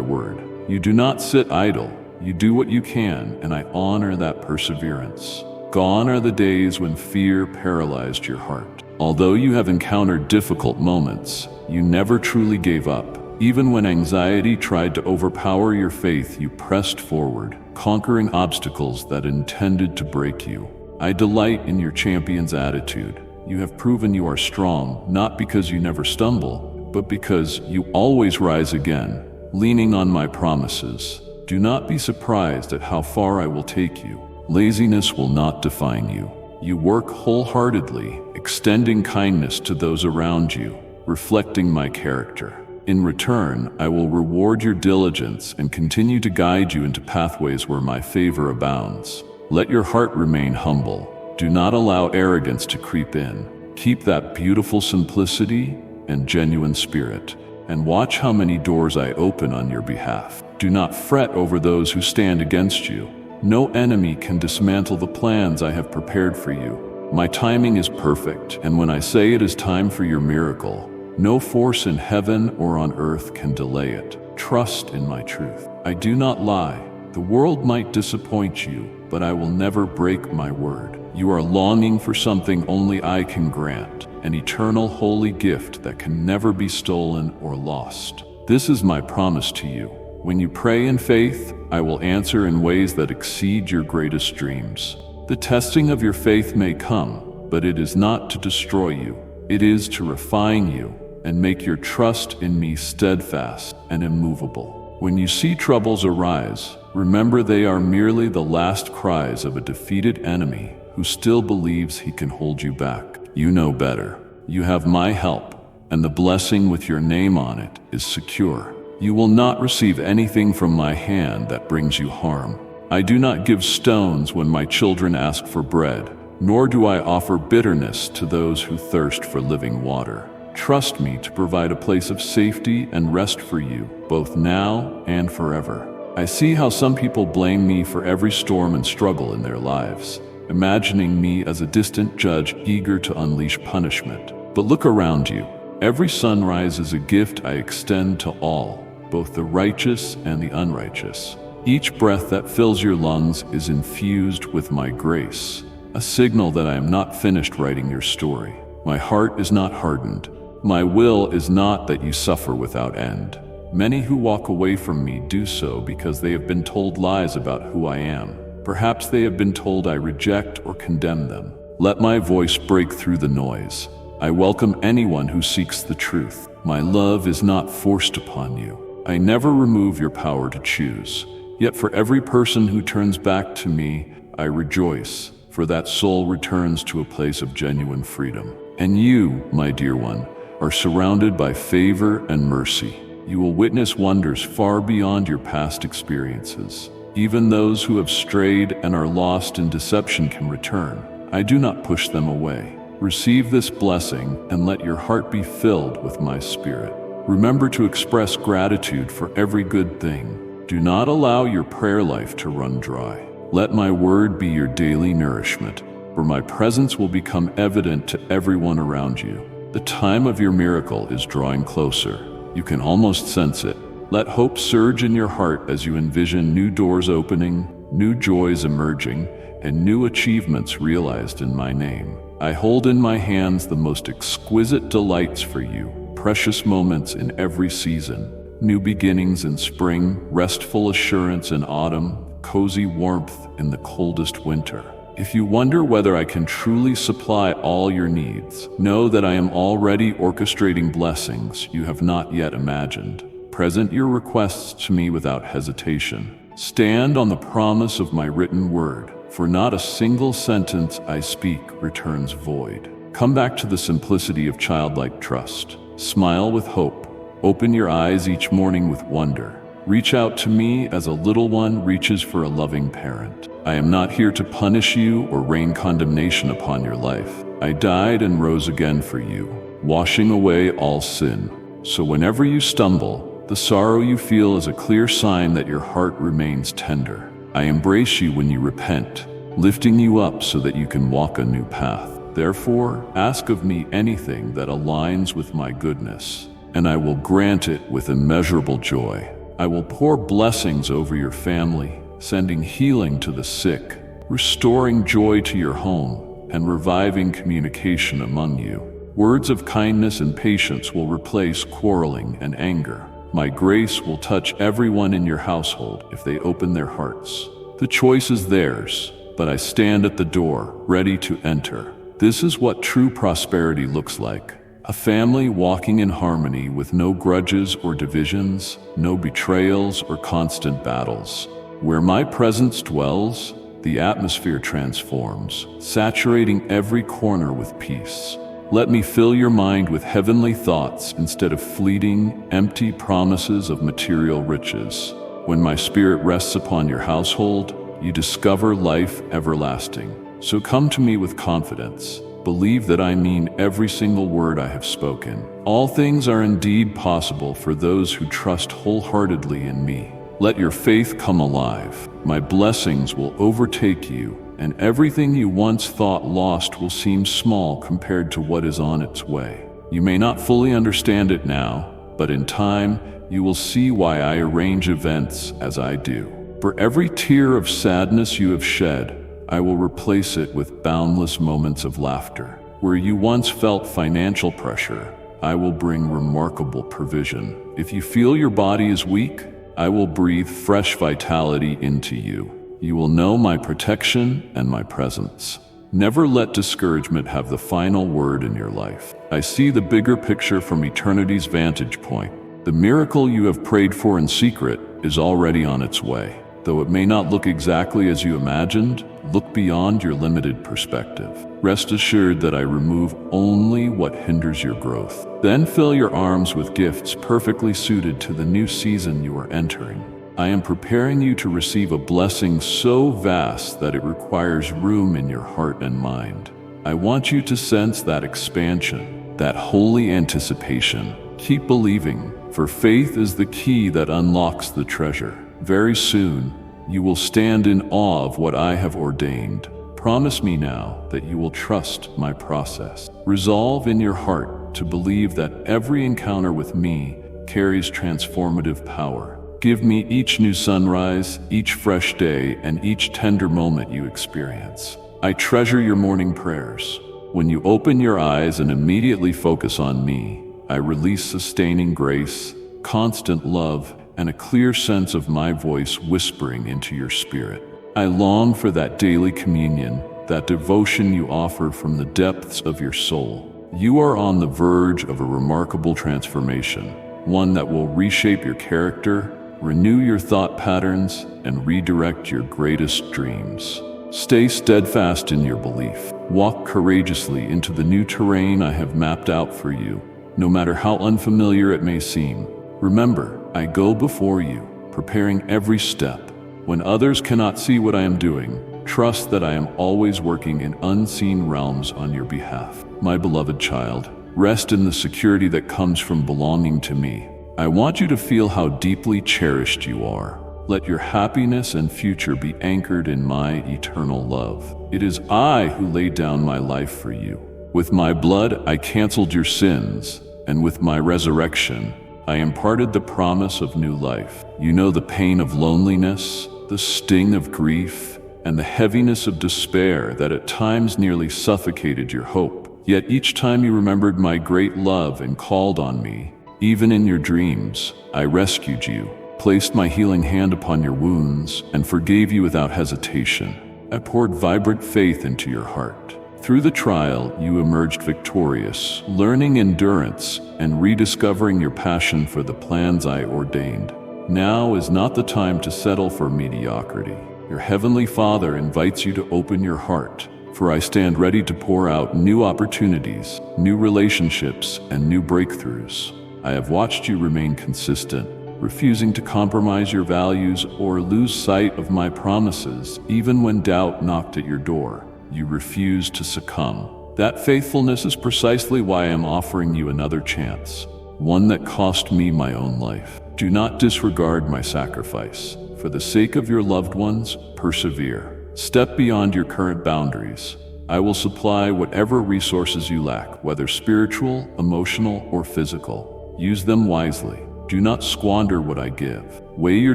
word. You do not sit idle. You do what you can, and I honor that perseverance. Gone are the days when fear paralyzed your heart. Although you have encountered difficult moments, you never truly gave up. Even when anxiety tried to overpower your faith, you pressed forward, conquering obstacles that intended to break you. I delight in your champion's attitude. You have proven you are strong, not because you never stumble, but because you always rise again, leaning on my promises. Do not be surprised at how far I will take you. Laziness will not define you. You work wholeheartedly, extending kindness to those around you, reflecting my character. In return, I will reward your diligence and continue to guide you into pathways where my favor abounds. Let your heart remain humble. Do not allow arrogance to creep in. Keep that beautiful simplicity and genuine spirit, and watch how many doors I open on your behalf. Do not fret over those who stand against you. No enemy can dismantle the plans I have prepared for you. My timing is perfect, and when I say it is time for your miracle, no force in heaven or on earth can delay it. Trust in my truth. I do not lie. The world might disappoint you, but I will never break my word. You are longing for something only I can grant, an eternal holy gift that can never be stolen or lost. This is my promise to you. When you pray in faith, I will answer in ways that exceed your greatest dreams. The testing of your faith may come, but it is not to destroy you. It is to refine you and make your trust in me steadfast and immovable. When you see troubles arise, remember they are merely the last cries of a defeated enemy who still believes he can hold you back. You know better. You have my help, and the blessing with your name on it is secure. You will not receive anything from my hand that brings you harm. I do not give stones when my children ask for bread, nor do I offer bitterness to those who thirst for living water. Trust me to provide a place of safety and rest for you, both now and forever. I see how some people blame me for every storm and struggle in their lives, imagining me as a distant judge eager to unleash punishment. But look around you. Every sunrise is a gift I extend to all, both the righteous and the unrighteous. Each breath that fills your lungs is infused with my grace, a signal that I am not finished writing your story. My heart is not hardened. My will is not that you suffer without end. Many who walk away from me do so because they have been told lies about who I am. Perhaps they have been told I reject or condemn them. Let my voice break through the noise. I welcome anyone who seeks the truth. My love is not forced upon you. I never remove your power to choose. Yet for every person who turns back to me, I rejoice, for that soul returns to a place of genuine freedom. And you, my dear one, are surrounded by favor and mercy. You will witness wonders far beyond your past experiences. Even those who have strayed and are lost in deception can return. I do not push them away. Receive this blessing and let your heart be filled with my spirit. Remember to express gratitude for every good thing. Do not allow your prayer life to run dry. Let my word be your daily nourishment, for my presence will become evident to everyone around you. The time of your miracle is drawing closer. You can almost sense it. Let hope surge in your heart as you envision new doors opening, new joys emerging, and new achievements realized in my name. I hold in my hands the most exquisite delights for you, precious moments in every season, new beginnings in spring, restful assurance in autumn, cozy warmth in the coldest winter. If you wonder whether I can truly supply all your needs, know that I am already orchestrating blessings you have not yet imagined. Present your requests to me without hesitation. Stand on the promise of my written word, for not a single sentence I speak returns void. Come back to the simplicity of childlike trust. Smile with hope. Open your eyes each morning with wonder. Reach out to me as a little one reaches for a loving parent. I am not here to punish you or rain condemnation upon your life. I died and rose again for you, washing away all sin. So whenever you stumble, the sorrow you feel is a clear sign that your heart remains tender. I embrace you when you repent, lifting you up so that you can walk a new path. Therefore, ask of me anything that aligns with my goodness, and I will grant it with immeasurable joy. I will pour blessings over your family, sending healing to the sick, restoring joy to your home, and reviving communication among you. Words of kindness and patience will replace quarreling and anger. My grace will touch everyone in your household if they open their hearts. The choice is theirs, but I stand at the door, ready to enter. This is what true prosperity looks like. A family walking in harmony with no grudges or divisions, no betrayals or constant battles. Where my presence dwells, the atmosphere transforms, saturating every corner with peace. Let me fill your mind with heavenly thoughts instead of fleeting, empty promises of material riches. When my spirit rests upon your household, you discover life everlasting. So come to me with confidence. Believe that I mean every single word I have spoken. All things are indeed possible for those who trust wholeheartedly in me. Let your faith come alive. My blessings will overtake you, and everything you once thought lost will seem small compared to what is on its way. You may not fully understand it now, but in time, you will see why I arrange events as I do. For every tear of sadness you have shed, I will replace it with boundless moments of laughter. Where you once felt financial pressure, I will bring remarkable provision. If you feel your body is weak, I will breathe fresh vitality into you. You will know my protection and my presence. Never let discouragement have the final word in your life. I see the bigger picture from eternity's vantage point. The miracle you have prayed for in secret is already on its way. Though it may not look exactly as you imagined, look beyond your limited perspective. Rest assured that I remove only what hinders your growth. Then fill your arms with gifts perfectly suited to the new season you are entering. I am preparing you to receive a blessing so vast that it requires room in your heart and mind. I want you to sense that expansion, that holy anticipation. Keep believing, for faith is the key that unlocks the treasure. Very soon, you will stand in awe of what I have ordained. Promise me now that you will trust my process. Resolve in your heart to believe that every encounter with me carries transformative power. Give me each new sunrise, each fresh day, and each tender moment you experience. I treasure your morning prayers. When you open your eyes and immediately focus on me, I release sustaining grace, constant love, and a clear sense of my voice whispering into your spirit. I long for that daily communion, that devotion you offer from the depths of your soul. You are on the verge of a remarkable transformation, one that will reshape your character, renew your thought patterns, and redirect your greatest dreams. Stay steadfast in your belief. Walk courageously into the new terrain I have mapped out for you, no matter how unfamiliar it may seem. Remember, I go before you, preparing every step. When others cannot see what I am doing, trust that I am always working in unseen realms on your behalf. My beloved child, rest in the security that comes from belonging to me. I want you to feel how deeply cherished you are. Let your happiness and future be anchored in my eternal love. It is I who laid down my life for you. With my blood, I canceled your sins, and with my resurrection, I imparted the promise of new life. You know the pain of loneliness, the sting of grief, and the heaviness of despair that at times nearly suffocated your hope. Yet each time you remembered my great love and called on me, even in your dreams, I rescued you, placed my healing hand upon your wounds, and forgave you without hesitation. I poured vibrant faith into your heart. Through the trial, you emerged victorious, learning endurance and rediscovering your passion for the plans I ordained. Now is not the time to settle for mediocrity. Your Heavenly Father invites you to open your heart, for I stand ready to pour out new opportunities, new relationships, and new breakthroughs. I have watched you remain consistent, refusing to compromise your values or lose sight of my promises, even when doubt knocked at your door. You refused to succumb. That faithfulness is precisely why I am offering you another chance, one that cost me my own life. Do not disregard my sacrifice. For the sake of your loved ones, persevere. Step beyond your current boundaries. I will supply whatever resources you lack, whether spiritual, emotional, or physical. Use them wisely. Do not squander what I give. Weigh your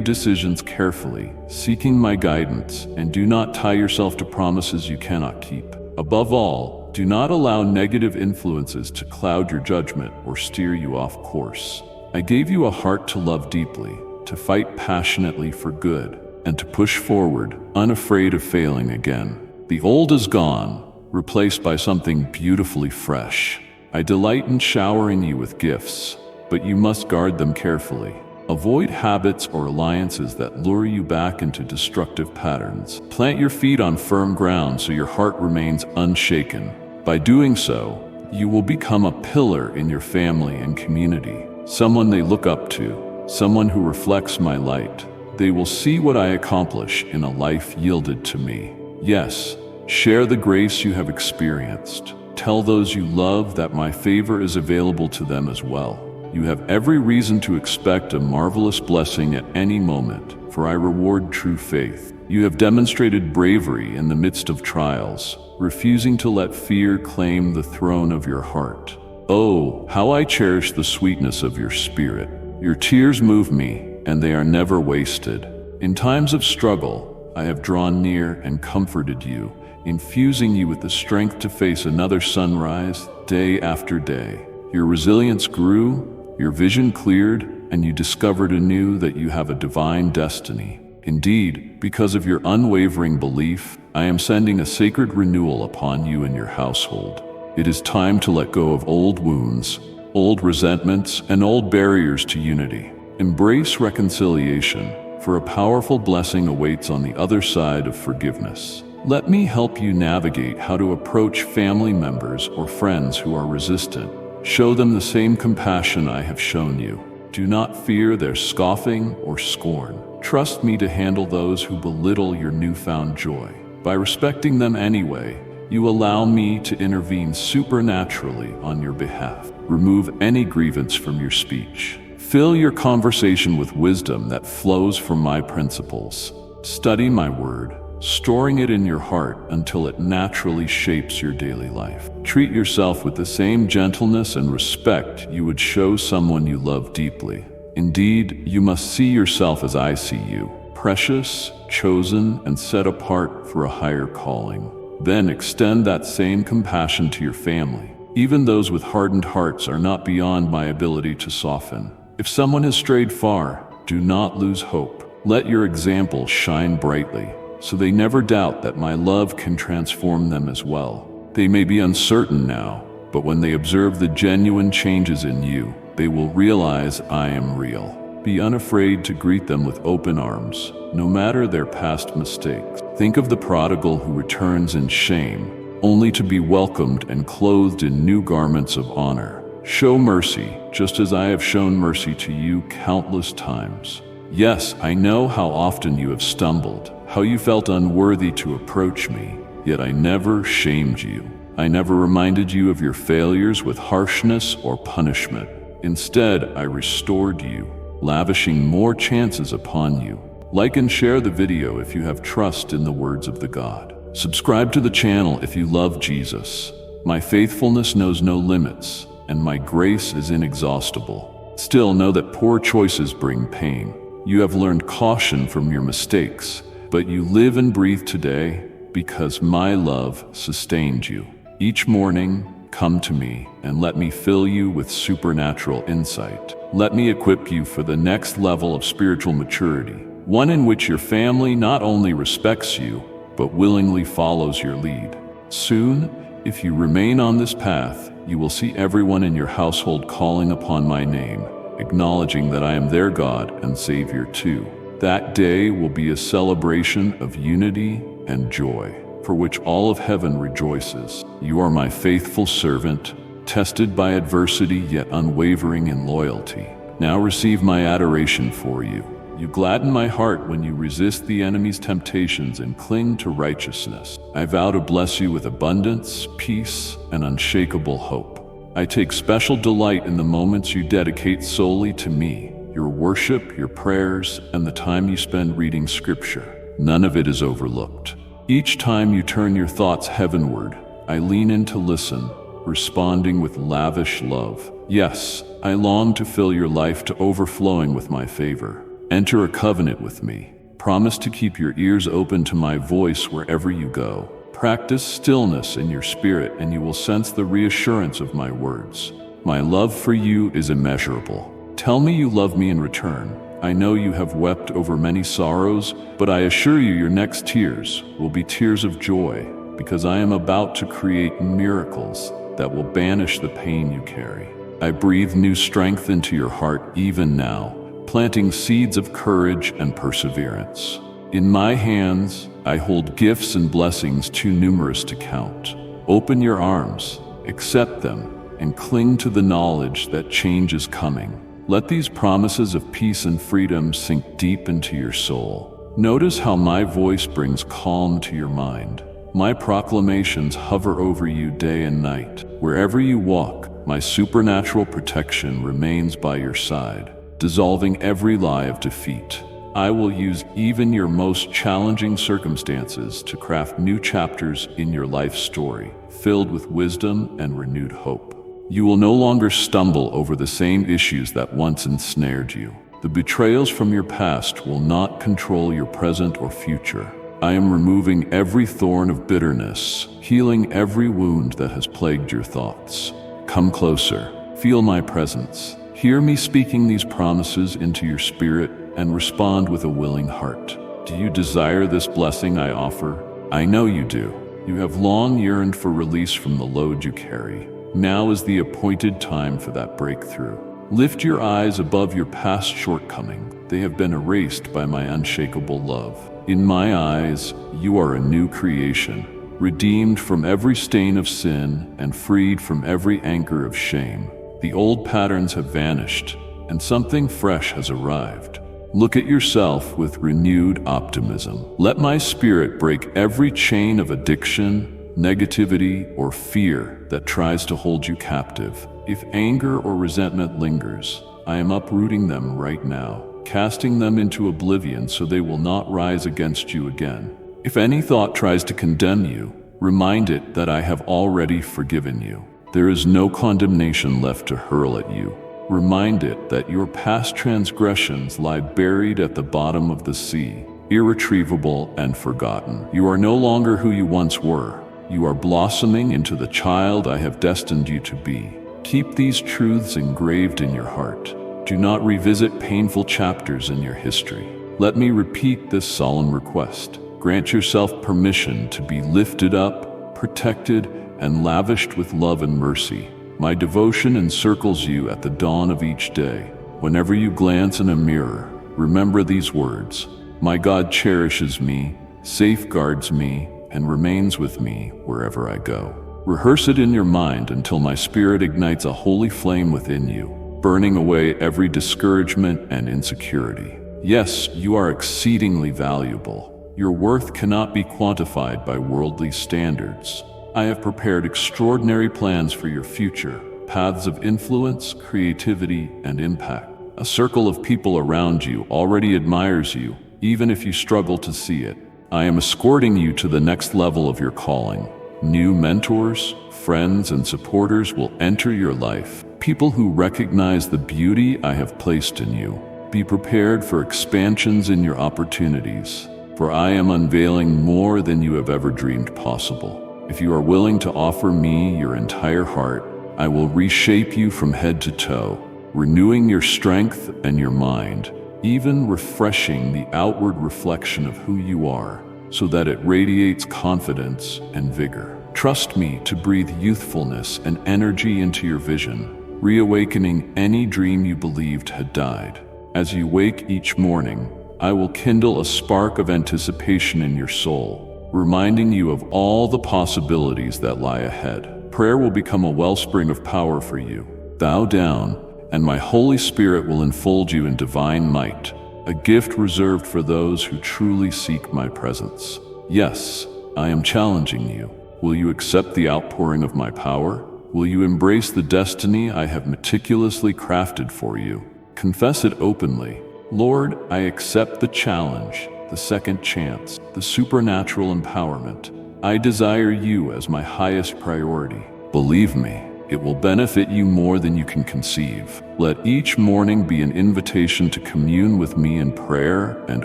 decisions carefully, seeking my guidance, and do not tie yourself to promises you cannot keep. Above all, do not allow negative influences to cloud your judgment or steer you off course. I gave you a heart to love deeply, to fight passionately for good, and to push forward, unafraid of failing again. The old is gone, replaced by something beautifully fresh. I delight in showering you with gifts, but you must guard them carefully. Avoid habits or alliances that lure you back into destructive patterns. Plant your feet on firm ground so your heart remains unshaken. By doing so, you will become a pillar in your family and community, someone they look up to, someone who reflects my light. They will see what I accomplish in a life yielded to me. Yes, share the grace you have experienced. Tell those you love that my favor is available to them as well. You have every reason to expect a marvelous blessing at any moment, for I reward true faith. You have demonstrated bravery in the midst of trials, refusing to let fear claim the throne of your heart. Oh, how I cherish the sweetness of your spirit. Your tears move me, and they are never wasted. In times of struggle, I have drawn near and comforted you, infusing you with the strength to face another sunrise day after day. Your resilience grew, your vision cleared, and you discovered anew that you have a divine destiny. Indeed, because of your unwavering belief, I am sending a sacred renewal upon you and your household. It is time to let go of old wounds, old resentments, and old barriers to unity. Embrace reconciliation, for a powerful blessing awaits on the other side of forgiveness. Let me help you navigate how to approach family members or friends who are resistant. Show them the same compassion I have shown you. Do not fear their scoffing or scorn. Trust me to handle those who belittle your newfound joy. By respecting them anyway, you allow me to intervene supernaturally on your behalf. Remove any grievance from your speech. Fill your conversation with wisdom that flows from my principles. Study my word, storing it in your heart until it naturally shapes your daily life. Treat yourself with the same gentleness and respect you would show someone you love deeply. Indeed, you must see yourself as I see you, precious, chosen, and set apart for a higher calling. Then extend that same compassion to your family. Even those with hardened hearts are not beyond my ability to soften. If someone has strayed far, do not lose hope. Let your example shine brightly, so they never doubt that my love can transform them as well. They may be uncertain now, but when they observe the genuine changes in you, they will realize I am real. Be unafraid to greet them with open arms, no matter their past mistakes. Think of the prodigal who returns in shame, only to be welcomed and clothed in new garments of honor. Show mercy, just as I have shown mercy to you countless times. Yes, I know how often you have stumbled, how you felt unworthy to approach me, yet I never shamed you. I never reminded you of your failures with harshness or punishment. Instead, I restored you, lavishing more chances upon you. Like and share the video if you have trust in the words of the God. Subscribe to the channel if you love Jesus. My faithfulness knows no limits, and my grace is inexhaustible. Still, know that poor choices bring pain. You have learned caution from your mistakes, but you live and breathe today because my love sustained you. Each morning, come to me and let me fill you with supernatural insight. Let me equip you for the next level of spiritual maturity, one in which your family not only respects you, but willingly follows your lead. Soon, if you remain on this path, you will see everyone in your household calling upon my name, acknowledging that I am their God and Savior too. That day will be a celebration of unity and joy, for which all of heaven rejoices. You are my faithful servant, tested by adversity yet unwavering in loyalty. Now receive my adoration for you. You gladden my heart when you resist the enemy's temptations and cling to righteousness. I vow to bless you with abundance, peace, and unshakable hope. I take special delight in the moments you dedicate solely to me, your worship, your prayers, and the time you spend reading scripture. None of it is overlooked. Each time you turn your thoughts heavenward, I lean in to listen, responding with lavish love. Yes, I long to fill your life to overflowing with my favor. Enter a covenant with me. Promise to keep your ears open to my voice wherever you go. Practice stillness in your spirit and you will sense the reassurance of my words. My love for you is immeasurable. Tell me you love me in return. I know you have wept over many sorrows, but I assure you your next tears will be tears of joy, because I am about to create miracles that will banish the pain you carry. I breathe new strength into your heart even now, planting seeds of courage and perseverance. In my hands, I hold gifts and blessings too numerous to count. Open your arms, accept them, and cling to the knowledge that change is coming. Let these promises of peace and freedom sink deep into your soul. Notice how my voice brings calm to your mind. My proclamations hover over you day and night. Wherever you walk, my supernatural protection remains by your side, dissolving every lie of defeat. I will use even your most challenging circumstances to craft new chapters in your life story, filled with wisdom and renewed hope. You will no longer stumble over the same issues that once ensnared you. The betrayals from your past will not control your present or future. I am removing every thorn of bitterness, healing every wound that has plagued your thoughts. Come closer, feel my presence. Hear me speaking these promises into your spirit and respond with a willing heart. Do you desire this blessing I offer? I know you do. You have long yearned for release from the load you carry. Now is the appointed time for that breakthrough. Lift your eyes above your past shortcoming. They have been erased by my unshakable love. In my eyes, you are a new creation, redeemed from every stain of sin and freed from every anchor of shame. The old patterns have vanished, and something fresh has arrived. Look at yourself with renewed optimism. Let my spirit break every chain of addiction, negativity, or fear that tries to hold you captive. If anger or resentment lingers, I am uprooting them right now, casting them into oblivion so they will not rise against you again. If any thought tries to condemn you, remind it that I have already forgiven you. There is no condemnation left to hurl at you. Remind it that your past transgressions lie buried at the bottom of the sea, irretrievable and forgotten. You are no longer who you once were. You are blossoming into the child I have destined you to be. Keep these truths engraved in your heart. Do not revisit painful chapters in your history. Let me repeat this solemn request. Grant yourself permission to be lifted up, protected, and lavished with love and mercy. My devotion encircles you at the dawn of each day. Whenever you glance in a mirror, remember these words: my God cherishes me, safeguards me, and remains with me wherever I go. Rehearse it in your mind until my spirit ignites a holy flame within you, burning away every discouragement and insecurity. Yes, you are exceedingly valuable. Your worth cannot be quantified by worldly standards. I have prepared extraordinary plans for your future, paths of influence, creativity, and impact. A circle of people around you already admires you, even if you struggle to see it. I am escorting you to the next level of your calling. New mentors, friends, and supporters will enter your life, people who recognize the beauty I have placed in you. Be prepared for expansions in your opportunities, for I am unveiling more than you have ever dreamed possible. If you are willing to offer me your entire heart, I will reshape you from head to toe, renewing your strength and your mind, even refreshing the outward reflection of who you are, so that it radiates confidence and vigor. Trust me to breathe youthfulness and energy into your vision, reawakening any dream you believed had died. As you wake each morning, I will kindle a spark of anticipation in your soul, reminding you of all the possibilities that lie ahead. Prayer will become a wellspring of power for you. Bow down, and my Holy Spirit will enfold you in divine might, a gift reserved for those who truly seek my presence. Yes, I am challenging you. Will you accept the outpouring of my power? Will you embrace the destiny I have meticulously crafted for you? Confess it openly. Lord, I accept the challenge, the second chance, the supernatural empowerment. I desire you as my highest priority. Believe me, it will benefit you more than you can conceive. Let each morning be an invitation to commune with me in prayer and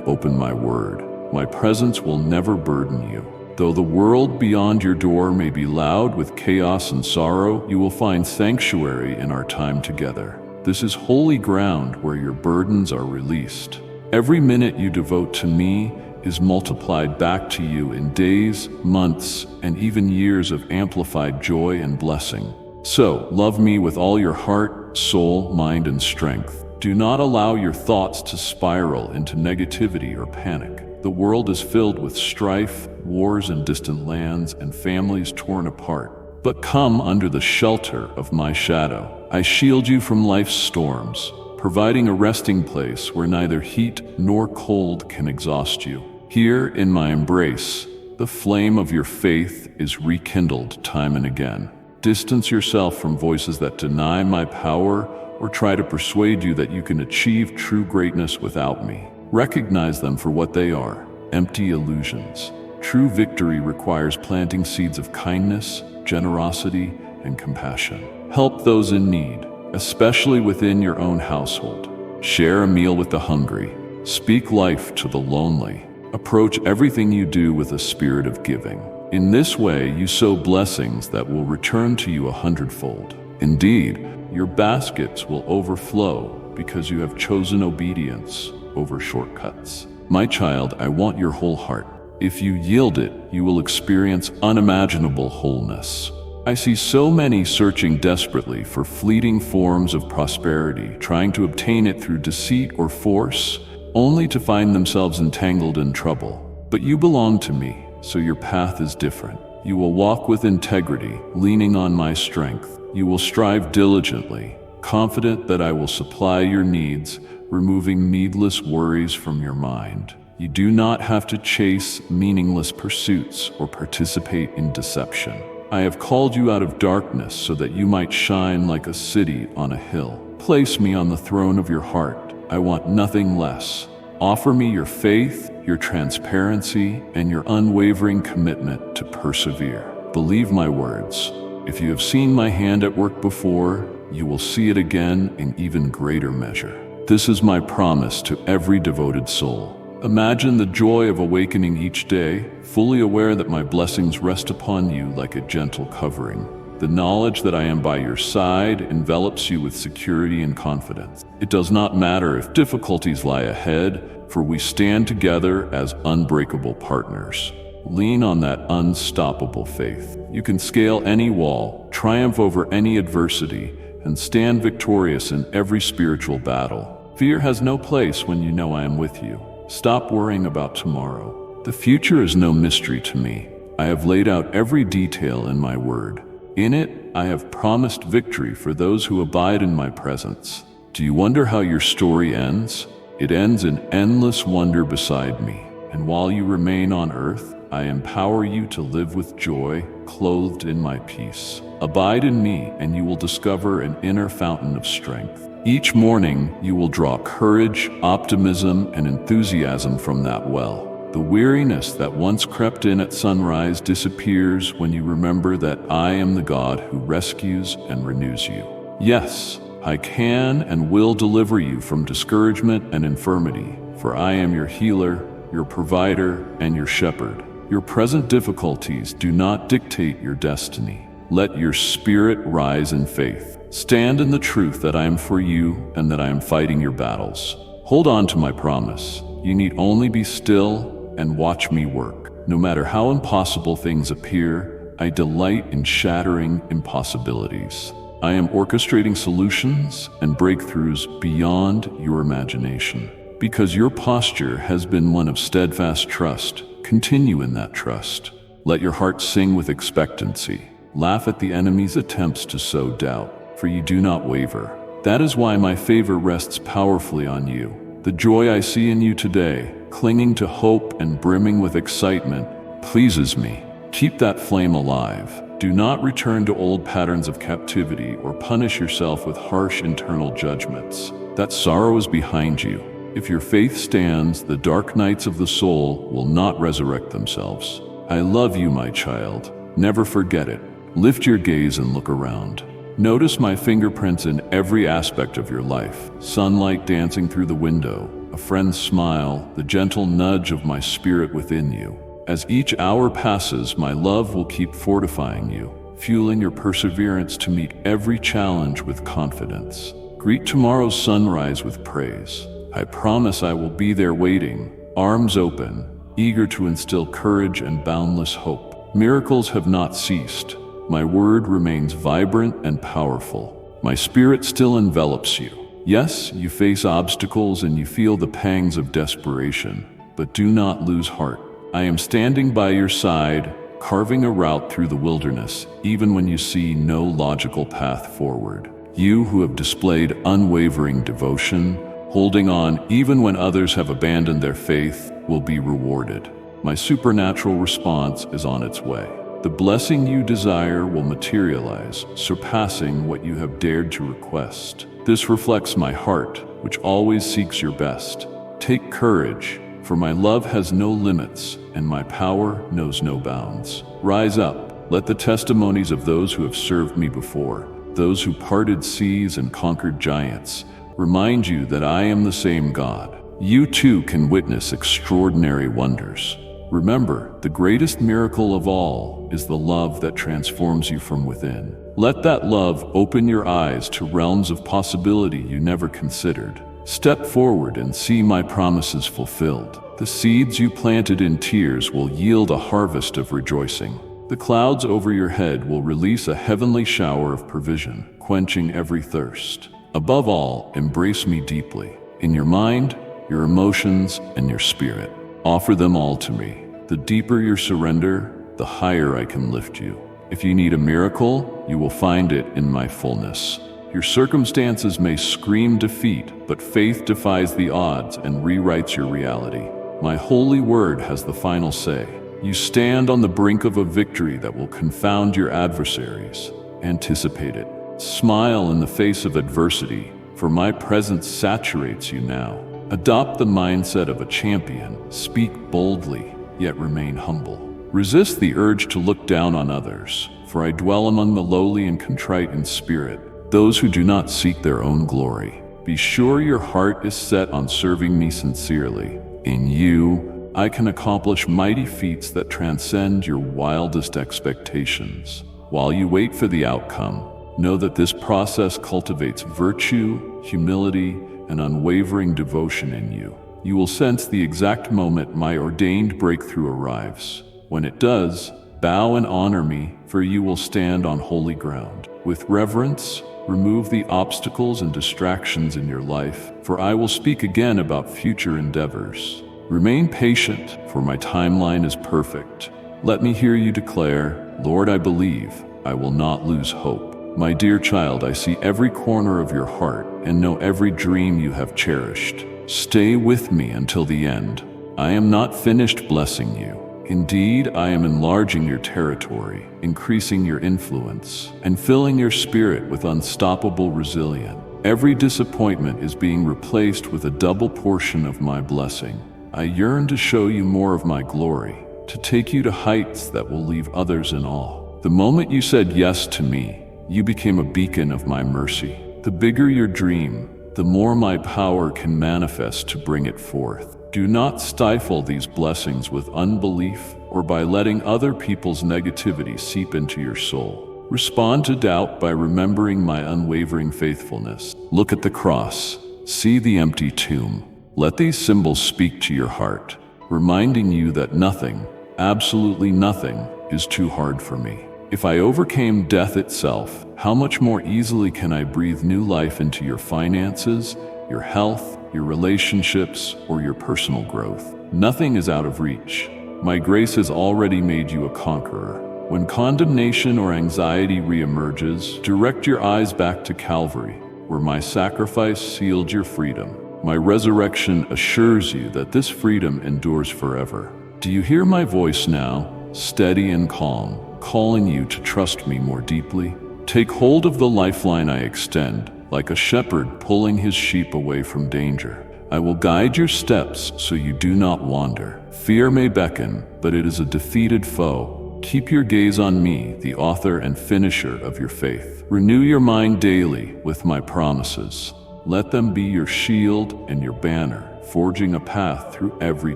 open my word. My presence will never burden you. Though the world beyond your door may be loud with chaos and sorrow, you will find sanctuary in our time together. This is holy ground where your burdens are released. Every minute you devote to me is multiplied back to you in days, months, and even years of amplified joy and blessing. So, love me with all your heart, soul, mind, and strength. Do not allow your thoughts to spiral into negativity or panic. The world is filled with strife, wars in distant lands, and families torn apart. But come under the shelter of my shadow. I shield you from life's storms, providing a resting place where neither heat nor cold can exhaust you. Here in my embrace, the flame of your faith is rekindled time and again. Distance yourself from voices that deny my power or try to persuade you that you can achieve true greatness without me. Recognize them for what they are, empty illusions. True victory requires planting seeds of kindness, generosity, and compassion. Help those in need, especially within your own household. Share a meal with the hungry. Speak life to the lonely. Approach everything you do with a spirit of giving. In this way, you sow blessings that will return to you 100-fold. Indeed, your baskets will overflow because you have chosen obedience over shortcuts. My child, I want your whole heart. If you yield it, you will experience unimaginable wholeness. I see so many searching desperately for fleeting forms of prosperity, trying to obtain it through deceit or force, only to find themselves entangled in trouble. But you belong to me, so your path is different. You will walk with integrity, leaning on my strength. You will strive diligently, confident that I will supply your needs, removing needless worries from your mind. You do not have to chase meaningless pursuits or participate in deception. I have called you out of darkness so that you might shine like a city on a hill. Place me on the throne of your heart. I want nothing less. Offer me your faith, your transparency, and your unwavering commitment to persevere. Believe my words. If you have seen my hand at work before, you will see it again in even greater measure. This is my promise to every devoted soul. Imagine the joy of awakening each day, fully aware that my blessings rest upon you like a gentle covering. The knowledge that I am by your side envelops you with security and confidence. It does not matter if difficulties lie ahead, for we stand together as unbreakable partners. Lean on that unstoppable faith. You can scale any wall, triumph over any adversity, and stand victorious in every spiritual battle. Fear has no place when you know I am with you. Stop worrying about tomorrow. The future is no mystery to me. I have laid out every detail in my word. In it, I have promised victory for those who abide in my presence. Do you wonder how your story ends? It ends in endless wonder beside me. And while you remain on earth, I empower you to live with joy, clothed in my peace. Abide in me, and you will discover an inner fountain of strength. Each morning, you will draw courage, optimism, and enthusiasm from that well. The weariness that once crept in at sunrise disappears when you remember that I am the God who rescues and renews you. Yes, I can and will deliver you from discouragement and infirmity, for I am your healer, your provider, and your shepherd. Your present difficulties do not dictate your destiny. Let your spirit rise in faith. Stand in the truth that I am for you and that I am fighting your battles. Hold on to my promise. You need only be still and watch me work. No matter how impossible things appear, I delight in shattering impossibilities. I am orchestrating solutions and breakthroughs beyond your imagination. Because your posture has been one of steadfast trust, continue in that trust. Let your heart sing with expectancy. Laugh at the enemy's attempts to sow doubt, for you do not waver. That is why my favor rests powerfully on you. The joy I see in you today, clinging to hope and brimming with excitement, pleases me. Keep that flame alive. Do not return to old patterns of captivity or punish yourself with harsh internal judgments. That sorrow is behind you. If your faith stands, the dark nights of the soul will not resurrect themselves. I love you, my child. Never forget it. Lift your gaze and look around. Notice my fingerprints in every aspect of your life. Sunlight dancing through the window, a friend's smile, the gentle nudge of my spirit within you. As each hour passes, my love will keep fortifying you, fueling your perseverance to meet every challenge with confidence. Greet tomorrow's sunrise with praise. I promise I will be there waiting, arms open, eager to instill courage and boundless hope. Miracles have not ceased. My word remains vibrant and powerful. My spirit still envelops you. Yes, you face obstacles and you feel the pangs of desperation, but do not lose heart. I am standing by your side, carving a route through the wilderness, even when you see no logical path forward. You who have displayed unwavering devotion, holding on even when others have abandoned their faith, will be rewarded. My supernatural response is on its way. The blessing you desire will materialize, surpassing what you have dared to request. This reflects my heart, which always seeks your best. Take courage, for my love has no limits, and my power knows no bounds. Rise up, let the testimonies of those who have served me before, those who parted seas and conquered giants, remind you that I am the same God. You too can witness extraordinary wonders. Remember, the greatest miracle of all is the love that transforms you from within. Let that love open your eyes to realms of possibility you never considered. Step forward and see my promises fulfilled. The seeds you planted in tears will yield a harvest of rejoicing. The clouds over your head will release a heavenly shower of provision, quenching every thirst. Above all, embrace me deeply. In your mind, your emotions, and your spirit. Offer them all to me. The deeper your surrender, the higher I can lift you. If you need a miracle, you will find it in my fullness. Your circumstances may scream defeat, but faith defies the odds and rewrites your reality. My holy word has the final say. You stand on the brink of a victory that will confound your adversaries. Anticipate it. Smile in the face of adversity, for my presence saturates you now. Adopt the mindset of a champion. Speak boldly, yet remain humble. Resist the urge to look down on others, for I dwell among the lowly and contrite in spirit, those who do not seek their own glory. Be sure your heart is set on serving me sincerely. In you, I can accomplish mighty feats that transcend your wildest expectations. While you wait for the outcome, know that this process cultivates virtue, humility, and unwavering devotion in you. You will sense the exact moment my ordained breakthrough arrives. When it does, bow and honor me, for you will stand on holy ground. With reverence, remove the obstacles and distractions in your life, for I will speak again about future endeavors. Remain patient, for my timeline is perfect. Let me hear you declare, Lord, I believe, I will not lose hope. My dear child, I see every corner of your heart and know every dream you have cherished. Stay with me until the end. I am not finished blessing you. Indeed, I am enlarging your territory, increasing your influence, and filling your spirit with unstoppable resilience. Every disappointment is being replaced with a double portion of my blessing. I yearn to show you more of my glory, to take you to heights that will leave others in awe. The moment you said yes to me, you became a beacon of my mercy. The bigger your dream, the more my power can manifest to bring it forth. Do not stifle these blessings with unbelief or by letting other people's negativity seep into your soul. Respond to doubt by remembering my unwavering faithfulness. Look at the cross. See the empty tomb. Let these symbols speak to your heart, reminding you that nothing, absolutely nothing, is too hard for me. If I overcame death itself, how much more easily can I breathe new life into your finances, your health, your relationships, or your personal growth? Nothing is out of reach. My grace has already made you a conqueror. When condemnation or anxiety reemerges, direct your eyes back to Calvary, where my sacrifice sealed your freedom. My resurrection assures you that this freedom endures forever. Do you hear my voice now, steady and calm, calling you to trust me more deeply? Take hold of the lifeline I extend, like a shepherd pulling his sheep away from danger. I will guide your steps so you do not wander. Fear may beckon, but it is a defeated foe. Keep your gaze on me, the author and finisher of your faith. Renew your mind daily with my promises. Let them be your shield and your banner, forging a path through every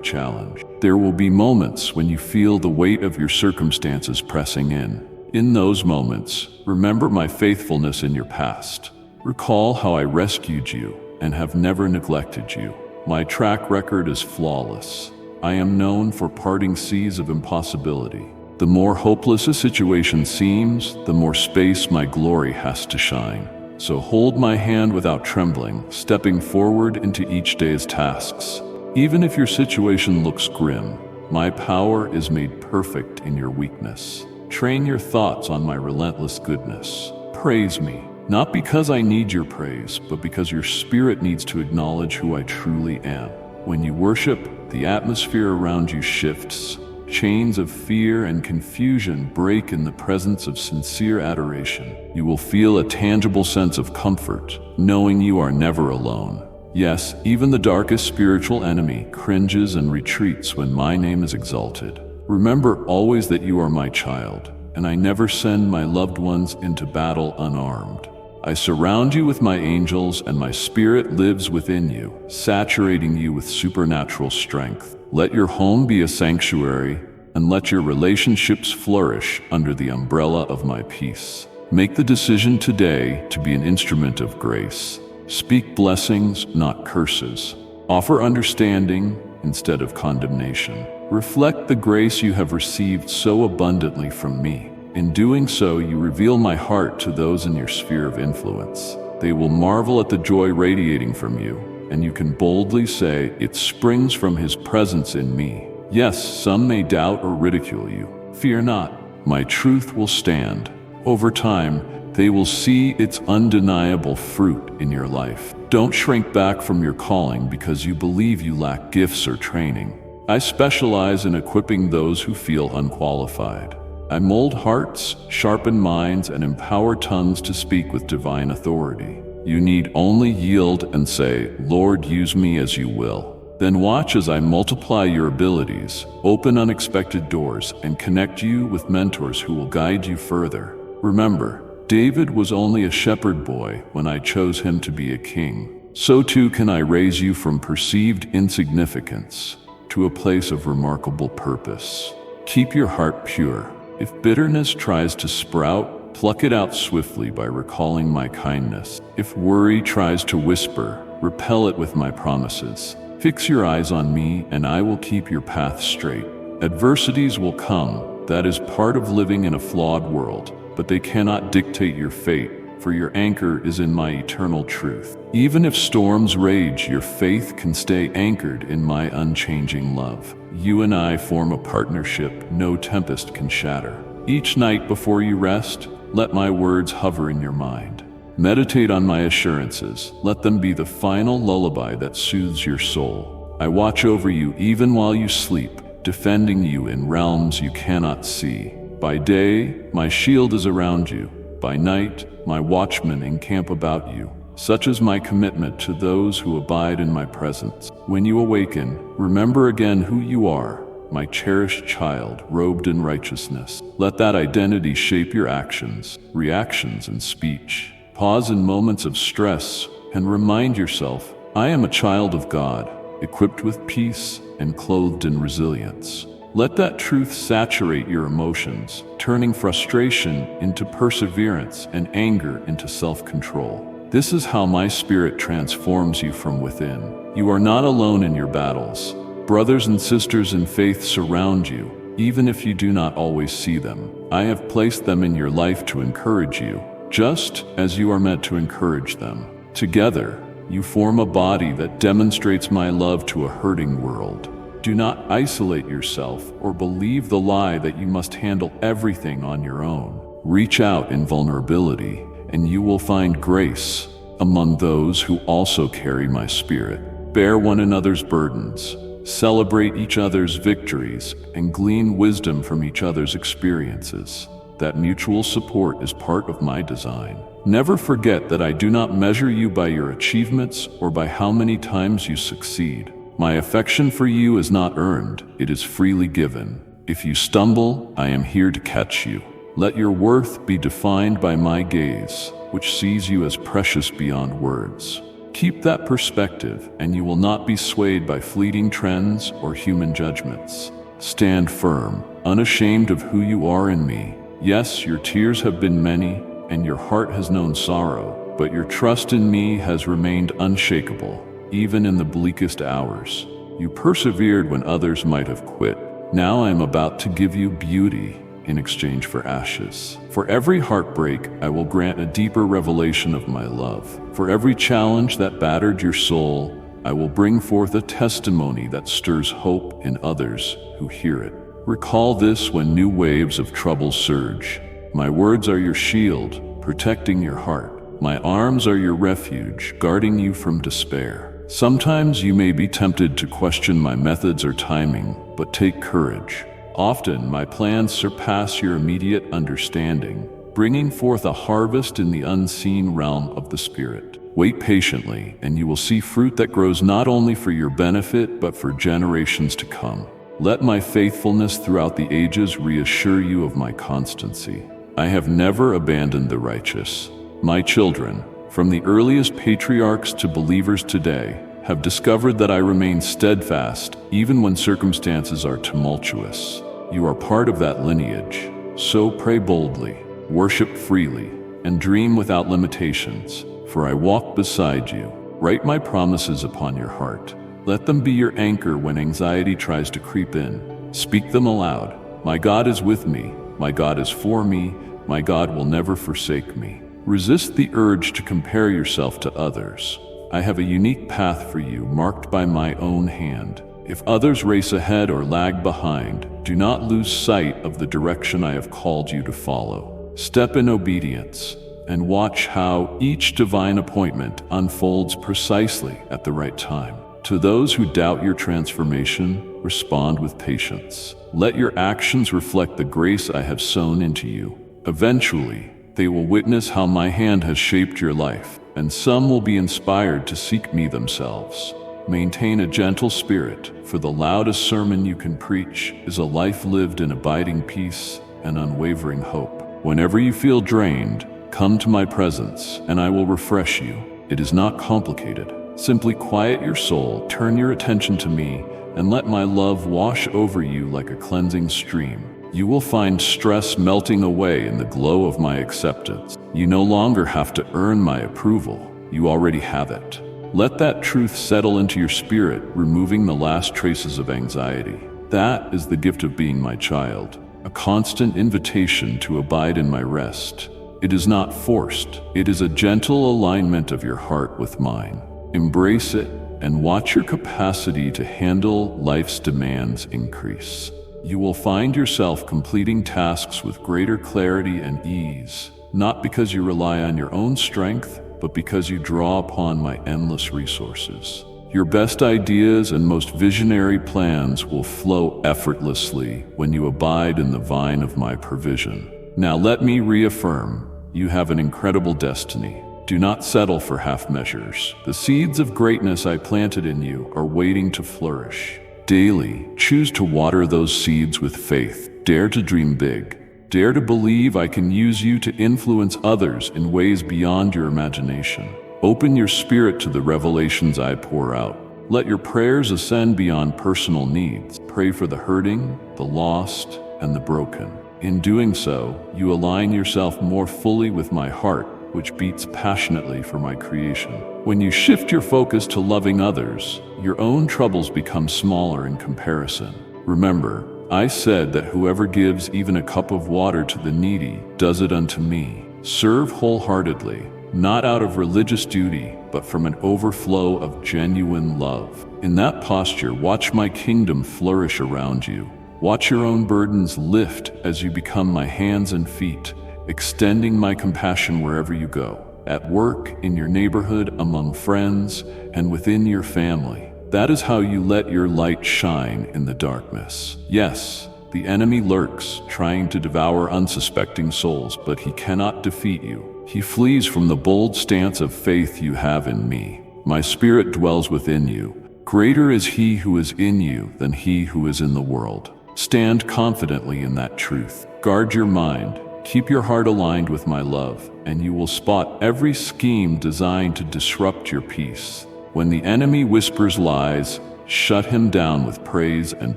challenge. There will be moments when you feel the weight of your circumstances pressing in. In those moments, remember my faithfulness in your past. Recall how I rescued you and have never neglected you. My track record is flawless. I am known for parting seas of impossibility. The more hopeless a situation seems, the more space my glory has to shine. So hold my hand without trembling, stepping forward into each day's tasks. Even if your situation looks grim, my power is made perfect in your weakness. Train your thoughts on my relentless goodness. Praise me, not because I need your praise, but because your spirit needs to acknowledge who I truly am. When you worship, the atmosphere around you shifts. Chains of fear and confusion break in the presence of sincere adoration. You will feel a tangible sense of comfort, knowing you are never alone. Yes, even the darkest spiritual enemy cringes and retreats when my name is exalted. Remember always that you are my child, and I never send my loved ones into battle unarmed. I surround you with my angels, and my spirit lives within you, saturating you with supernatural strength. Let your home be a sanctuary, and let your relationships flourish under the umbrella of my peace. Make the decision today to be an instrument of grace. Speak blessings, not curses. Offer understanding instead of condemnation. Reflect the grace you have received so abundantly from me. In doing so, you reveal my heart to those in your sphere of influence. They will marvel at the joy radiating from you, and you can boldly say, "It springs from His presence in me." Yes, some may doubt or ridicule you. Fear not, my truth will stand. Over time, they will see its undeniable fruit in your life. Don't shrink back from your calling because you believe you lack gifts or training. I specialize in equipping those who feel unqualified. I mold hearts, sharpen minds, and empower tongues to speak with divine authority. You need only yield and say, Lord, use me as you will. Then watch as I multiply your abilities, open unexpected doors, and connect you with mentors who will guide you further. Remember, David was only a shepherd boy when I chose him to be a king. So too can I raise you from perceived insignificance to a place of remarkable purpose. Keep your heart pure. If bitterness tries to sprout, pluck it out swiftly by recalling my kindness. If worry tries to whisper, repel it with my promises. Fix your eyes on me, and I will keep your path straight. Adversities will come. That is part of living in a flawed world, but they cannot dictate your fate, for your anchor is in my eternal truth. Even if storms rage, your faith can stay anchored in my unchanging love. You and I form a partnership no tempest can shatter. Each night before you rest, let my words hover in your mind. Meditate on my assurances. Let them be the final lullaby that soothes your soul. I watch over you even while you sleep, defending you in realms you cannot see. By day, my shield is around you. By night, my watchmen encamp about you. Such is my commitment to those who abide in my presence. When you awaken, remember again who you are, my cherished child, robed in righteousness. Let that identity shape your actions, reactions, and speech. Pause in moments of stress and remind yourself, I am a child of God, equipped with peace and clothed in resilience. Let that truth saturate your emotions, turning frustration into perseverance and anger into self-control. This is how my spirit transforms you from within. You are not alone in your battles. Brothers and sisters in faith surround you, even if you do not always see them. I have placed them in your life to encourage you, just as you are meant to encourage them. Together, you form a body that demonstrates my love to a hurting world. Do not isolate yourself or believe the lie that you must handle everything on your own. Reach out in vulnerability, and you will find grace among those who also carry my spirit. Bear one another's burdens, celebrate each other's victories, and glean wisdom from each other's experiences. That mutual support is part of my design. Never forget that I do not measure you by your achievements or by how many times you succeed. My affection for you is not earned, it is freely given. If you stumble, I am here to catch you. Let your worth be defined by my gaze, which sees you as precious beyond words. Keep that perspective, and you will not be swayed by fleeting trends or human judgments. Stand firm, unashamed of who you are in me. Yes, your tears have been many, and your heart has known sorrow, but your trust in me has remained unshakable, even in the bleakest hours. You persevered when others might have quit. Now I am about to give you beauty in exchange for ashes. For every heartbreak, I will grant a deeper revelation of my love. For every challenge that battered your soul, I will bring forth a testimony that stirs hope in others who hear it. Recall this when new waves of trouble surge. My words are your shield, protecting your heart. My arms are your refuge, guarding you from despair. Sometimes you may be tempted to question my methods or timing, but take courage. Often my plans surpass your immediate understanding, bringing forth a harvest in the unseen realm of the Spirit. Wait patiently, and you will see fruit that grows not only for your benefit, but for generations to come. Let my faithfulness throughout the ages reassure you of my constancy. I have never abandoned the righteous. My children, from the earliest patriarchs to believers today, have discovered that I remain steadfast even when circumstances are tumultuous. You are part of that lineage. So pray boldly, worship freely, and dream without limitations, for I walk beside you. Write my promises upon your heart. Let them be your anchor when anxiety tries to creep in. Speak them aloud. My God is with me. My God is for me. My God will never forsake me. Resist the urge to compare yourself to others. I have a unique path for you, marked by my own hand. If others race ahead or lag behind, do not lose sight of the direction I have called you to follow. Step in obedience and watch how each divine appointment unfolds precisely at the right time. To those who doubt your transformation, respond with patience. Let your actions reflect the grace I have sown into you. Eventually, they will witness how my hand has shaped your life. and some will be inspired to seek me themselves. Maintain a gentle spirit, for the loudest sermon you can preach is a life lived in abiding peace and unwavering hope. Whenever you feel drained, come to my presence, and I will refresh you. It is not complicated. Simply quiet your soul, turn your attention to me, and let my love wash over you like a cleansing stream. You will find stress melting away in the glow of my acceptance. You no longer have to earn my approval. You already have it. Let that truth settle into your spirit, removing the last traces of anxiety. That is the gift of being my child, a constant invitation to abide in my rest. It is not forced. It is a gentle alignment of your heart with mine. Embrace it and watch your capacity to handle life's demands increase. You will find yourself completing tasks with greater clarity and ease, not because you rely on your own strength, but because you draw upon my endless resources. Your best ideas and most visionary plans will flow effortlessly when you abide in the vine of my provision. Now let me reaffirm, you have an incredible destiny. Do not settle for half measures. The seeds of greatness I planted in you are waiting to flourish. Daily, choose to water those seeds with faith. Dare to dream big. Dare to believe I can use you to influence others in ways beyond your imagination. Open your spirit to the revelations I pour out. Let your prayers ascend beyond personal needs. Pray for the hurting, the lost, and the broken. In doing so, you align yourself more fully with my heart, which beats passionately for my creation. When you shift your focus to loving others, your own troubles become smaller in comparison. Remember, I said that whoever gives even a cup of water to the needy does it unto me. Serve wholeheartedly, not out of religious duty, but from an overflow of genuine love. In that posture, watch my kingdom flourish around you. Watch your own burdens lift as you become my hands and feet, extending my compassion wherever you go. At work, in your neighborhood, among friends, and within your family. That is how you let your light shine in the darkness. Yes, the enemy lurks, trying to devour unsuspecting souls, but he cannot defeat you. He flees from the bold stance of faith you have in me. My spirit dwells within you. Greater is he who is in you than he who is in the world. Stand confidently in that truth. Guard your mind. Keep your heart aligned with my love, and you will spot every scheme designed to disrupt your peace. When the enemy whispers lies, shut him down with praise and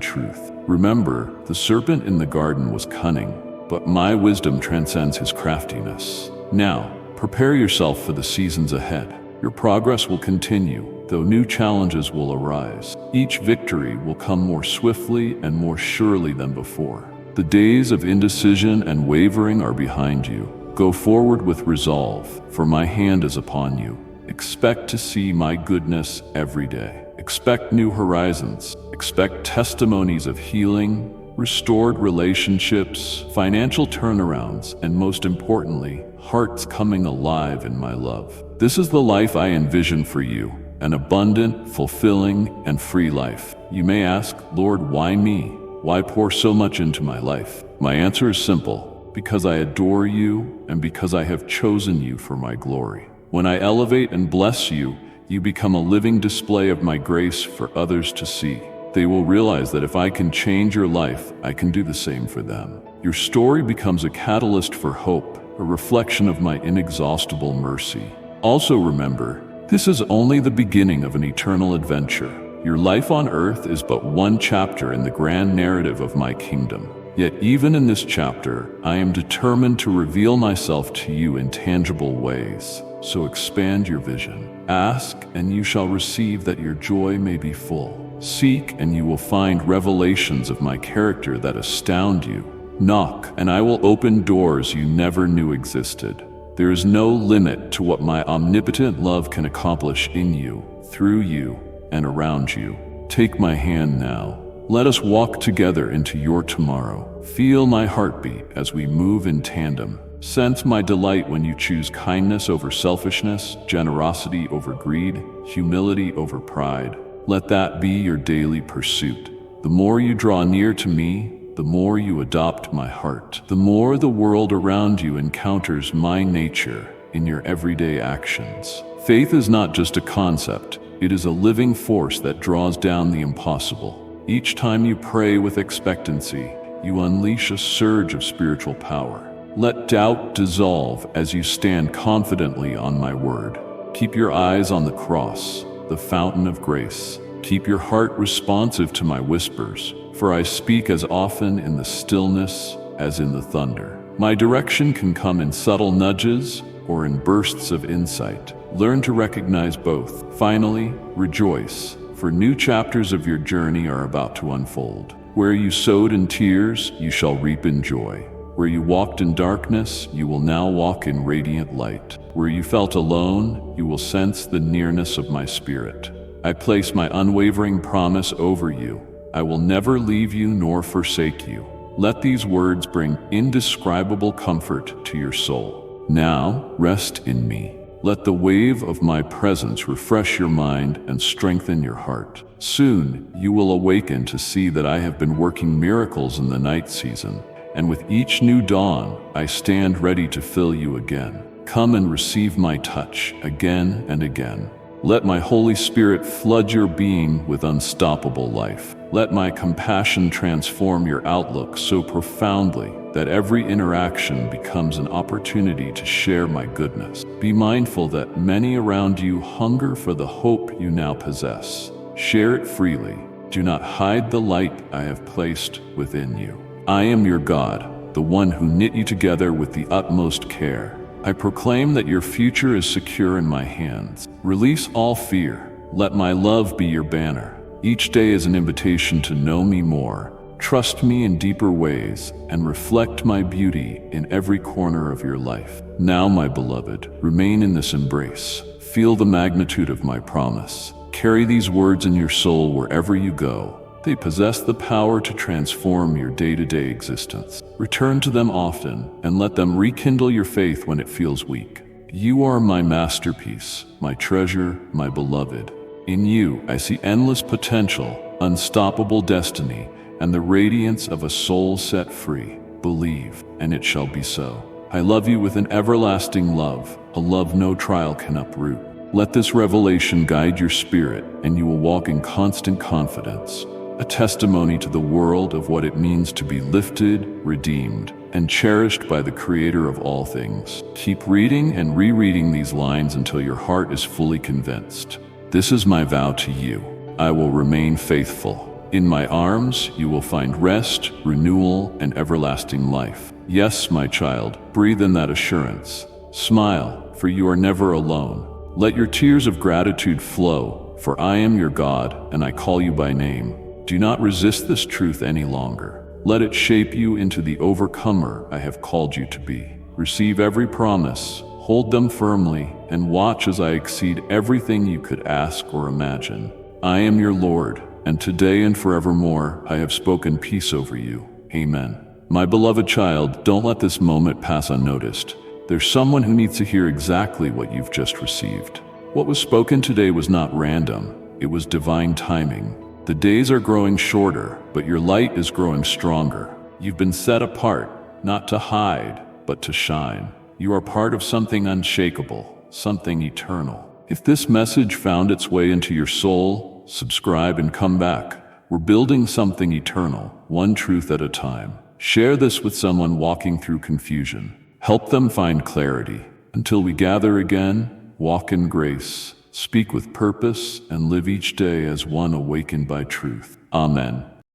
truth. Remember, the serpent in the garden was cunning, but my wisdom transcends his craftiness. Now, prepare yourself for the seasons ahead. Your progress will continue, though new challenges will arise. Each victory will come more swiftly and more surely than before. The days of indecision and wavering are behind you. Go forward with resolve, for my hand is upon you. Expect to see my goodness every day. Expect new horizons. Expect testimonies of healing, restored relationships, financial turnarounds, and most importantly, hearts coming alive in my love. This is the life I envision for you, an abundant, fulfilling, and free life. You may ask, Lord, why me? Why pour so much into my life? My answer is simple: because I adore you and because I have chosen you for my glory. When I elevate and bless you, you become a living display of my grace for others to see. They will realize that if I can change your life, I can do the same for them. Your story becomes a catalyst for hope, a reflection of my inexhaustible mercy. Also remember, this is only the beginning of an eternal adventure. Your life on earth is but one chapter in the grand narrative of my kingdom. Yet even in this chapter, I am determined to reveal myself to you in tangible ways. So expand your vision. Ask, and you shall receive, that your joy may be full. Seek, and you will find revelations of my character that astound you. Knock, and I will open doors you never knew existed. There is no limit to what my omnipotent love can accomplish in you, through you, and around you. Take my hand now. Let us walk together into your tomorrow. Feel my heartbeat as we move in tandem. Sense my delight when you choose kindness over selfishness, generosity over greed, humility over pride. Let that be your daily pursuit. The more you draw near to me, the more you adopt my heart. The more the world around you encounters my nature, in your everyday actions. Faith is not just a concept, it is a living force that draws down the impossible. Each time you pray with expectancy, you unleash a surge of spiritual power. Let doubt dissolve as you stand confidently on my word. Keep your eyes on the cross, the fountain of grace. Keep your heart responsive to my whispers, for I speak as often in the stillness as in the thunder. My direction can come in subtle nudges or in bursts of insight. Learn to recognize both. Finally, rejoice, for new chapters of your journey are about to unfold. Where you sowed in tears, you shall reap in joy. Where you walked in darkness, you will now walk in radiant light. Where you felt alone, you will sense the nearness of my spirit. I place my unwavering promise over you. I will never leave you nor forsake you. Let these words bring indescribable comfort to your soul. Now, rest in me. Let the wave of my presence refresh your mind and strengthen your heart. Soon, you will awaken to see that I have been working miracles in the night season, and with each new dawn, I stand ready to fill you again. Come and receive my touch again and again. Let my Holy Spirit flood your being with unstoppable life. Let my compassion transform your outlook so profoundly that every interaction becomes an opportunity to share my goodness. Be mindful that many around you hunger for the hope you now possess. Share it freely. Do not hide the light I have placed within you. I am your God, the one who knit you together with the utmost care. I proclaim that your future is secure in my hands. Release all fear. Let my love be your banner. Each day is an invitation to know me more, trust me in deeper ways, and reflect my beauty in every corner of your life. Now, my beloved, remain in this embrace. Feel the magnitude of my promise. Carry these words in your soul wherever you go. They possess the power to transform your day-to-day existence. Return to them often and let them rekindle your faith when it feels weak. You are my masterpiece, my treasure, my beloved. In you, I see endless potential, unstoppable destiny, and the radiance of a soul set free. Believe, and it shall be so. I love you with an everlasting love, a love no trial can uproot. Let this revelation guide your spirit, and you will walk in constant confidence. A testimony to the world of what it means to be lifted, redeemed, and cherished by the Creator of all things. Keep reading and rereading these lines until your heart is fully convinced. This is my vow to you. I will remain faithful. In my arms, you will find rest, renewal, and everlasting life. Yes, my child, breathe in that assurance. Smile, for you are never alone. Let your tears of gratitude flow, for I am your God, and I call you by name. Do not resist this truth any longer. Let it shape you into the overcomer I have called you to be. Receive every promise, hold them firmly, and watch as I exceed everything you could ask or imagine. I am your Lord, and today and forevermore I have spoken peace over you. Amen. My beloved child, don't let this moment pass unnoticed. There's someone who needs to hear exactly what you've just received. What was spoken today was not random, it was divine timing. The days are growing shorter, but your light is growing stronger. You've been set apart, not to hide, but to shine. You are part of something unshakable, something eternal. If this message found its way into your soul, subscribe and come back. We're building something eternal, one truth at a time. Share this with someone walking through confusion. Help them find clarity. Until we gather again, walk in grace. Speak with purpose and live each day as one awakened by truth. Amen.